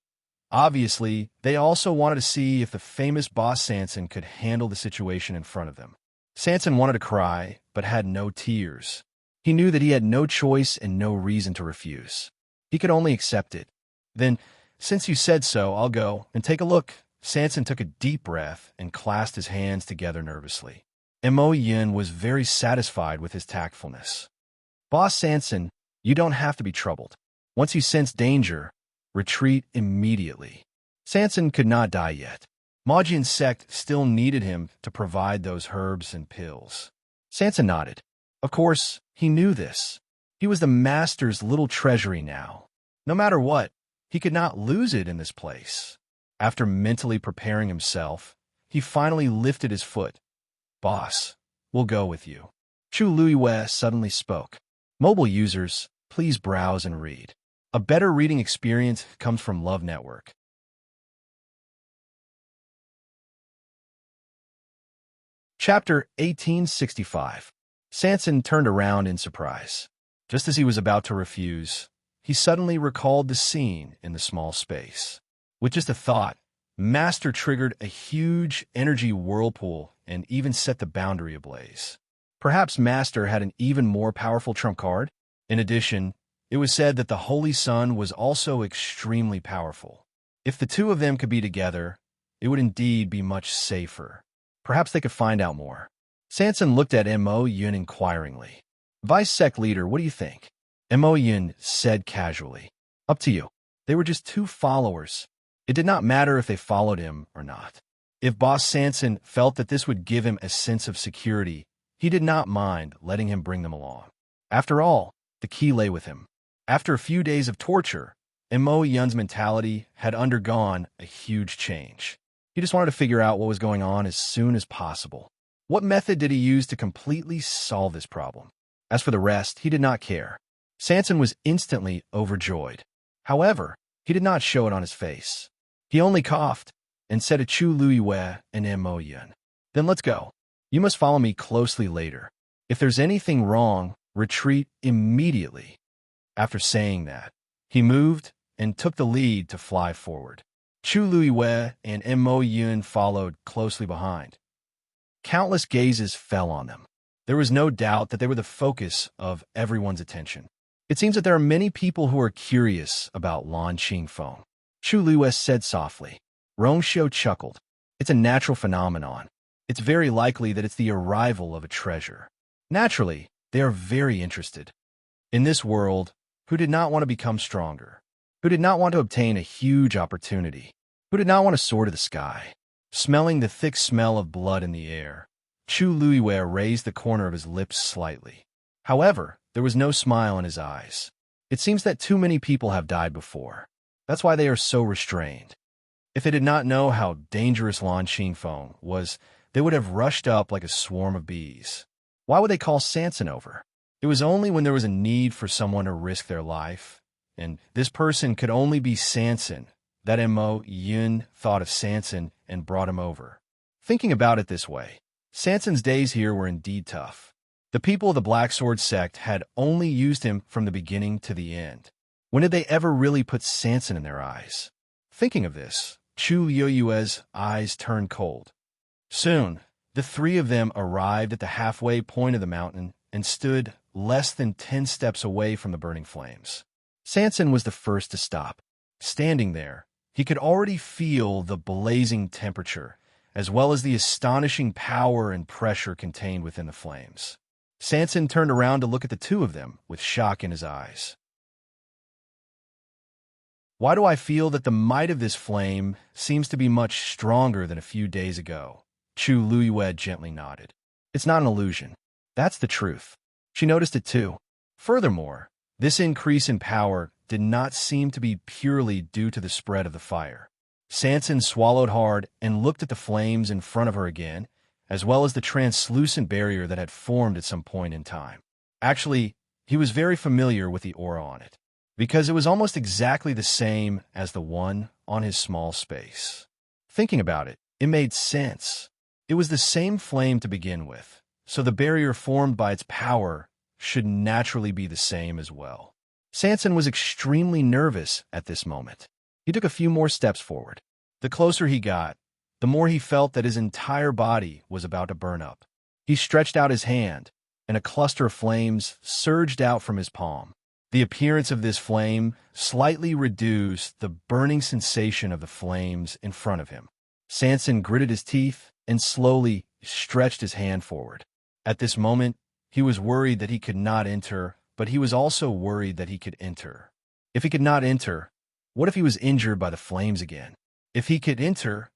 Obviously, they also wanted to see if the famous boss Sanson could handle the situation in front of them. Sanson wanted to cry, but had no tears. He knew that he had no choice and no reason to refuse. He could only accept it. Then, since you said so, I'll go and take a look. Sanson took a deep breath and clasped his hands together nervously. Mo Yin was very satisfied with his tactfulness. Boss Sanson, you don't have to be troubled. Once you sense danger, retreat immediately. Sanson could not die yet. Majin's sect still needed him to provide those herbs and pills. Sanson nodded. Of course, he knew this. He was the master's little treasury now. No matter what, he could not lose it in this place. After mentally preparing himself, he finally lifted his foot. Boss, we'll go with you. Chu Luiyue suddenly spoke. Mobile users, please browse and read. A better reading experience comes from Love Network. Chapter 1865. Sanson turned around in surprise. Just as he was about to refuse, he suddenly recalled the scene in the small space. With just a thought, Master triggered a huge energy whirlpool and even set the boundary ablaze. Perhaps Master had an even more powerful trump card? In addition, it was said that the Holy Sun was also extremely powerful. If the two of them could be together, it would indeed be much safer. Perhaps they could find out more. Sanson looked at Mo Yun inquiringly. Vice Sec Leader, what do you think? Mo Yun said casually. Up to you. They were just two followers. It did not matter if they followed him or not. If Boss Sanson felt that this would give him a sense of security, he did not mind letting him bring them along. After all, the key lay with him. After a few days of torture, Mo Yun's mentality had undergone a huge change. He just wanted to figure out what was going on as soon as possible. What method did he use to completely solve this problem? As for the rest, he did not care. Sanson was instantly overjoyed. However, he did not show it on his face. He only coughed and said to Chu Luiyue and Mo Yun, Then let's go. You must follow me closely later. If there's anything wrong, retreat immediately. After saying that, he moved and took the lead to fly forward. Chu Luiyue and Mo Yun followed closely behind. Countless gazes fell on them. There was no doubt that they were the focus of everyone's attention. It seems that there are many people who are curious about Lan Qingfeng. Chu Luiyue said softly. Rongxiu chuckled. It's a natural phenomenon. It's very likely that it's the arrival of a treasure. Naturally, they are very interested. In this world, who did not want to become stronger? Who did not want to obtain a huge opportunity? Who did not want to soar to the sky? Smelling the thick smell of blood in the air, Chu Luiyue raised the corner of his lips slightly. However, there was no smile in his eyes. It seems that too many people have died before. That's why they are so restrained. If they did not know how dangerous Lan Qingfeng was, they would have rushed up like a swarm of bees. Why would they call Sanson over? It was only when there was a need for someone to risk their life, and this person could only be Sanson, that Mo Yun thought of Sanson and brought him over. Thinking about it this way, Sanson's days here were indeed tough. The people of the Black Sword sect had only used him from the beginning to the end. When did they ever really put Sanson in their eyes? Thinking of this, Chu Luiyue's eyes turned cold. Soon, the three of them arrived at the halfway point of the mountain and stood less than 10 steps away from the burning flames. Sanson was the first to stop. Standing there, he could already feel the blazing temperature, as well as the astonishing power and pressure contained within the flames. Sanson turned around to look at the two of them with shock in his eyes. Why do I feel that the might of this flame seems to be much stronger than a few days ago? Chu Luiyue gently nodded. It's not an illusion. That's the truth. She noticed it too. Furthermore, this increase in power did not seem to be purely due to the spread of the fire. Sanson swallowed hard and looked at the flames in front of her again, as well as the translucent barrier that had formed at some point in time. Actually, he was very familiar with the aura on it. because it was almost exactly the same as the one on his small space. Thinking about it, it made sense. It was the same flame to begin with, so the barrier formed by its power should naturally be the same as well. Sanson was extremely nervous at this moment. He took a few more steps forward. The closer he got, the more he felt that his entire body was about to burn up. He stretched out his hand, and a cluster of flames surged out from his palm. The appearance of this flame slightly reduced the burning sensation of the flames in front of him. Sanson gritted his teeth and slowly stretched his hand forward. At this moment, he was worried that he could not enter, but he was also worried that he could enter. If he could not enter, what if he was injured by the flames again? If he could enter,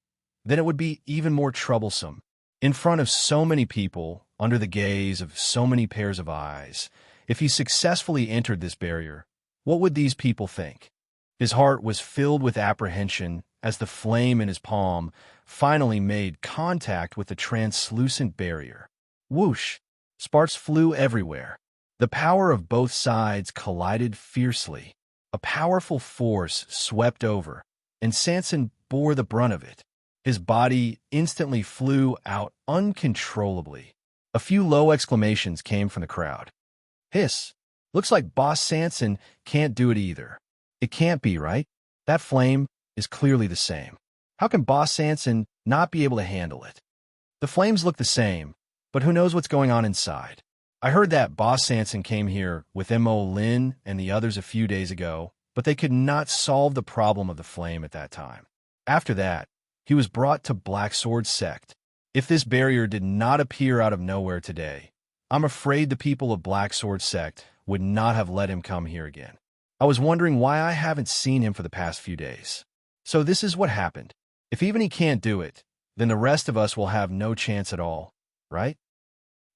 then it would be even more troublesome. In front of so many people, under the gaze of so many pairs of eyes, if he successfully entered this barrier, what would these people think? His heart was filled with apprehension as the flame in his palm finally made contact with the translucent barrier. Whoosh! Sparks flew everywhere. The power of both sides collided fiercely. A powerful force swept over, and Sanson bore the brunt of it. His body instantly flew out uncontrollably. A few low exclamations came from the crowd. Hiss! Looks like Boss Sanson can't do it either. It can't be, right? That flame is clearly the same. How can Boss Sanson not be able to handle it? The flames look the same, but who knows what's going on inside? I heard that Boss Sanson came here with M.O. Lin and the others a few days ago, but they could not solve the problem of the flame at that time. After that, he was brought to Black Sword Sect. If this barrier did not appear out of nowhere today, I'm afraid the people of Black Sword Sect would not have let him come here again. I was wondering why I haven't seen him for the past few days. So this is what happened. If even he can't do it, then the rest of us will have no chance at all, right?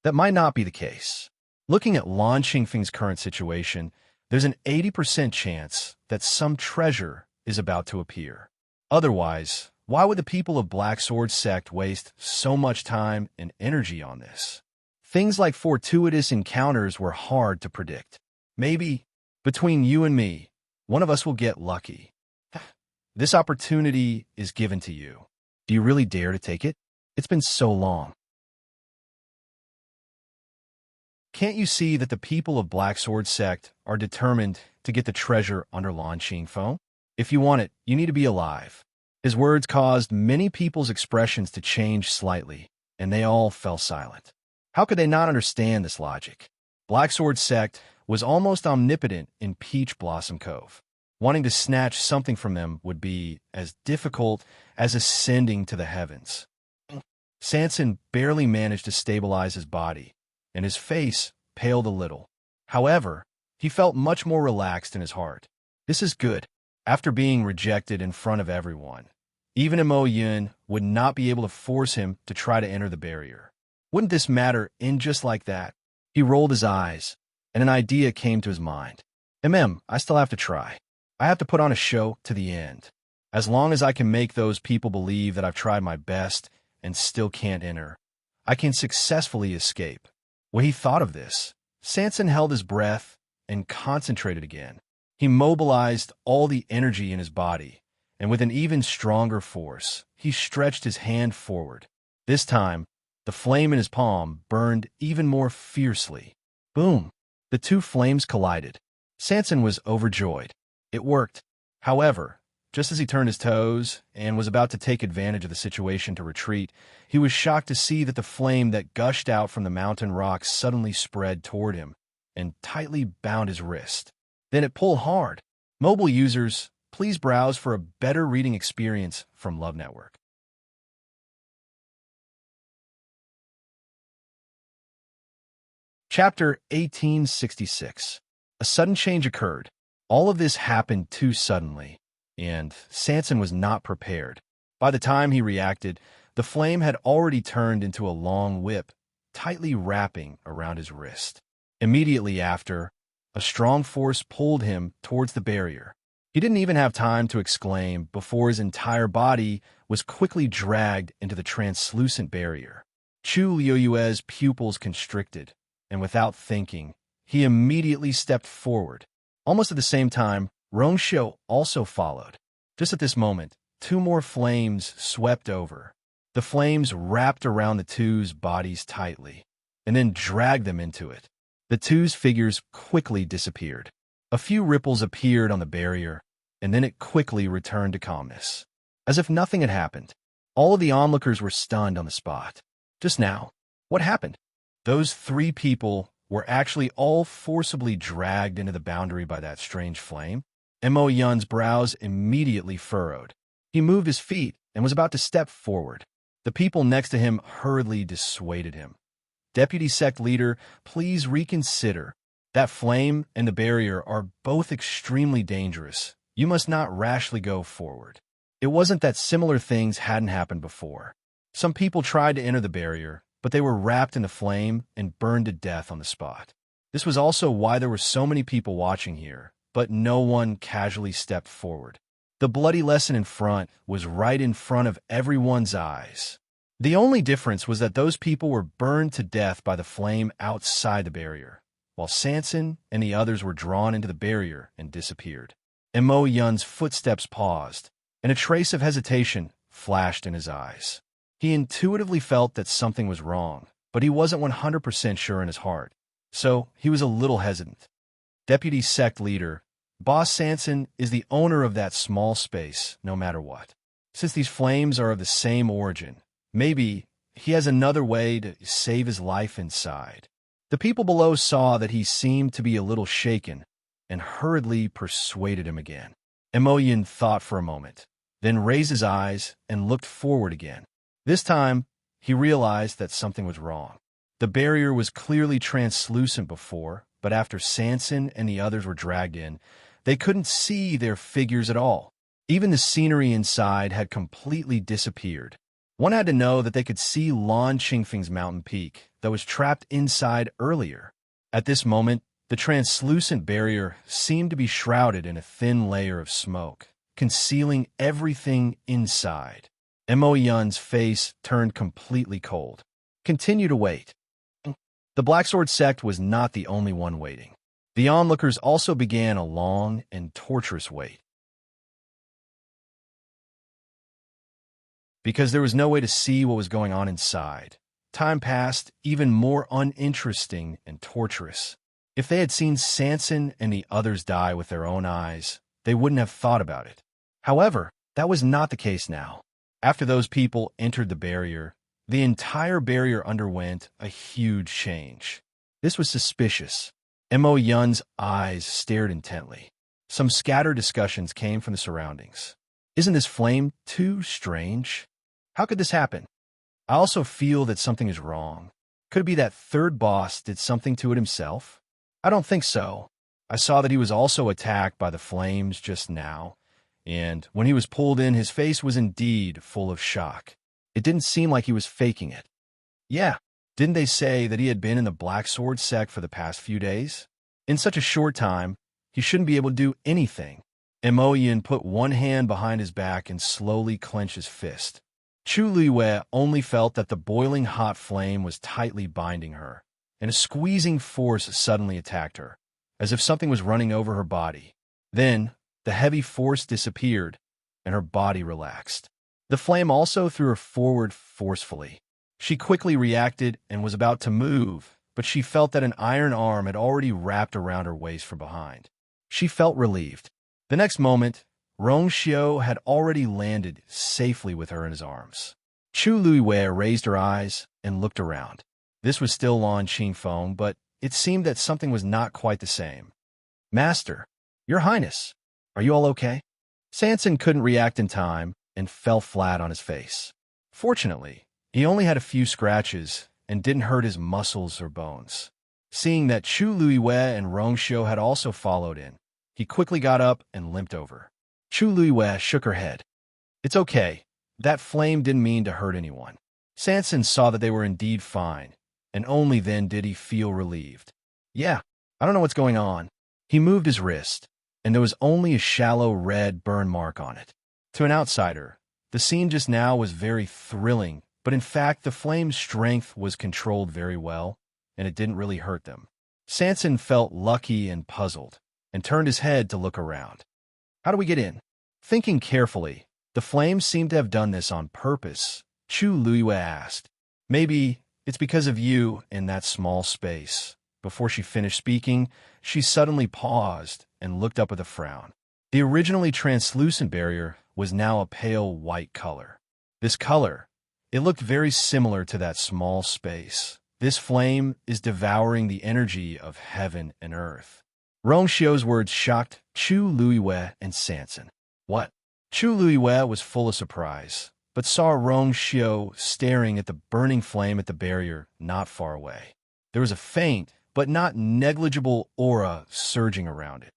That might not be the case. Looking at Lan Qingfeng's current situation, there's an 80% chance that some treasure is about to appear. Otherwise, why would the people of Black Sword Sect waste so much time and energy on this? Things like fortuitous encounters were hard to predict. Maybe, between you and me, one of us will get lucky. This opportunity is given to you. Do you really dare to take it? It's been so long. Can't you see that the people of Black Sword Sect are determined to get the treasure under Lan Qingfeng? If you want it, you need to be alive. His words caused many people's expressions to change slightly, and they all fell silent. How could they not understand this logic? Black Sword Sect was almost omnipotent in Peach Blossom Cove. Wanting to snatch something from them would be as difficult as ascending to the heavens. Sanson barely managed to stabilize his body, and his face paled a little. However, he felt much more relaxed in his heart. This is good. After being rejected in front of everyone, even Mo Yun would not be able to force him to try to enter the barrier. Wouldn't this matter in just like that? He rolled his eyes, and an idea came to his mind. I still have to try. I have to put on a show to the end. As long as I can make those people believe that I've tried my best and still can't enter, I can successfully escape. When he thought of this, Sanson held his breath and concentrated again. He mobilized all the energy in his body, and with an even stronger force, he stretched his hand forward. This time, the flame in his palm burned even more fiercely. Boom! The two flames collided. Sanson was overjoyed. It worked. However, just as he turned his toes and was about to take advantage of the situation to retreat, he was shocked to see that the flame that gushed out from the mountain rocks suddenly spread toward him and tightly bound his wrist. Then it pulled hard. Mobile users, please browse for a better reading experience from Love Network. Chapter 1866. A sudden change occurred. All of this happened too suddenly, and Sanson was not prepared. By the time he reacted, the flame had already turned into a long whip, tightly wrapping around his wrist. Immediately after, a strong force pulled him towards the barrier. He didn't even have time to exclaim before his entire body was quickly dragged into the translucent barrier. Chu Liuyue's pupils constricted, and without thinking, he immediately stepped forward. Almost at the same time, Rongxiu also followed. Just at this moment, two more flames swept over. The flames wrapped around the two's bodies tightly, and then dragged them into it. The two's figures quickly disappeared. A few ripples appeared on the barrier, and then it quickly returned to calmness. As if nothing had happened, all of the onlookers were stunned on the spot. Just now, what happened? Those three people were actually all forcibly dragged into the boundary by that strange flame. Mo Yun's brows immediately furrowed. He moved his feet and was about to step forward. The people next to him hurriedly dissuaded him. Deputy Sect Leader, please reconsider. That flame and the barrier are both extremely dangerous. You must not rashly go forward. It wasn't that similar things hadn't happened before. Some people tried to enter the barrier, but they were wrapped in the flame and burned to death on the spot. This was also why there were so many people watching here, but no one casually stepped forward. The bloody lesson in front was right in front of everyone's eyes. The only difference was that those people were burned to death by the flame outside the barrier, while Sanson and the others were drawn into the barrier and disappeared. Mo Yun's footsteps paused, and a trace of hesitation flashed in his eyes. He intuitively felt that something was wrong, but he wasn't 100% sure in his heart, so he was a little hesitant. Deputy Sect Leader, Boss Sanson is the owner of that small space, no matter what. Since these flames are of the same origin, maybe he has another way to save his life inside. The people below saw that he seemed to be a little shaken and hurriedly persuaded him again. Mo Yun thought for a moment, then raised his eyes and looked forward again. This time, he realized that something was wrong. The barrier was clearly translucent before, but after Sanson and the others were dragged in, they couldn't see their figures at all. Even the scenery inside had completely disappeared. One had to know that they could see Lan Qingfeng's mountain peak that was trapped inside earlier. At this moment, the translucent barrier seemed to be shrouded in a thin layer of smoke, concealing everything inside. Mo Yun's face turned completely cold. Continue to wait. The Blacksword sect was not the only one waiting. The onlookers also began a long and torturous wait. Because there was no way to see what was going on inside, time passed even more uninteresting and torturous. If they had seen Sanson and the others die with their own eyes, they wouldn't have thought about it. However, that was not the case now. After those people entered the barrier, the entire barrier underwent a huge change. This was suspicious. Mo Yun's eyes stared intently. Some scattered discussions came from the surroundings. Isn't this flame too strange? How could this happen? I also feel that something is wrong. Could it be that third boss did something to it himself? I don't think so. I saw that he was also attacked by the flames just now, and when he was pulled in, his face was indeed full of shock. It didn't seem like he was faking it. Yeah, didn't they say that he had been in the Black Sword sect for the past few days? In such a short time, he shouldn't be able to do anything. Mo Yun put one hand behind his back and slowly clenched his fist. Chu Luiwei only felt that the boiling hot flame was tightly binding her, and a squeezing force suddenly attacked her, as if something was running over her body. Then, the heavy force disappeared, and her body relaxed. The flame also threw her forward forcefully. She quickly reacted and was about to move, but she felt that an iron arm had already wrapped around her waist from behind. She felt relieved. The next moment, Rongxiu had already landed safely with her in his arms. Chu Luiwei raised her eyes and looked around. This was still Lan Qingfeng, but it seemed that something was not quite the same. Master, Your Highness, are you all okay? Sanson couldn't react in time and fell flat on his face. Fortunately, he only had a few scratches and didn't hurt his muscles or bones. Seeing that Chu Luiwei and Rongxiu had also followed in, he quickly got up and limped over. Chu Luiwei shook her head. It's okay. That flame didn't mean to hurt anyone. Sanson saw that they were indeed fine, and only then did he feel relieved. Yeah, I don't know what's going on. He moved his wrist, and there was only a shallow red burn mark on it. To an outsider, the scene just now was very thrilling, but in fact the flame's strength was controlled very well, and it didn't really hurt them. Sanson felt lucky and puzzled. and turned his head to look around. How do we get in? Thinking carefully, the flames seemed to have done this on purpose. Chu Luiyue asked. Maybe it's because of you in that small space. Before she finished speaking, she suddenly paused and looked up with a frown. The originally translucent barrier was now a pale white color. This color, it looked very similar to that small space. This flame is devouring the energy of heaven and earth. Rongxiu's words shocked Chu Luiyue and Sanson. What? Chu Luiyue was full of surprise, but saw Rongxiu staring at the burning flame at the barrier not far away. There was a faint, but not negligible aura surging around it.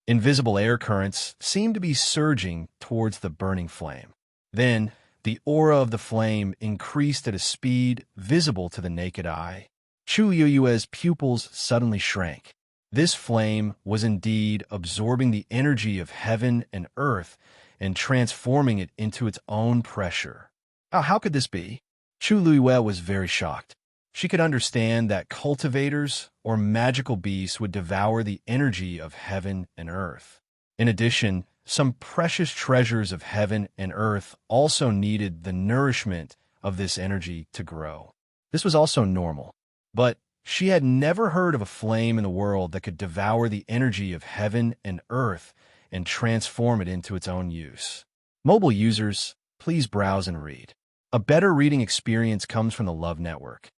Invisible air currents seemed to be surging towards the burning flame. Then, the aura of the flame increased at a speed visible to the naked eye. Chu Luiyue's pupils suddenly shrank. This flame was indeed absorbing the energy of heaven and earth and transforming it into its own pressure. How could this be? Chu Luiyue was very shocked. She could understand that cultivators or magical beasts would devour the energy of heaven and earth. In addition, some precious treasures of heaven and earth also needed the nourishment of this energy to grow. This was also normal, but she had never heard of a flame in the world that could devour the energy of heaven and earth and transform it into its own use. Mobile users, please browse and read. A better reading experience comes from the Love Network.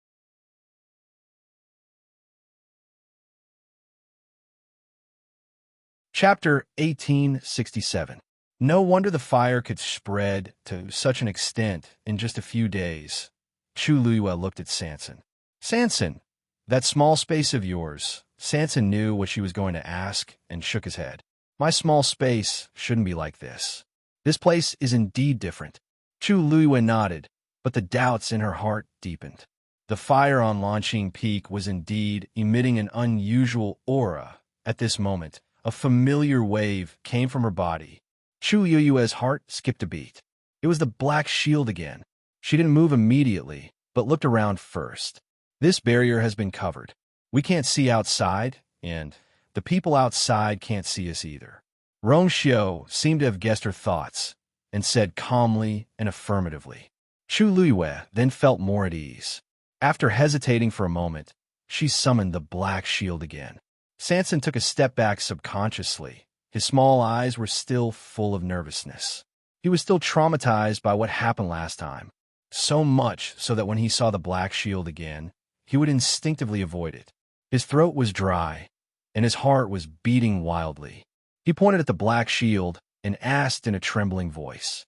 Chapter 1867. No wonder the fire could spread to such an extent in just a few days. Chu Luiyue looked at Sanson. Sanson, that small space of yours. Sanson knew what she was going to ask and shook his head. My small space shouldn't be like this. This place is indeed different. Chu Luiyue nodded, but the doubts in her heart deepened. The fire on Launching Peak was indeed emitting an unusual aura. At this moment, a familiar wave came from her body. Chu Luiyue's heart skipped a beat. It was the black shield again. She didn't move immediately, but looked around first. This barrier has been covered. We can't see outside, and the people outside can't see us either. Rongxiu seemed to have guessed her thoughts and said calmly and affirmatively. Chu Luiyue then felt more at ease. After hesitating for a moment, she summoned the black shield again. Sanson took a step back subconsciously. His small eyes were still full of nervousness. He was still traumatized by what happened last time, so much so that when he saw the black shield again, he would instinctively avoid it. His throat was dry, and his heart was beating wildly. He pointed at the black shield and asked in a trembling voice,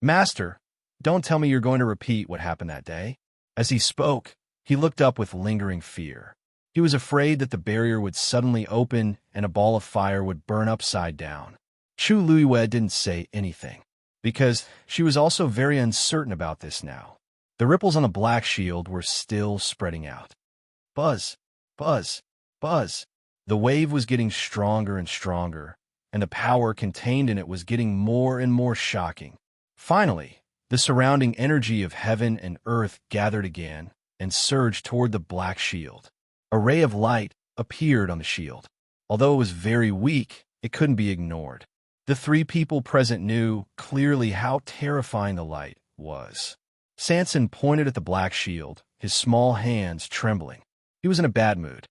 Master, don't tell me you're going to repeat what happened that day. As he spoke, he looked up with lingering fear. He was afraid that the barrier would suddenly open and a ball of fire would burn upside down. Chu Luiyue didn't say anything, because she was also very uncertain about this now. The ripples on the black shield were still spreading out. Buzz, buzz, buzz. The wave was getting stronger and stronger, and the power contained in it was getting more and more shocking. Finally, the surrounding energy of heaven and earth gathered again and surged toward the black shield. A ray of light appeared on the shield. Although it was very weak, it couldn't be ignored. The three people present knew clearly how terrifying the light was. Sanson pointed at the black shield, his small hands trembling. He was in a bad mood.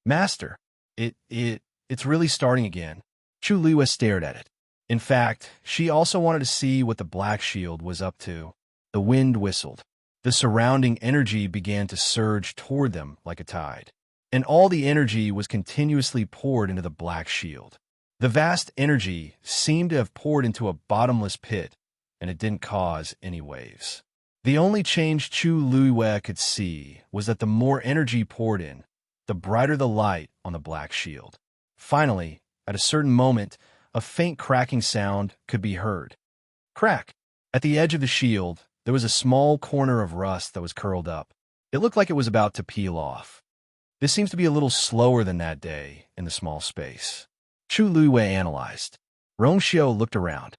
Master, it's really starting again. Chu Luiyue stared at it. In fact, she also wanted to see what the black shield was up to. The wind whistled. The surrounding energy began to surge toward them like a tide. And all the energy was continuously poured into the black shield. The vast energy seemed to have poured into a bottomless pit, and it didn't cause any waves. The only change Chu Luiyue could see was that the more energy poured in, the brighter the light on the black shield. Finally, at a certain moment, a faint cracking sound could be heard. Crack! At the edge of the shield, there was a small corner of rust that was curled up. It looked like it was about to peel off. This seems to be a little slower than that day in the small space. Chu Luiyue analyzed. Rongxiu looked around.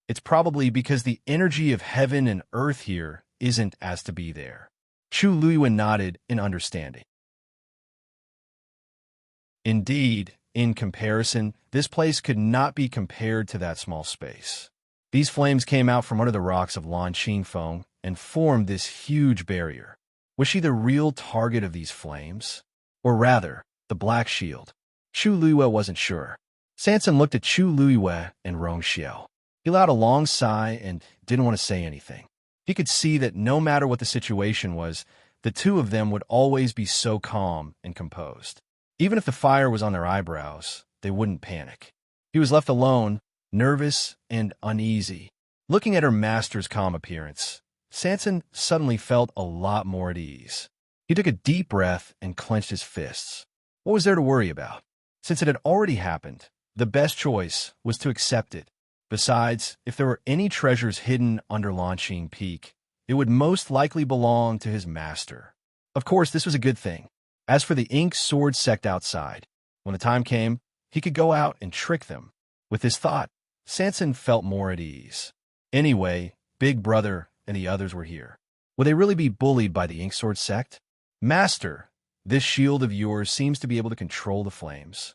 It's probably because the energy of heaven and earth here isn't as to be there. Chu Luiyue nodded in understanding. Indeed, in comparison, this place could not be compared to that small space. These flames came out from under the rocks of Lan Feng and formed this huge barrier. Was she the real target of these flames? Or rather, the Black Shield? Chu Luiyue wasn't sure. Sanson looked at Chu Luiyue and Rong Xiao. He allowed a long sigh and didn't want to say anything. He could see that no matter what the situation was, the two of them would always be so calm and composed. Even if the fire was on their eyebrows, they wouldn't panic. He was left alone, nervous and uneasy. Looking at her master's calm appearance, Sanson suddenly felt a lot more at ease. He took a deep breath and clenched his fists. What was there to worry about? Since it had already happened, the best choice was to accept it. Besides, if there were any treasures hidden under Lanqing Peak, it would most likely belong to his master. Of course, this was a good thing. As for the Ink Sword sect outside, when the time came, he could go out and trick them. With this thought, Sanson felt more at ease. Anyway, Big Brother and the others were here. Would they really be bullied by the Ink Sword sect? Master, this shield of yours seems to be able to control the flames.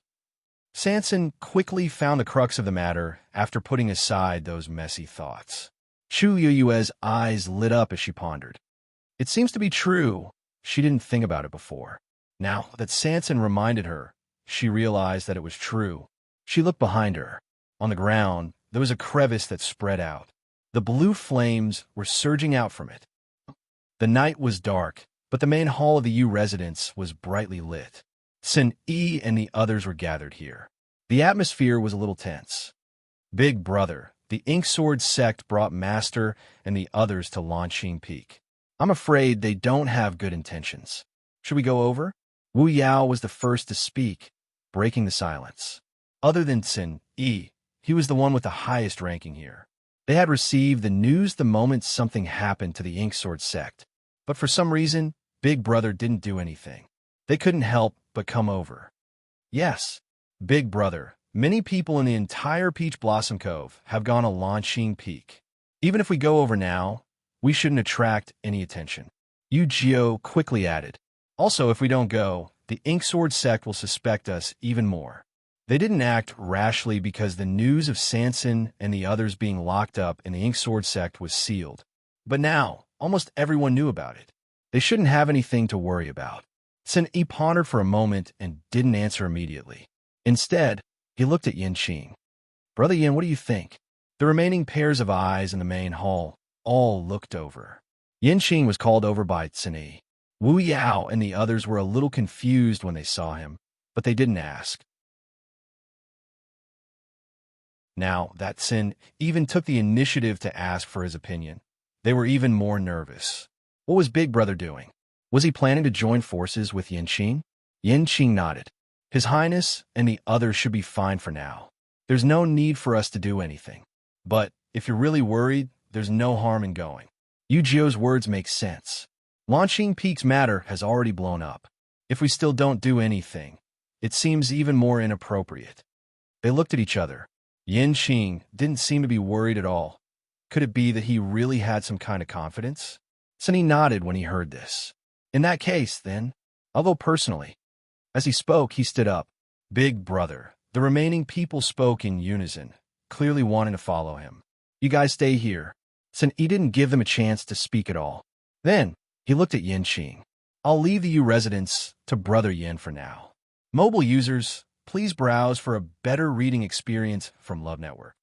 Sanson quickly found the crux of the matter after putting aside those messy thoughts. Chu Luiyue's eyes lit up as she pondered. It seems to be true. She didn't think about it before. Now that Sanson reminded her, she realized that it was true. She looked behind her. On the ground, there was a crevice that spread out. The blue flames were surging out from it. The night was dark, but the main hall of the Yu residence was brightly lit. Sin Yi and the others were gathered here. The atmosphere was a little tense. Big Brother, the Ink Sword sect brought Master and the others to Lanqing Peak. I'm afraid they don't have good intentions. Should we go over? Wu Yao was the first to speak, breaking the silence. Other than Sin Yi, he was the one with the highest ranking here. They had received the news the moment something happened to the Ink Sword sect, but for some reason, Big Brother didn't do anything. They couldn't help but come over. Yes, Big Brother, many people in the entire Peach Blossom Cove have gone to Lanqing Peak. Even if we go over now, we shouldn't attract any attention. Yu Jio quickly added. Also, if we don't go, the Ink Sword sect will suspect us even more. They didn't act rashly because the news of Sanson and the others being locked up in the Ink Sword sect was sealed. But now, almost everyone knew about it. They shouldn't have anything to worry about. Sin Yi pondered for a moment and didn't answer immediately. Instead, he looked at Yin Qing. Brother Yin, what do you think? The remaining pairs of eyes in the main hall all looked over. Yin Qing was called over by Sin Yi. Wu Yao and the others were a little confused when they saw him, but they didn't ask. Now that Sin even took the initiative to ask for his opinion, they were even more nervous. What was Big Brother doing? Was he planning to join forces with Yin Qing? Yin Qing nodded. His Highness and the others should be fine for now. There's no need for us to do anything. But if you're really worried, there's no harm in going. Yu Jio's words make sense. Lanqing Peak's matter has already blown up. If we still don't do anything, it seems even more inappropriate. They looked at each other. Yin Qing didn't seem to be worried at all. Could it be that he really had some kind of confidence? Sunny nodded when he heard this. In that case, then, I'll go personally. As he spoke, he stood up. Big Brother. The remaining people spoke in unison, clearly wanting to follow him. You guys stay here. Sun Yi didn't give them a chance to speak at all. Then, he looked at Yin Qing. I'll leave the Yu residence to Brother Yin for now. Mobile users, please browse for a better reading experience from Love Network.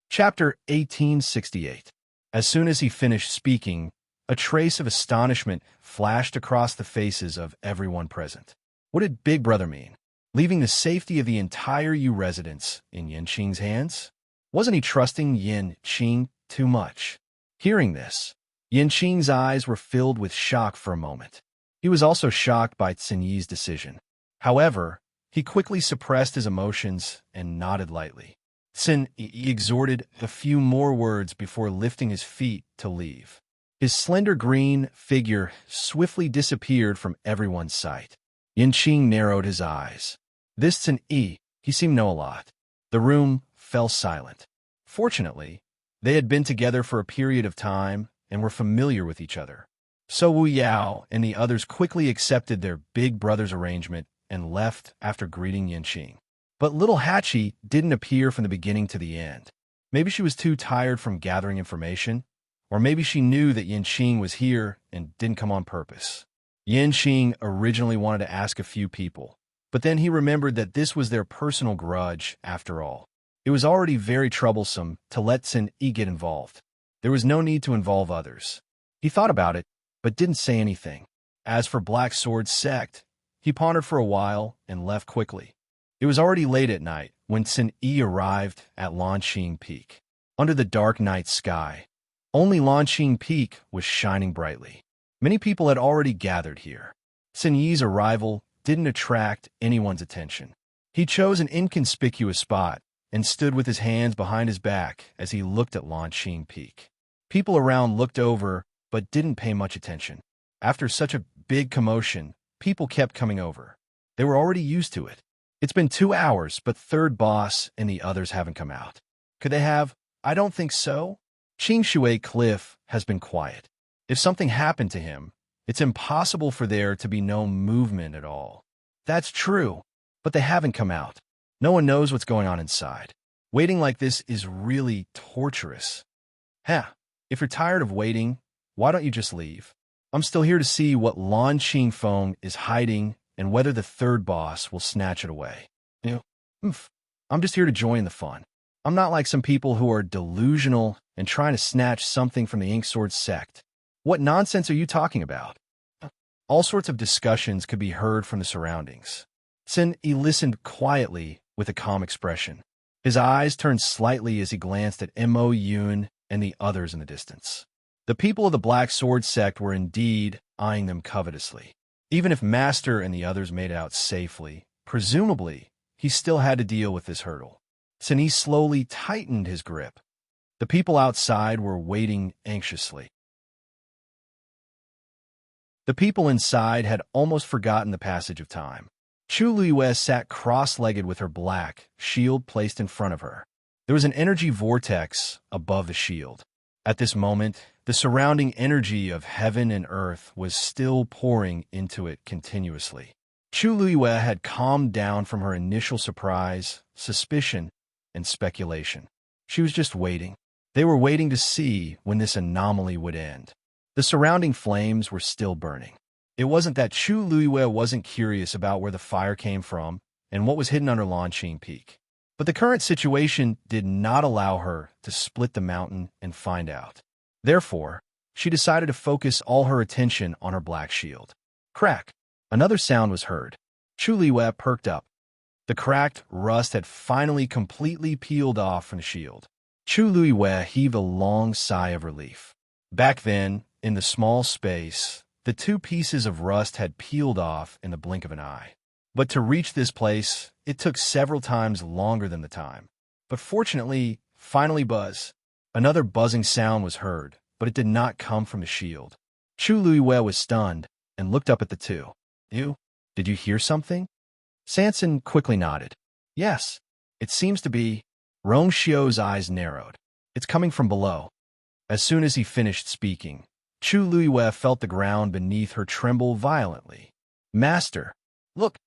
Chapter 1868. As soon as he finished speaking, a trace of astonishment flashed across the faces of everyone present. What did Big Brother mean? Leaving the safety of the entire Yu residence in Yin Qing's hands? Wasn't he trusting Yin Qing too much? Hearing this, Yin Qing's eyes were filled with shock for a moment. He was also shocked by Sin Yi's decision. However, he quickly suppressed his emotions and nodded lightly. Sin Yi exhorted a few more words before lifting his feet to leave. His slender green figure swiftly disappeared from everyone's sight. Yin Qing narrowed his eyes. This Sin Yi, he seemed to know a lot. The room fell silent. Fortunately, they had been together for a period of time and were familiar with each other. So Wu Yao and the others quickly accepted their big brother's arrangement and left after greeting Yanqing. But little Hachi didn't appear from the beginning to the end. Maybe she was too tired from gathering information, or maybe she knew that Yanqing was here and didn't come on purpose. Yanqing originally wanted to ask a few people, but then he remembered that this was their personal grudge after all. It was already very troublesome to let Xin Yi get involved. There was no need to involve others. He thought about it, but didn't say anything. As for Black Sword's sect, he pondered for a while and left quickly. It was already late at night when Xin Yi arrived at Lanqing Peak. Under the dark night sky, only Lanqing Peak was shining brightly. Many people had already gathered here. Xin Yi's arrival didn't attract anyone's attention. He chose an inconspicuous spot and stood with his hands behind his back as he looked at Lanqing Peak. People around looked over but didn't pay much attention. After such a big commotion, people kept coming over. They were already used to it. It's been 2 hours, but third boss and the others haven't come out. Could they have? I don't think so. Qingshui Cliff has been quiet. If something happened to him, it's impossible for there to be no movement at all. That's true, but they haven't come out. No one knows what's going on inside. Waiting like this is really torturous. If you're tired of waiting, why don't you just leave? I'm still here to see what Lan Qingfeng is hiding and whether the third boss will snatch it away. I'm just here to join the fun. I'm not like some people who are delusional and trying to snatch something from the Inksword sect. What nonsense are you talking about? All sorts of discussions could be heard from the surroundings. Xin Yi listened quietly with a calm expression. His eyes turned slightly as he glanced at Mo Yun and the others in the distance. The people of the Black Sword sect were indeed eyeing them covetously. Even if Master and the others made it out safely, presumably, he still had to deal with this hurdle. Xin Yi slowly tightened his grip. The people outside were waiting anxiously. The people inside had almost forgotten the passage of time. Chu Luiyue sat cross-legged with her black shield placed in front of her. There was an energy vortex above the shield. At this moment, the surrounding energy of heaven and earth was still pouring into it continuously. Chu Luiyue had calmed down from her initial surprise, suspicion, and speculation. She was just waiting. They were waiting to see when this anomaly would end. The surrounding flames were still burning. It wasn't that Chu Luiyue wasn't curious about where the fire came from and what was hidden under Lanqing Peak. But the current situation did not allow her to split the mountain and find out. Therefore, she decided to focus all her attention on her black shield. Crack! Another sound was heard. Chu Luiyue perked up. The cracked rust had finally completely peeled off from the shield. Chu Luiyue heaved a long sigh of relief. Back then, in the small space, the 2 pieces of rust had peeled off in the blink of an eye. But to reach this place, it took several times longer than the time. But fortunately, finally another buzzing sound was heard, but it did not come from the shield. Chu Luiyue was stunned and looked up at the two. Did you hear something? Sanson quickly nodded. Yes, it seems to be. Rong Xiu's eyes narrowed. It's coming from below. As soon as he finished speaking, Chu Luiyue felt the ground beneath her tremble violently. Master, look!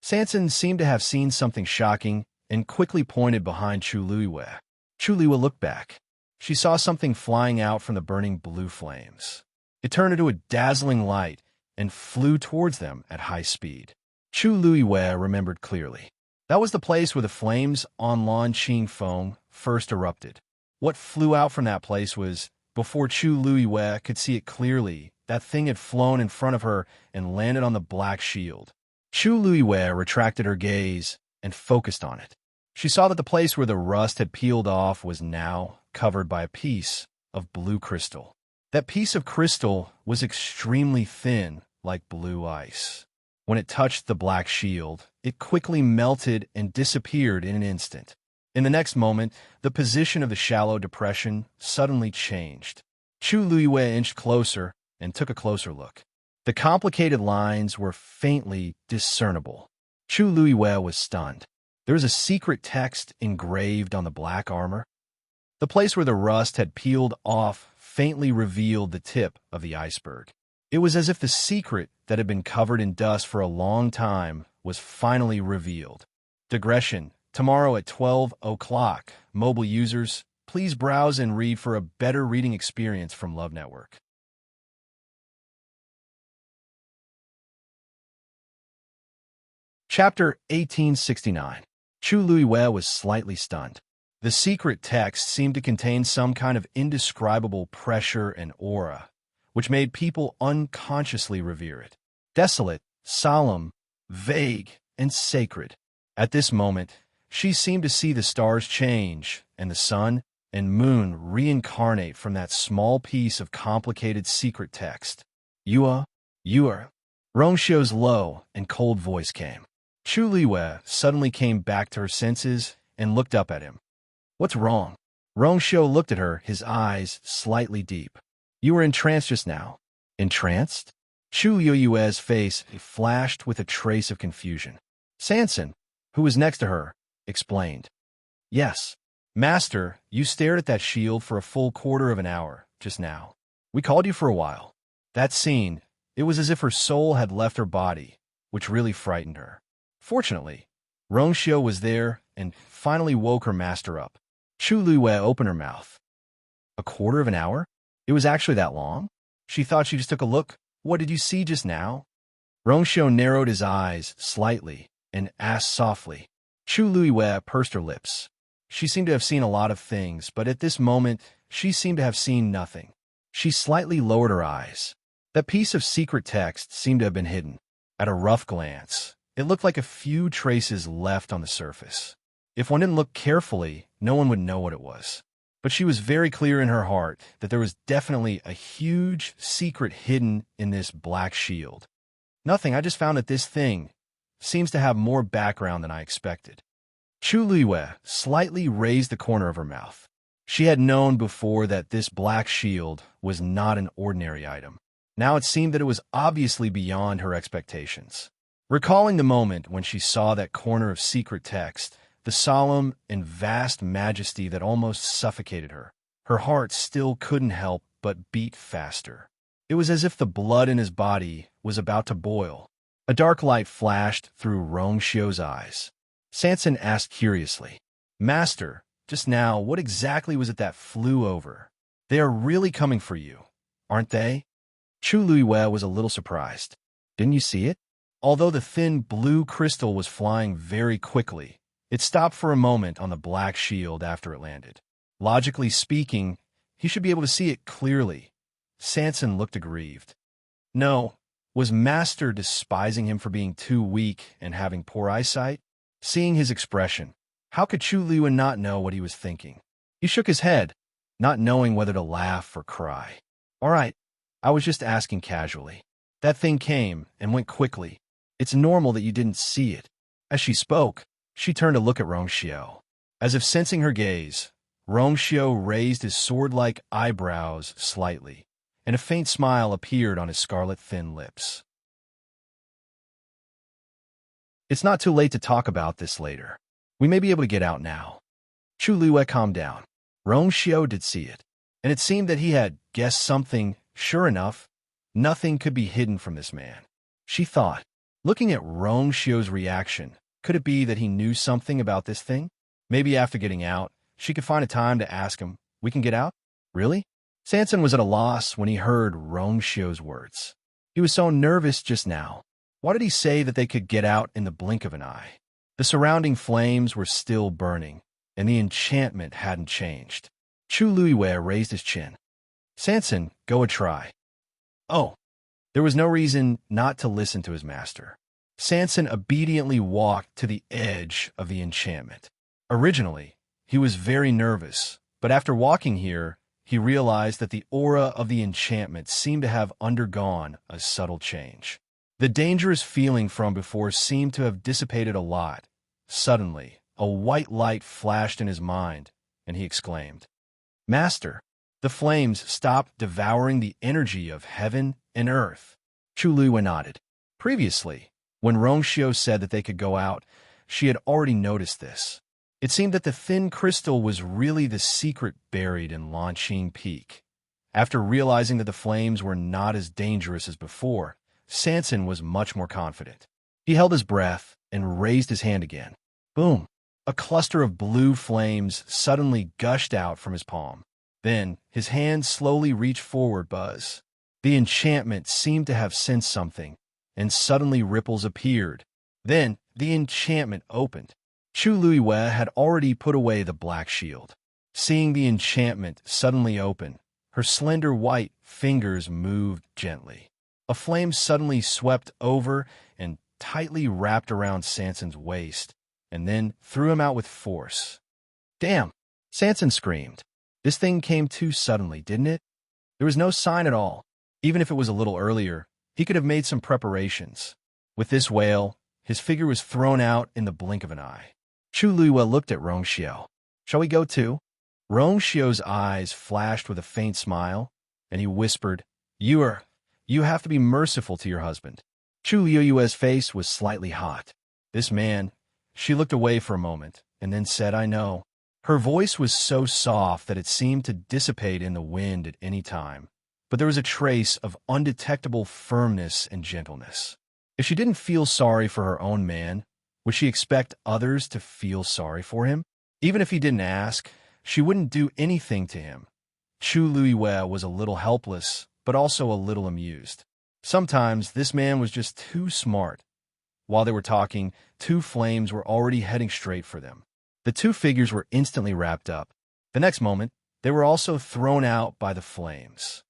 Sanson seemed to have seen something shocking and quickly pointed behind Chu Luiyue. Chu Luiyue looked back. She saw something flying out from the burning blue flames. It turned into a dazzling light and flew towards them at high speed. Chu Luiyue remembered clearly. That was the place where the flames on Lanqing Feng first erupted. What flew out from that place was, before Chu Luiyue could see it clearly, that thing had flown in front of her and landed on the black shield. Chu Luiyue retracted her gaze and focused on it. She saw that the place where the rust had peeled off was now covered by a piece of blue crystal. That piece of crystal was extremely thin, like blue ice. When it touched the black shield, it quickly melted and disappeared in an instant. In the next moment, the position of the shallow depression suddenly changed. Chu Luiyue inched closer and took a closer look. The complicated lines were faintly discernible. Chu Luiyue was stunned. There was a secret text engraved on the black armor. The place where the rust had peeled off faintly revealed the tip of the iceberg. It was as if the secret that had been covered in dust for a long time was finally revealed. Digression. Tomorrow at 12 o'clock. Mobile users, please browse and read for a better reading experience from Love Network. Chapter 1869. Chu Lui-wei was slightly stunned. The secret text seemed to contain some kind of indescribable pressure and aura, which made people unconsciously revere it. Desolate, solemn, vague, and sacred. At this moment, she seemed to see the stars change and the sun and moon reincarnate from that small piece of complicated secret text. You are. Rongxiu's low and cold voice came. Chu Lui-wei suddenly came back to her senses and looked up at him. What's wrong? Rongxiu looked at her, his eyes slightly deep. You were entranced just now. Entranced? Chu Lui-wei's face flashed with a trace of confusion. Sanson, who was next to her, explained. Yes. Master, you stared at that shield for a full quarter of an hour just now. We called you for a while. That scene, it was as if her soul had left her body, which really frightened her. Fortunately, Rongxiu was there and finally woke her master up. Chu Lui-wei opened her mouth. A quarter of an hour? It was actually that long? She thought she just took a look. What did you see just now? Rongxiu narrowed his eyes slightly and asked softly. Chu Lui-wei pursed her lips. She seemed to have seen a lot of things, but at this moment, she seemed to have seen nothing. She slightly lowered her eyes. That piece of secret text seemed to have been hidden. At a rough glance, it looked like a few traces left on the surface. If one didn't look carefully, no one would know what it was. But she was very clear in her heart that there was definitely a huge secret hidden in this black shield. Nothing, I just found that this thing seems to have more background than I expected. Chu Lui-wei slightly raised the corner of her mouth. She had known before that this black shield was not an ordinary item. Now it seemed that it was obviously beyond her expectations. Recalling the moment when she saw that corner of secret text, the solemn and vast majesty that almost suffocated her, her heart still couldn't help but beat faster. It was as if the blood in his body was about to boil. A dark light flashed through Rongxiu's eyes. Sanson asked curiously, Master, just now, what exactly was it that flew over? They are really coming for you, aren't they? Chu Lui-wei was a little surprised. Didn't you see it? Although the thin blue crystal was flying very quickly, it stopped for a moment on the black shield after it landed. Logically speaking, he should be able to see it clearly. Sanson looked aggrieved. No, was Master despising him for being too weak and having poor eyesight? Seeing his expression, how could Chu Lui-wei not know what he was thinking? He shook his head, not knowing whether to laugh or cry. All right, I was just asking casually. That thing came and went quickly. It's normal that you didn't see it. As she spoke, she turned to look at Rongxiu. As if sensing her gaze, Rongxiu raised his sword-like eyebrows slightly, and a faint smile appeared on his scarlet thin lips. It's not too late to talk about this later. We may be able to get out now. Chu Lui-wei calmed down. Rongxiu did see it, and it seemed that he had guessed something. Sure enough, nothing could be hidden from this man. She thought, looking at Rongxiu's reaction, could it be that he knew something about this thing? Maybe after getting out, she could find a time to ask him, we can get out? Really? Sanson was at a loss when he heard Rongxiu's words. He was so nervous just now. Why did he say that they could get out in the blink of an eye? The surrounding flames were still burning, and the enchantment hadn't changed. Chu Lui-wei raised his chin. Sanson, go a try. Oh, there was no reason not to listen to his master. Sanson obediently walked to the edge of the enchantment. Originally, he was very nervous, but after walking here, he realized that the aura of the enchantment seemed to have undergone a subtle change. The dangerous feeling from before seemed to have dissipated a lot. Suddenly, a white light flashed in his mind, and he exclaimed, Master, the flames stopped devouring the energy of heaven and earth. Chu Lui-wei nodded. Previously, when Rongxiu said that they could go out, she had already noticed this. It seemed that the thin crystal was really the secret buried in Lanqing Peak, After realizing that the flames were not as dangerous as before, Sanson was much more confident. He held his breath and raised his hand again. Boom! A cluster of blue flames suddenly gushed out from his palm. Then, his hand slowly reached forward. Buzz. The enchantment seemed to have sensed something, and suddenly ripples appeared. Then, the enchantment opened. Chu Luiwe had already put away the black shield. Seeing the enchantment suddenly open, her slender white fingers moved gently. A flame suddenly swept over and tightly wrapped around Sanson's waist, and then threw him out with force. Damn! Sanson screamed. This thing came too suddenly, didn't it? There was no sign at all. Even if it was a little earlier, he could have made some preparations. With this wail, his figure was thrown out in the blink of an eye. Chu Luiwe looked at Rongxiao. Shall we go too? Rongxiao's eyes flashed with a faint smile, and he whispered, You have to be merciful to your husband. Chu Luiwe's face was slightly hot. This man, she looked away for a moment, and then said, I know. Her voice was so soft that it seemed to dissipate in the wind at any time, but there was a trace of undetectable firmness and gentleness. If she didn't feel sorry for her own man, would she expect others to feel sorry for him? Even if he didn't ask, she wouldn't do anything to him. Chu Luiwe was a little helpless, but also a little amused. Sometimes this man was just too smart. While they were talking, two flames were already heading straight for them. The two figures were instantly wrapped up. The next moment, they were also thrown out by the flames.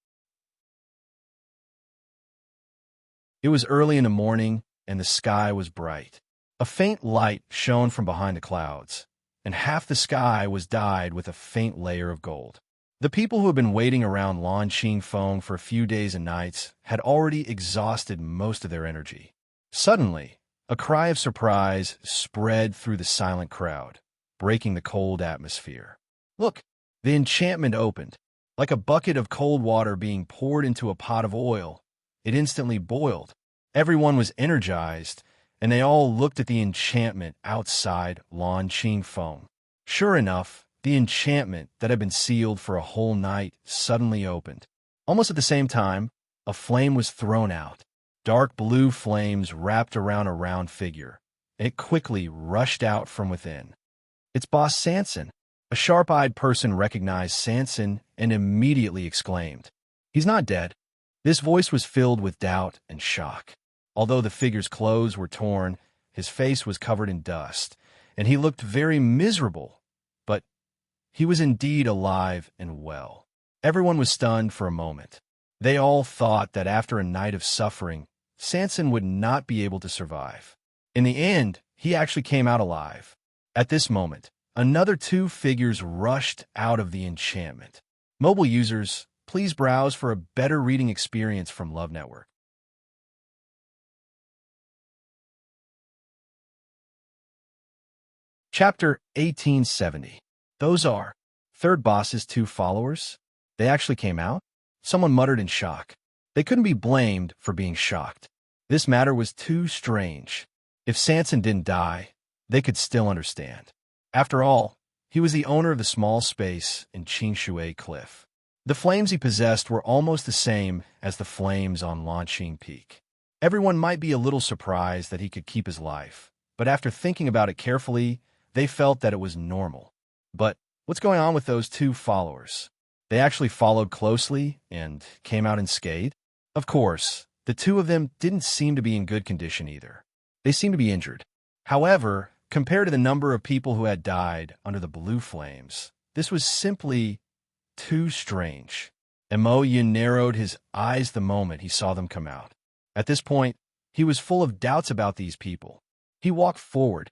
It was early in the morning, and the sky was bright. A faint light shone from behind the clouds, and half the sky was dyed with a faint layer of gold. The people who had been waiting around Lan Qingfeng for a few days and nights had already exhausted most of their energy. Suddenly, a cry of surprise spread through the silent crowd, breaking the cold atmosphere. Look, the enchantment opened. Like a bucket of cold water being poured into a pot of oil, it instantly boiled. Everyone was energized, and they all looked at the enchantment outside Lan Qingfeng. Sure enough, the enchantment that had been sealed for a whole night suddenly opened. Almost at the same time, a flame was thrown out. Dark blue flames wrapped around a round figure. It quickly rushed out from within. It's Boss Sanson. A sharp-eyed person recognized Sanson and immediately exclaimed, He's not dead. This voice was filled with doubt and shock. Although the figure's clothes were torn, his face was covered in dust, and he looked very miserable. But he was indeed alive and well. Everyone was stunned for a moment. They all thought that after a night of suffering, Sanson would not be able to survive. In the end, he actually came out alive. At this moment, another two figures rushed out of the enchantment. Mobile users, please browse for a better reading experience from Love Network. Chapter 1870. Those are third boss's two followers. They actually came out? Someone muttered in shock. They couldn't be blamed for being shocked. This matter was too strange. If Sanson didn't die, they could still understand. After all, he was the owner of the small space in Qingshui Cliff. The flames he possessed were almost the same as the flames on Lanqing Peak. Everyone might be a little surprised that he could keep his life, but after thinking about it carefully, they felt that it was normal. But what's going on with those two followers? They actually followed closely and came out unscathed? Of course, the two of them didn't seem to be in good condition either. They seemed to be injured. However, compared to the number of people who had died under the blue flames, this was simply too strange. Mo Yin narrowed his eyes the moment he saw them come out. At this point, he was full of doubts about these people. He walked forward.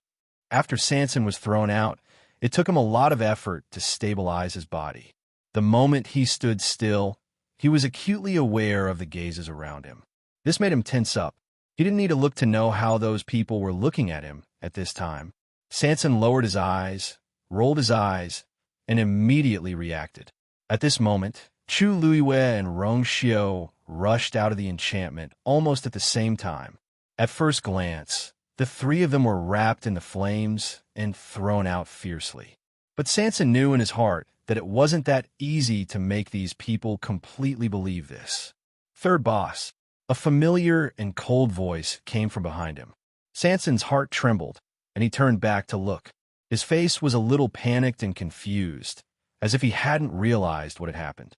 After Sanson was thrown out, it took him a lot of effort to stabilize his body. The moment he stood still, he was acutely aware of the gazes around him. This made him tense up. He didn't need to look to know how those people were looking at him at this time. Sanson lowered his eyes, rolled his eyes, and immediately reacted. At this moment, Chu Luiwe and Rongxiao rushed out of the enchantment almost at the same time. At first glance, the three of them were wrapped in the flames and thrown out fiercely. But Sanson knew in his heart that it wasn't that easy to make these people completely believe this. Third boss. A familiar and cold voice came from behind him. Sanson's heart trembled, and he turned back to look. His face was a little panicked and confused, as if he hadn't realized what had happened.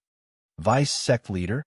Vice sect leader?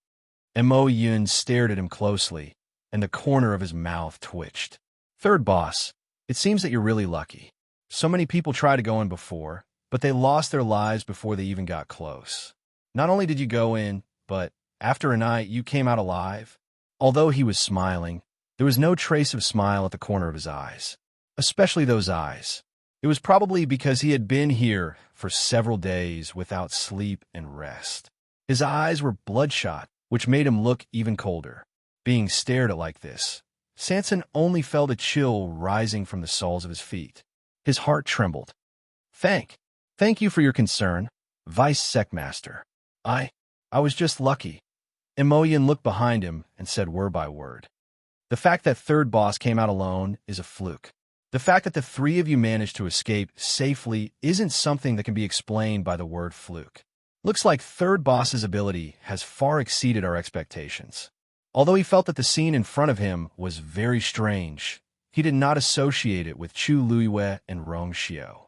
Mo Yun stared at him closely, and the corner of his mouth twitched. Third boss, it seems that you're really lucky. So many people tried to go in before, but they lost their lives before they even got close. Not only did you go in, but after a night, you came out alive. Although he was smiling, there was no trace of smile at the corner of his eyes, especially those eyes. It was probably because he had been here for several days without sleep and rest. His eyes were bloodshot, which made him look even colder. Being stared at like this, Sanson only felt a chill rising from the soles of his feet. His heart trembled. Thank you for your concern, Vice Secmaster. I was just lucky. Emoyan looked behind him and said word by word. The fact that third boss came out alone is a fluke. The fact that the three of you managed to escape safely isn't something that can be explained by the word fluke. Looks like third boss's ability has far exceeded our expectations. Although he felt that the scene in front of him was very strange, he did not associate it with Chu Luiyue and Rong Xiao.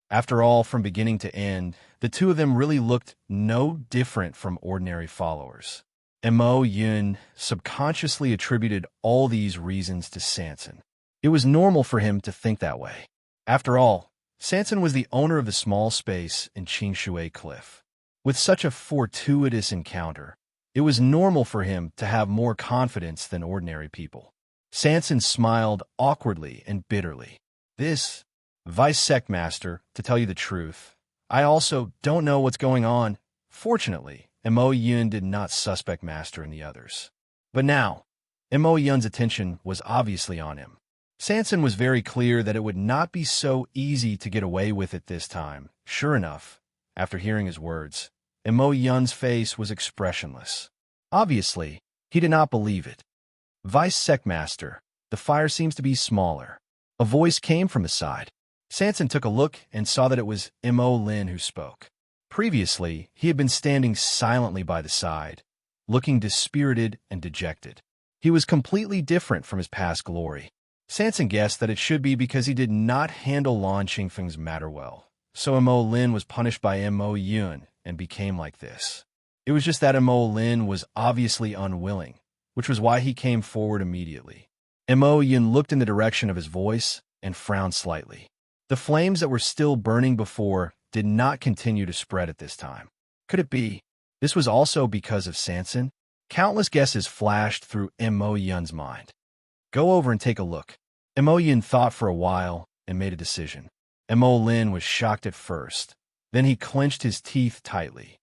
After all, from beginning to end, the two of them really looked no different from ordinary followers. Mo Yun subconsciously attributed all these reasons to Sanson. It was normal for him to think that way. After all, Sanson was the owner of the small space in Qingshui Cliff. With such a fortuitous encounter, it was normal for him to have more confidence than ordinary people. Sanson smiled awkwardly and bitterly. This, Vice Secmaster, to tell you the truth, I also don't know what's going on. Fortunately, Mo Yun did not suspect Master and the others. But now, Mo Yun's attention was obviously on him. Sanson was very clear that it would not be so easy to get away with it this time. Sure enough, after hearing his words, Mo Yun's face was expressionless. Obviously, he did not believe it. Vice Secmaster, the fire seems to be smaller. A voice came from his side. Sanson took a look and saw that it was Mo Lin who spoke. Previously, he had been standing silently by the side, looking dispirited and dejected. He was completely different from his past glory. Sanson guessed that it should be because he did not handle Lan Qingfeng's matter well. So Mo Lin was punished by Mo Yun and became like this. It was just that Mo Lin was obviously unwilling, which was why he came forward immediately. Mo Yun looked in the direction of his voice and frowned slightly. The flames that were still burning before did not continue to spread at this time. Could it be this was also because of Sanson? Countless guesses flashed through Mo Yun's mind. Go over and take a look. Mo Yun thought for a while and made a decision. Mo Lin was shocked at first. Then he clenched his teeth tightly.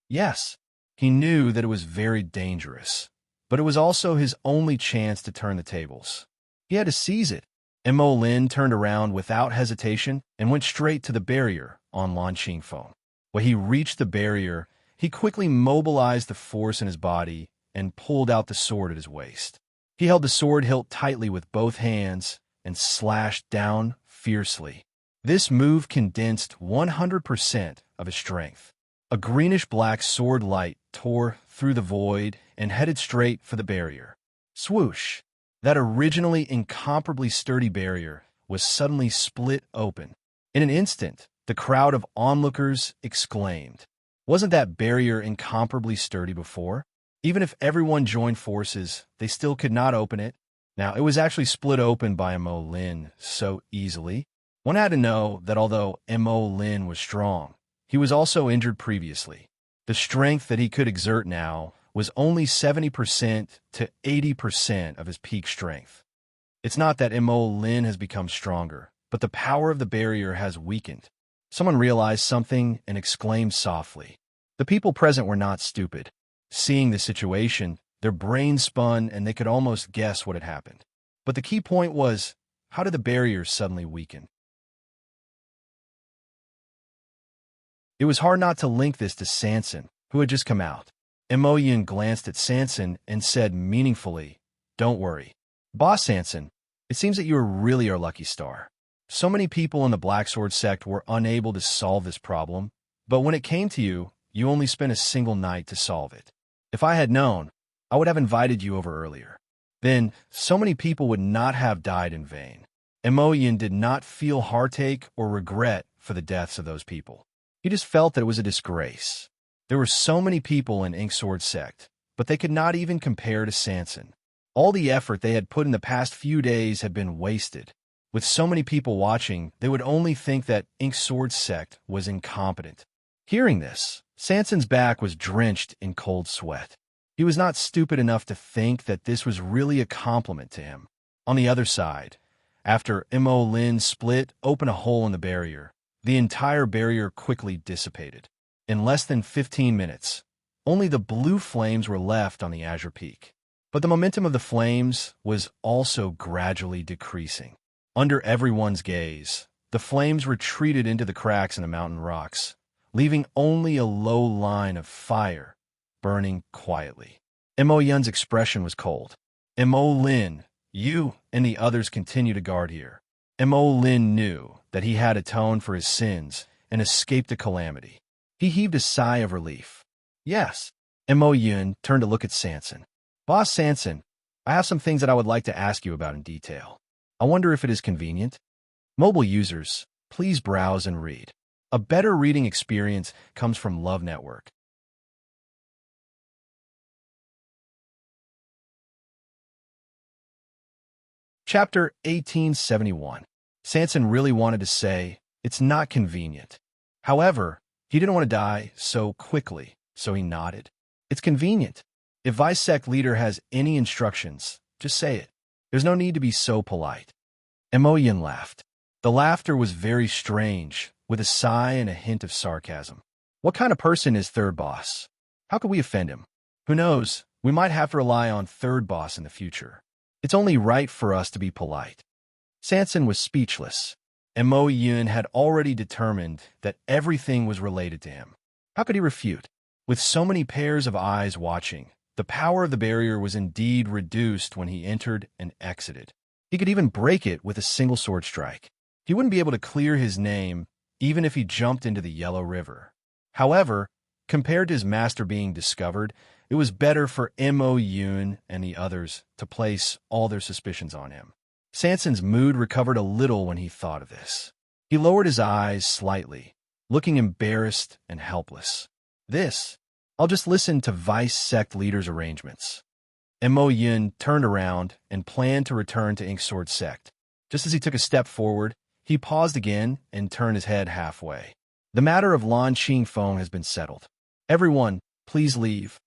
Yes, he knew that it was very dangerous, but it was also his only chance to turn the tables. He had to seize it. Mo Lin turned around without hesitation and went straight to the barrier on Lan Qingfeng. When he reached the barrier, he quickly mobilized the force in his body and pulled out the sword at his waist. He held the sword hilt tightly with both hands and slashed down fiercely. This move condensed 100% of his strength. A greenish-black sword light tore through the void and headed straight for the barrier. Swoosh! That originally incomparably sturdy barrier was suddenly split open. In an instant, the crowd of onlookers exclaimed, "Wasn't that barrier incomparably sturdy before?" Even if everyone joined forces, they still could not open it. Now, it was actually split open by Mo Lin so easily. One had to know that although Mo Lin was strong, he was also injured previously. The strength that he could exert now was only 70% to 80% of his peak strength. It's not that Mo Lin has become stronger, but the power of the barrier has weakened. Someone realized something and exclaimed softly. The people present were not stupid. Seeing the situation, their brains spun and they could almost guess what had happened. But the key point was, how did the barrier suddenly weaken? It was hard not to link this to Sanson, who had just come out. Mo Yun glanced at Sanson and said meaningfully, "Don't worry. Boss Sanson, it seems that you are really our lucky star. So many people in the Black Sword sect were unable to solve this problem, but when it came to you, you only spent a single night to solve it. If I had known, I would have invited you over earlier. Then, so many people would not have died in vain. Emoyan did not feel heartache or regret for the deaths of those people. He just felt that it was a disgrace. There were so many people in Inksword sect, but they could not even compare to Sanson. All the effort they had put in the past few days had been wasted. With so many people watching, they would only think that Inksword sect was incompetent. Hearing this, Sanson's back was drenched in cold sweat. He was not stupid enough to think that this was really a compliment to him. On the other side, after Mo Lin split open a hole in the barrier, the entire barrier quickly dissipated. In less than 15 minutes, only the blue flames were left on the Azure Peak. But the momentum of the flames was also gradually decreasing. Under everyone's gaze, the flames retreated into the cracks in the mountain rocks, leaving only a low line of fire burning quietly. Mo Yun's expression was cold. Mo Lin, you and the others continue to guard here. Mo Lin knew that he had atoned for his sins and escaped a calamity. He heaved a sigh of relief. Yes. Mo Yun turned to look at Sanson. Boss Sanson, I have some things that I would like to ask you about in detail. I wonder if it is convenient. Mobile users, please browse and read. A better reading experience comes from Love Network. Chapter 1871. Sanson really wanted to say, it's not convenient. However, he didn't want to die so quickly, so he nodded. It's convenient. If Vice Sect leader has any instructions, just say it. There's no need to be so polite. Emoyan laughed. The laughter was very strange, with a sigh and a hint of sarcasm. What kind of person is Third Boss? How could we offend him? Who knows, we might have to rely on Third Boss in the future. It's only right for us to be polite. Sanson was speechless. Mo Yun had already determined that everything was related to him. How could he refute? With so many pairs of eyes watching, the power of the barrier was indeed reduced when he entered and exited. He could even break it with a single sword strike. He wouldn't be able to clear his name even if he jumped into the Yellow River. However, compared to his master being discovered, it was better for Mo Yun and the others to place all their suspicions on him. Sanson's mood recovered a little when he thought of this. He lowered his eyes slightly, looking embarrassed and helpless. I'll just listen to Vice Sect leader's arrangements. Mo Yun turned around and planned to return to Inksword sect. Just as he took a step forward, he paused again and turned his head halfway. The matter of Lan Qingfeng has been settled. Everyone, please leave.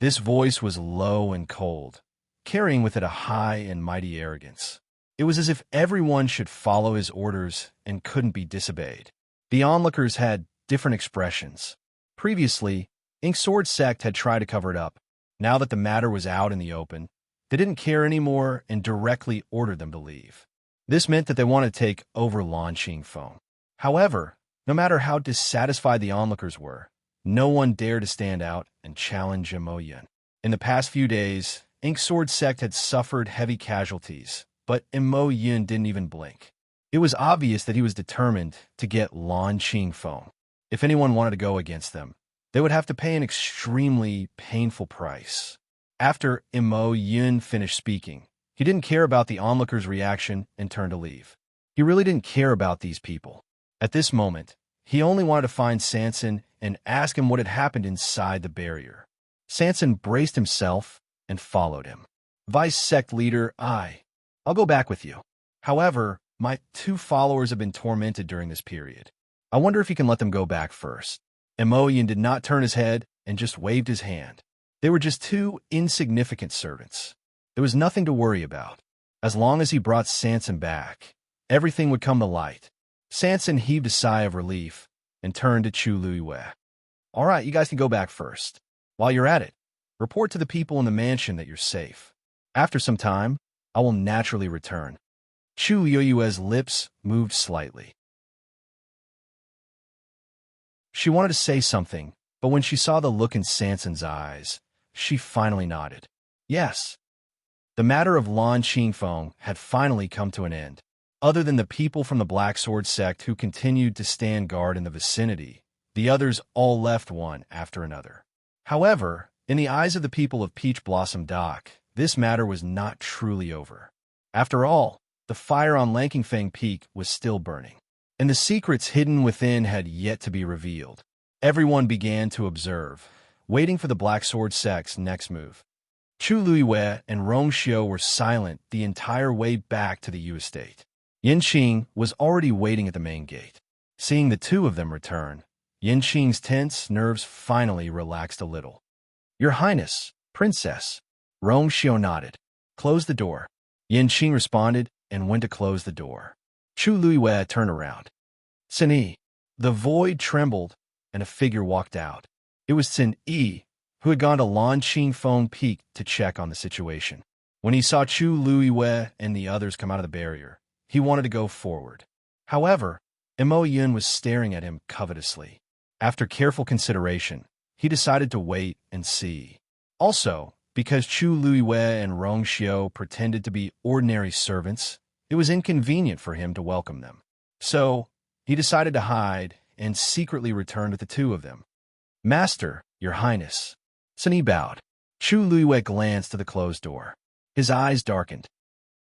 This voice was low and cold, carrying with it a high and mighty arrogance. It was as if everyone should follow his orders and couldn't be disobeyed. The onlookers had different expressions. Previously, Inksword sect had tried to cover it up. Now that the matter was out in the open, they didn't care anymore and directly ordered them to leave. This meant that they wanted to take over Lan Qingfeng. However, no matter how dissatisfied the onlookers were, no one dared to stand out and challenge Mo Yun. In the past few days, Inksword sect had suffered heavy casualties, but Mo Yun didn't even blink. It was obvious that he was determined to get Lan Qingfeng. If anyone wanted to go against them, they would have to pay an extremely painful price. After Mo Yun finished speaking, he didn't care about the onlookers' reaction and turned to leave. He really didn't care about these people. At this moment, he only wanted to find Sanson and ask him what had happened inside the barrier. Sanson braced himself and followed him. Vice Sect leader, I'll go back with you. However, my 2 followers have been tormented during this period. I wonder if you can let them go back first. Emoyan did not turn his head and just waved his hand. They were just 2 insignificant servants. There was nothing to worry about. As long as he brought Sanson back, everything would come to light. Sanson heaved a sigh of relief and turned to Chu Luiyue. All right, you guys can go back first. While you're at it, report to the people in the mansion that you're safe. After some time, I will naturally return. Chu Luiyue's lips moved slightly. She wanted to say something, but when she saw the look in Sanson's eyes, she finally nodded. Yes. The matter of Lan Qingfeng had finally come to an end. Other than the people from the Black Sword sect who continued to stand guard in the vicinity, the others all left one after another. However, in the eyes of the people of Peach Blossom Dock, this matter was not truly over. After all, the fire on Lankingfang Peak was still burning, and the secrets hidden within had yet to be revealed. Everyone began to observe, waiting for the Black Sword sect's next move. Chu Luiwei and Rong Xiu were silent the entire way back to the Yu estate. Yanqing was already waiting at the main gate. Seeing the two of them return, Yanqing's tense nerves finally relaxed a little. "Your Highness, Princess." Rong Xiu nodded. "Close the door." Yanqing responded and went to close the door. Chu Luiwei turned around. "Sin Yi." The void trembled, and a figure walked out. It was Sin Yi, who had gone to Lanqing Phone Peak to check on the situation. When he saw Chu Luiwei and the others come out of the barrier, he wanted to go forward. However, Mo Yun was staring at him covetously. After careful consideration, he decided to wait and see. Also, because Chu Luiwei and Rong Xiu pretended to be ordinary servants, it was inconvenient for him to welcome them. So, he decided to hide and secretly returned with the two of them. "Master, Your Highness." Sin Yi bowed. Chu Luiwei glanced to the closed door. His eyes darkened.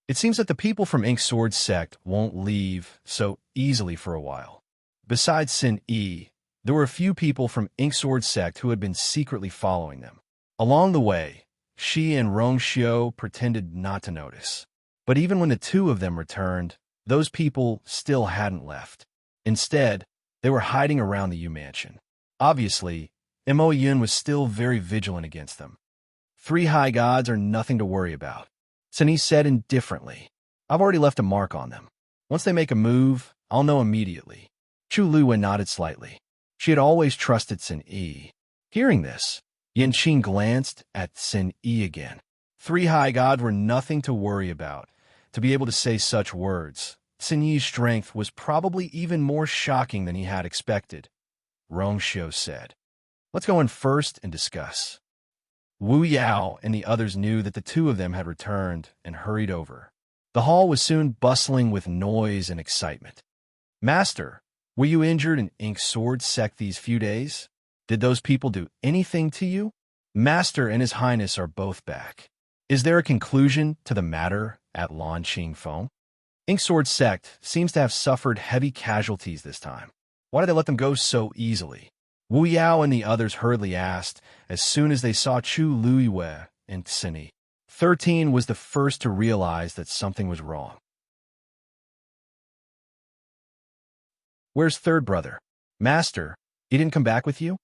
It seems that the people from Ink Sword sect won't leave so easily for a while. Besides Sin Yi, there were a few people from Ink Sword sect who had been secretly following them. Along the way, Shi and Rong Xiu pretended not to notice. But even when the two of them returned, those people still hadn't left. Instead, they were hiding around the Yu mansion. Obviously, Mo Yun was still very vigilant against them. "Three high gods are nothing to worry about," Sin Yi said indifferently. "I've already left a mark on them. Once they make a move, I'll know immediately." Chu Luiwei nodded slightly. She had always trusted Sin Yi. Hearing this, Yanqing glanced at Sin Yi again. Three high gods were nothing to worry about. To be able to say such words, Sin Yi's strength was probably even more shocking than he had expected. Rong Xiu said, "Let's go in first and discuss." Wu Yao and the others knew that the two of them had returned and hurried over. The hall was soon bustling with noise and excitement. "Master, were you injured in Ink Sword sect these few days? Did those people do anything to you? Master and His Highness are both back. Is there a conclusion to the matter at Lanqing Phone? Ink Sword sect seems to have suffered heavy casualties this time. Why did they let them go so easily?" Wu Yao and the others hurriedly asked as soon as they saw Chu Luiwei and Sin Yi. 13 was the first to realize that something was wrong. "Where's third brother? Master, he didn't come back with you?"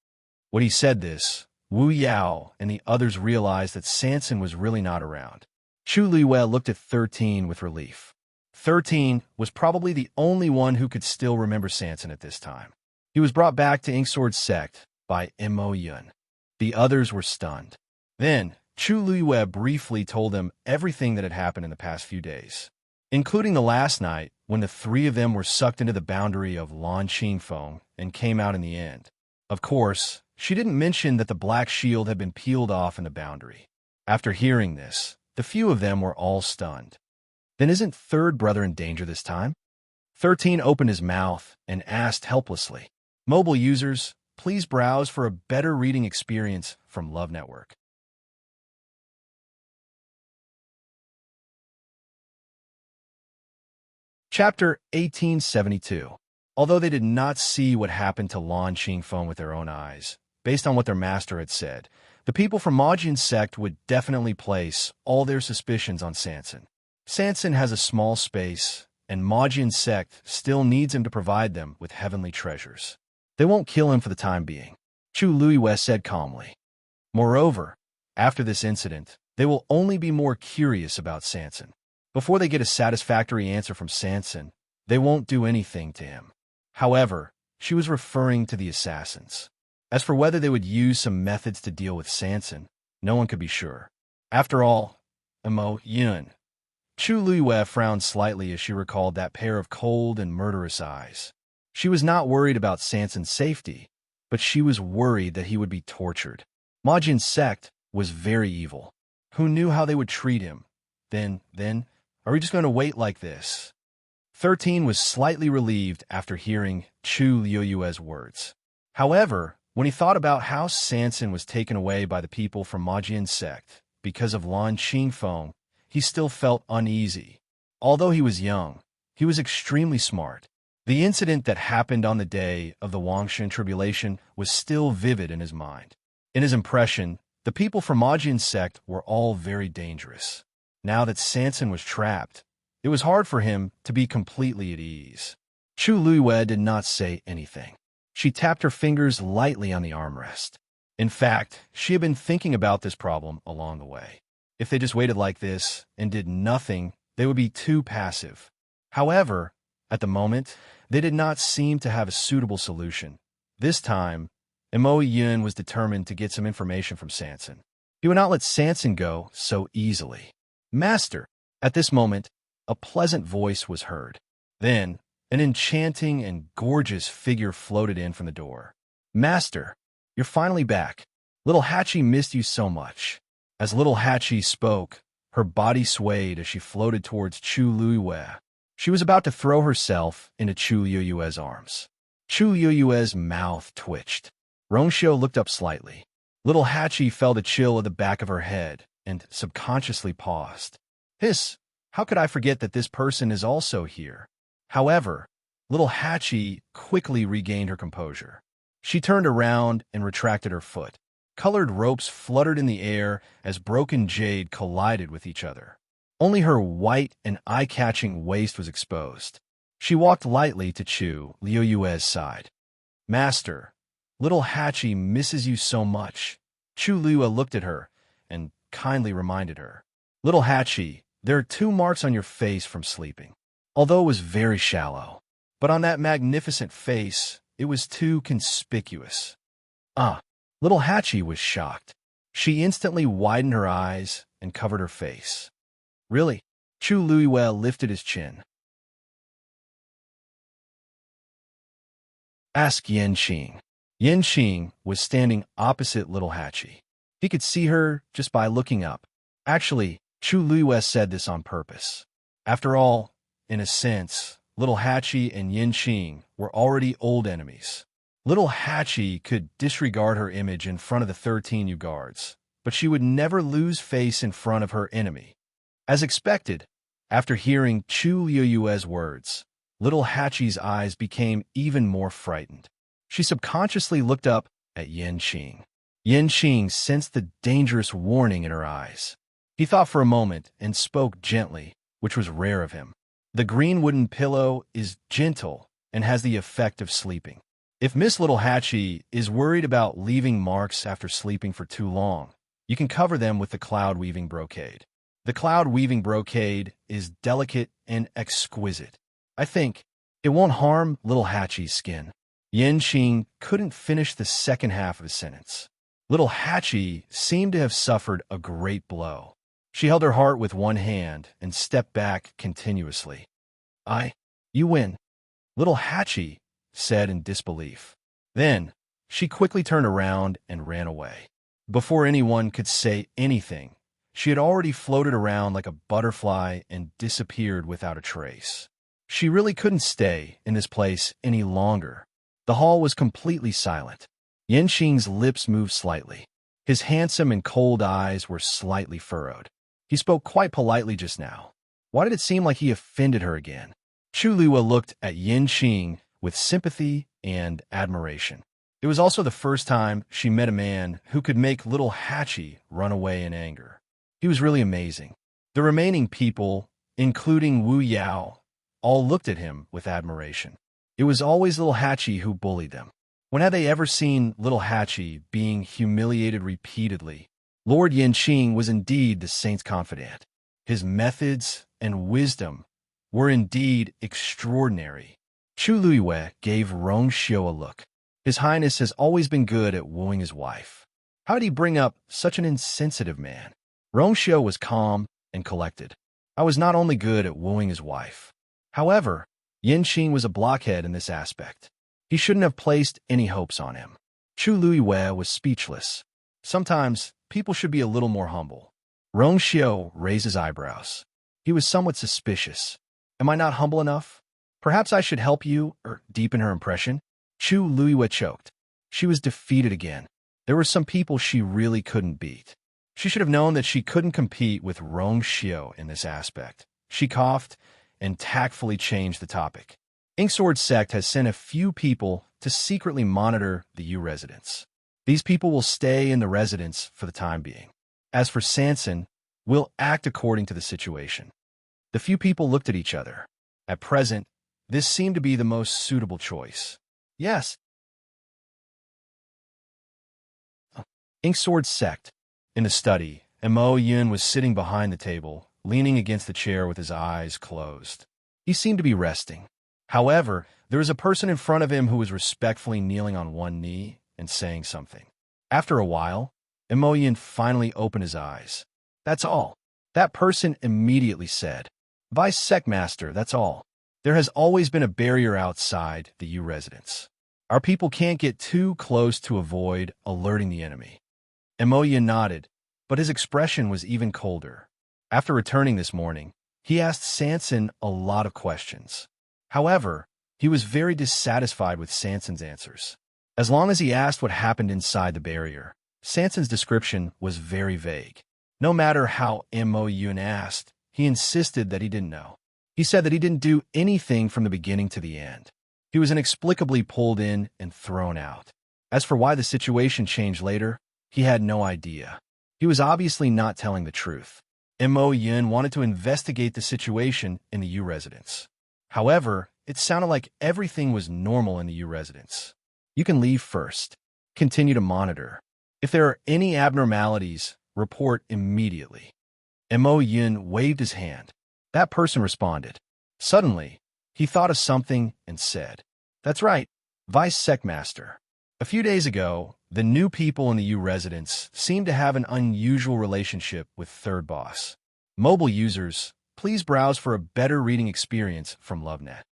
When he said this, Wu Yao and the others realized that Sanson was really not around. Chu Luiwei looked at 13 with relief. 13 was probably the only one who could still remember Sanson at this time. He was brought back to Ink Sword sect by Mo Yun. The others were stunned. Then, Chu Luiwei briefly told them everything that had happened in the past few days, including the last night when the three of them were sucked into the boundary of Lanqing Phone and came out in the end. Of course, she didn't mention that the black shield had been peeled off in the boundary. After hearing this, the few of them were all stunned. Then isn't third brother in danger this time? 13 opened his mouth and asked helplessly. Mobile users, please browse for a better reading experience from Love Network. Chapter 1872. Although they did not see what happened to Lanqing Phone with their own eyes, based on what their master had said, the people from Majin sect would definitely place all their suspicions on Sanson. Sanson has a small space, and Majin sect still needs him to provide them with heavenly treasures. They won't kill him for the time being, Chu Luiwei said calmly. Moreover, after this incident, they will only be more curious about Sanson. Before they get a satisfactory answer from Sanson, they won't do anything to him. However, she was referring to the assassins. As for whether they would use some methods to deal with Sanson, no one could be sure. After all, Mo Yun. Chu Luiwei frowned slightly as she recalled that pair of cold and murderous eyes. She was not worried about Sanson's safety, but she was worried that he would be tortured. Majin's sect was very evil. Who knew how they would treat him? Then, are we just going to wait like this? 13 was slightly relieved after hearing Chu Liuyue's words. However, when he thought about how Sanson was taken away by the people from Majian sect because of Lan Qingfeng, he still felt uneasy. Although he was young, he was extremely smart. The incident that happened on the day of the Wangshan tribulation was still vivid in his mind. In his impression, the people from Majian sect were all very dangerous. Now that Sanson was trapped, it was hard for him to be completely at ease. Chu Liyue did not say anything. She tapped her fingers lightly on the armrest. In fact, she had been thinking about this problem along the way. If they just waited like this and did nothing, they would be too passive. However, at the moment, they did not seem to have a suitable solution. This time, Imo Yun was determined to get some information from Sanson. He would not let Sanson go so easily. Master! At this moment, a pleasant voice was heard. Then, an enchanting and gorgeous figure floated in from the door. Master, you're finally back. Little Hachi missed you so much. As little Hachi spoke, her body swayed as she floated towards Chu Liyue. She was about to throw herself into Chu Liyue's arms. Chu Liyue's mouth twitched. Rongxiu looked up slightly. Little Hachi felt a chill at the back of her head and subconsciously paused. Hiss, how could I forget that this person is also here? However, little Hachi quickly regained her composure. She turned around and retracted her foot. Colored ropes fluttered in the air as broken jade collided with each other. Only her white and eye-catching waist was exposed. She walked lightly to Chu Liyue's side. Master, little Hachi misses you so much. Chu Liyue looked at her and kindly reminded her. Little Hachi, there are 2 marks on your face from sleeping. Although it was very shallow, but on that magnificent face, it was too conspicuous. Little Hachi was shocked. She instantly widened her eyes and covered her face. Really? Chu Liyue lifted his chin. Ask Yanqing. Yanqing was standing opposite little Hachi. He could see her just by looking up. Actually, Chu Liyue said this on purpose. After all, in a sense, little Hachi and Yanqing were already old enemies. Little Hachi could disregard her image in front of the 13 new guards, but she would never lose face in front of her enemy. As expected, after hearing Chu Liyue's words, little Hachi's eyes became even more frightened. She subconsciously looked up at Yanqing. Yanqing sensed the dangerous warning in her eyes. He thought for a moment and spoke gently, which was rare of him. The green wooden pillow is gentle and has the effect of sleeping. If Miss Little Hachi is worried about leaving marks after sleeping for too long, you can cover them with the cloud-weaving brocade. The cloud-weaving brocade is delicate and exquisite. I think it won't harm Little Hachi's skin. Yanqing couldn't finish the second half of his sentence. Little Hachi seemed to have suffered a great blow. She held her heart with one hand and stepped back continuously. You win. Little Hachi said in disbelief. Then, she quickly turned around and ran away. Before anyone could say anything, she had already floated around like a butterfly and disappeared without a trace. She really couldn't stay in this place any longer. The hall was completely silent. Yanqing's lips moved slightly. His handsome and cold eyes were slightly furrowed. He spoke quite politely just now. Why did it seem like he offended her again? Chu Liyue looked at Yanqing with sympathy and admiration. It was also the first time she met a man who could make little Hachi run away in anger. He was really amazing. The remaining people, including Wu Yao, all looked at him with admiration. It was always little Hachi who bullied them. When had they ever seen little Hachi being humiliated repeatedly? Lord Yanqing was indeed the saint's confidant. His methods and wisdom were indeed extraordinary. Chu Liyue gave Rongxiu a look. His Highness has always been good at wooing his wife. How did he bring up such an insensitive man? Rongxiu was calm and collected. I was not only good at wooing his wife. However, Yanqing was a blockhead in this aspect. He shouldn't have placed any hopes on him. Chu Liyue was speechless. Sometimes, people should be a little more humble. Rongxiu raised his eyebrows. He was somewhat suspicious. Am I not humble enough? Perhaps I should help you or deepen her impression? Chu Luiwa choked. She was defeated again. There were some people she really couldn't beat. She should have known that she couldn't compete with Rong Xiao in this aspect. She coughed and tactfully changed the topic. Inksword Sect has sent a few people to secretly monitor the U residence. These people will stay in the residence for the time being. As for Sanson, we'll act according to the situation. The few people looked at each other. At present, this seemed to be the most suitable choice. Yes. Inksword Sect. In the study, Mo Yun was sitting behind the table, leaning against the chair with his eyes closed. He seemed to be resting. However, there was a person in front of him who was respectfully kneeling on one knee and saying something. After a while, Mo Yun finally opened his eyes. That's all. That person immediately said, Vice Sect Master, that's all. There has always been a barrier outside the U residence. Our people can't get too close to avoid alerting the enemy. Mo Yun nodded, but his expression was even colder. After returning this morning, he asked Sanson a lot of questions. However, he was very dissatisfied with Sanson's answers. As long as he asked what happened inside the barrier, Sanson's description was very vague. No matter how Mo Yun asked, he insisted that he didn't know. He said that he didn't do anything from the beginning to the end. He was inexplicably pulled in and thrown out. As for why the situation changed later, he had no idea. He was obviously not telling the truth. Mo Yun wanted to investigate the situation in the U residence. However, it sounded like everything was normal in the U residence. You can leave first. Continue to monitor. If there are any abnormalities, report immediately. Mo Yun waved his hand. That person responded. Suddenly, he thought of something and said, That's right, Vice Sect Master. A few days ago, the new people in the U residence seemed to have an unusual relationship with Third Boss. Mobile users, please browse for a better reading experience from LoveNet.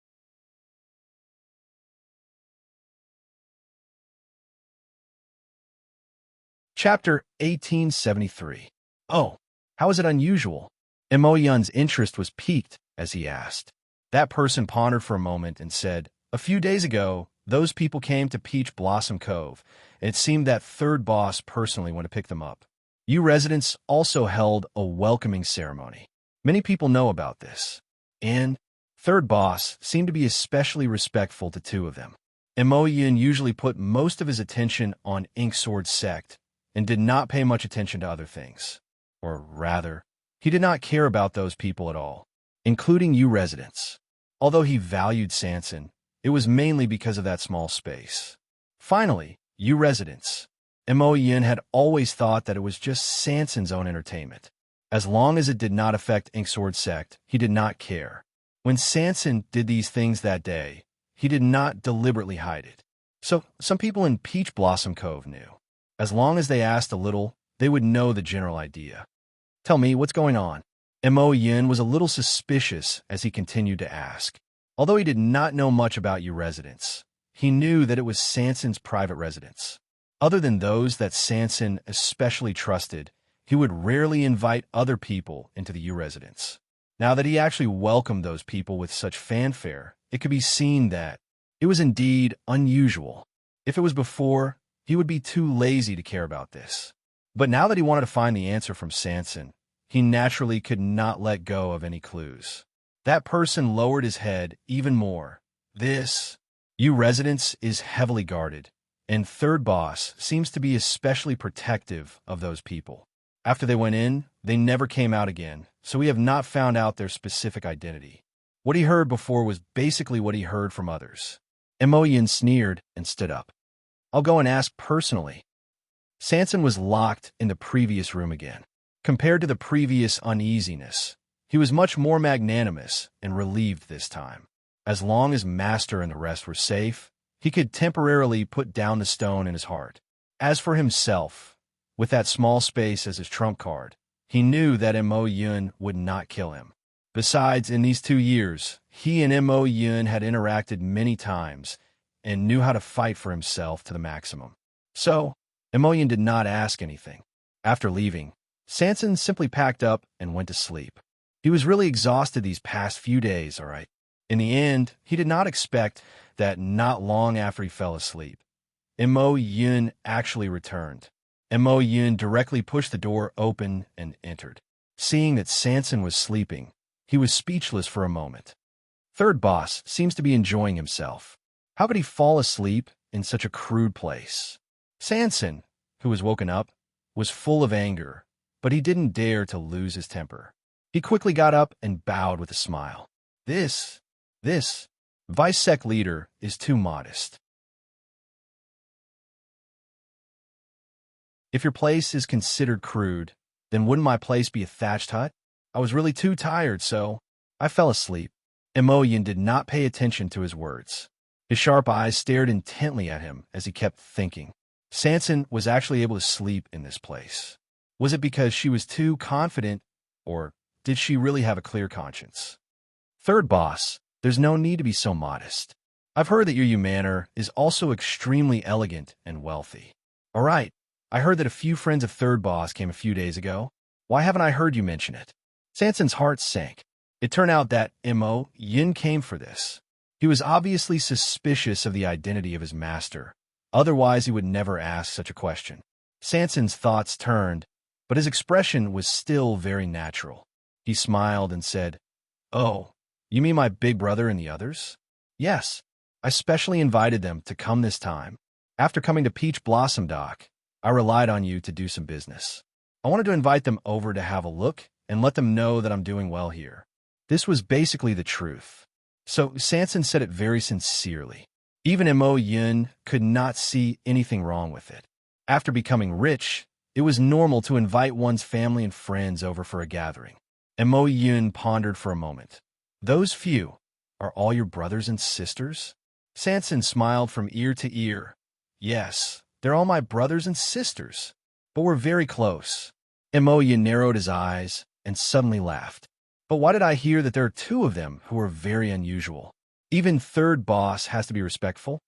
Chapter 1873. Oh, how is it unusual? Mo Yun's interest was piqued as he asked. That person pondered for a moment and said, A few days ago, those people came to Peach Blossom Cove, and it seemed that Third Boss personally went to pick them up. U residents also held a welcoming ceremony. Many people know about this. And Third Boss seemed to be especially respectful to two of them. Mo Yun usually put most of his attention on Inksword Sect and did not pay much attention to other things. Or rather, he did not care about those people at all, including U residents. Although he valued Sanson, it was mainly because of that small space. Finally, U residents. Mo Yun had always thought that it was just Sanson's own entertainment. As long as it did not affect Inksword Sect, he did not care. When Sanson did these things that day, he did not deliberately hide it. So some people in Peach Blossom Cove knew. As long as they asked a little, they would know the general idea. Tell me, what's going on? Mo Yun was a little suspicious as he continued to ask. Although he did not know much about U residents, he knew that it was Sanson's private residence. Other than those that Sanson especially trusted, he would rarely invite other people into the U residence. Now that he actually welcomed those people with such fanfare, it could be seen that it was indeed unusual. If it was before, he would be too lazy to care about this. But now that he wanted to find the answer from Sanson, he naturally could not let go of any clues. That person lowered his head even more. This U residence is heavily guarded, and Third Boss seems to be especially protective of those people. After they went in, they never came out again, so we have not found out their specific identity. What he heard before was basically what he heard from others. Mo Yun sneered and stood up. I'll go and ask personally. Sanson was locked in the previous room again. Compared to the previous uneasiness, he was much more magnanimous and relieved this time. As long as Master and the rest were safe, he could temporarily put down the stone in his heart. As for himself, with that small space as his trump card, he knew that Mo Yun would not kill him. Besides, in these 2 years, he and Mo Yun had interacted many times and knew how to fight for himself to the maximum. So, Mo Yun did not ask anything. After leaving, Sanson simply packed up and went to sleep. He was really exhausted these past few days, all right. In the end, he did not expect that not long after he fell asleep, Mo Yun actually returned. Mo Yun directly pushed the door open and entered. Seeing that Sanson was sleeping, he was speechless for a moment. Third boss seems to be enjoying himself. How could he fall asleep in such a crude place? Sanson, who was woken up, was full of anger, but he didn't dare to lose his temper. He quickly got up and bowed with a smile. This Vice Sec leader is too modest. If your place is considered crude, then wouldn't my place be a thatched hut? I was really too tired, so I fell asleep. Mo Yun did not pay attention to his words. His sharp eyes stared intently at him as he kept thinking. Sanson was actually able to sleep in this place. Was it because she was too confident, or did she really have a clear conscience? Third boss, there's no need to be so modest. I've heard that your manor is also extremely elegant and wealthy. All right, I heard that a few friends of Third Boss came a few days ago. Why haven't I heard you mention it? Sanson's heart sank. It turned out that Mo Yun came for this. He was obviously suspicious of the identity of his master. Otherwise, he would never ask such a question. Sanson's thoughts turned, but his expression was still very natural. He smiled and said, "Oh, you mean my big brother and the others?" "Yes, I specially invited them to come this time. After coming to Peach Blossom Dock, I relied on you to do some business. I wanted to invite them over to have a look and let them know that I'm doing well here." This was basically the truth. So Sanson said it very sincerely. Even Mo Yun could not see anything wrong with it. After becoming rich, it was normal to invite one's family and friends over for a gathering. Mo Yun pondered for a moment. "Those few are all your brothers and sisters?" Sanson smiled from ear to ear. "Yes, they're all my brothers and sisters, but we're very close." Mo Yun narrowed his eyes and suddenly laughed. "But why did I hear that there are two of them who are very unusual? Even Third Boss has to be respectful."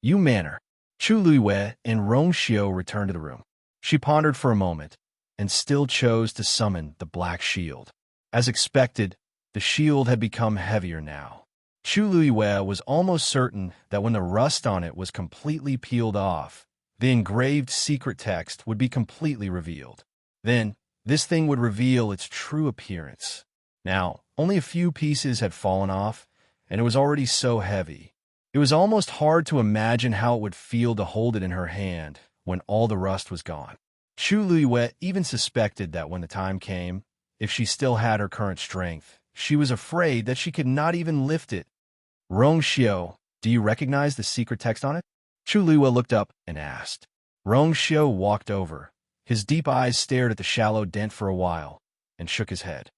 "You manner." Chu Luiwei and Rong Xiao returned to the room. She pondered for a moment and still chose to summon the Black Shield. As expected, the shield had become heavier now. Chu Luiwei was almost certain that when the rust on it was completely peeled off, the engraved secret text would be completely revealed. Then, this thing would reveal its true appearance. Now, only a few pieces had fallen off, and it was already so heavy. It was almost hard to imagine how it would feel to hold it in her hand when all the rust was gone. Chu Luiwei even suspected that when the time came, if she still had her current strength, she was afraid that she could not even lift it. "Rong Xiao, do you recognize the secret text on it?" Chu Luiwei looked up and asked. Rong Xiao walked over. His deep eyes stared at the shallow dent for a while and shook his head.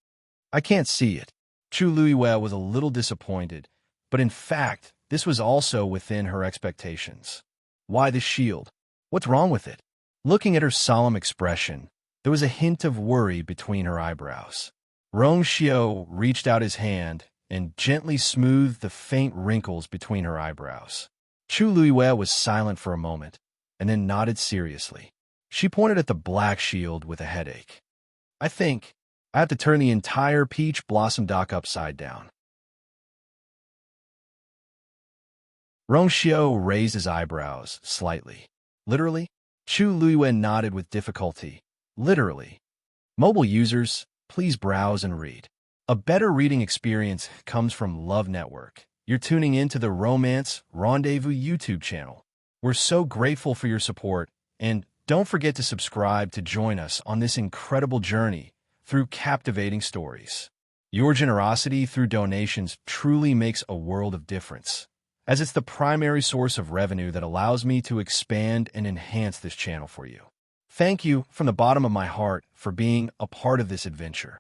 "I can't see it." Chu Luiwei was a little disappointed, but in fact, this was also within her expectations. "Why the shield? What's wrong with it?" Looking at her solemn expression, there was a hint of worry between her eyebrows. Rong Xiao reached out his hand and gently smoothed the faint wrinkles between her eyebrows. Chu Luiwei was silent for a moment, and then nodded seriously. She pointed at the black shield with a headache. "I think I have to turn the entire Peach Blossom Dock upside down." Rong Xiao raised his eyebrows slightly. "Literally?" Chu Luiwei nodded with difficulty. "Literally. Mobile users, please browse and read. A better reading experience comes from Love Network. You're tuning in to the Romance Rendezvous YouTube channel. We're so grateful for your support, and don't forget to subscribe to join us on this incredible journey through captivating stories. Your generosity through donations truly makes a world of difference, as it's the primary source of revenue that allows me to expand and enhance this channel for you. Thank you from the bottom of my heart for being a part of this adventure.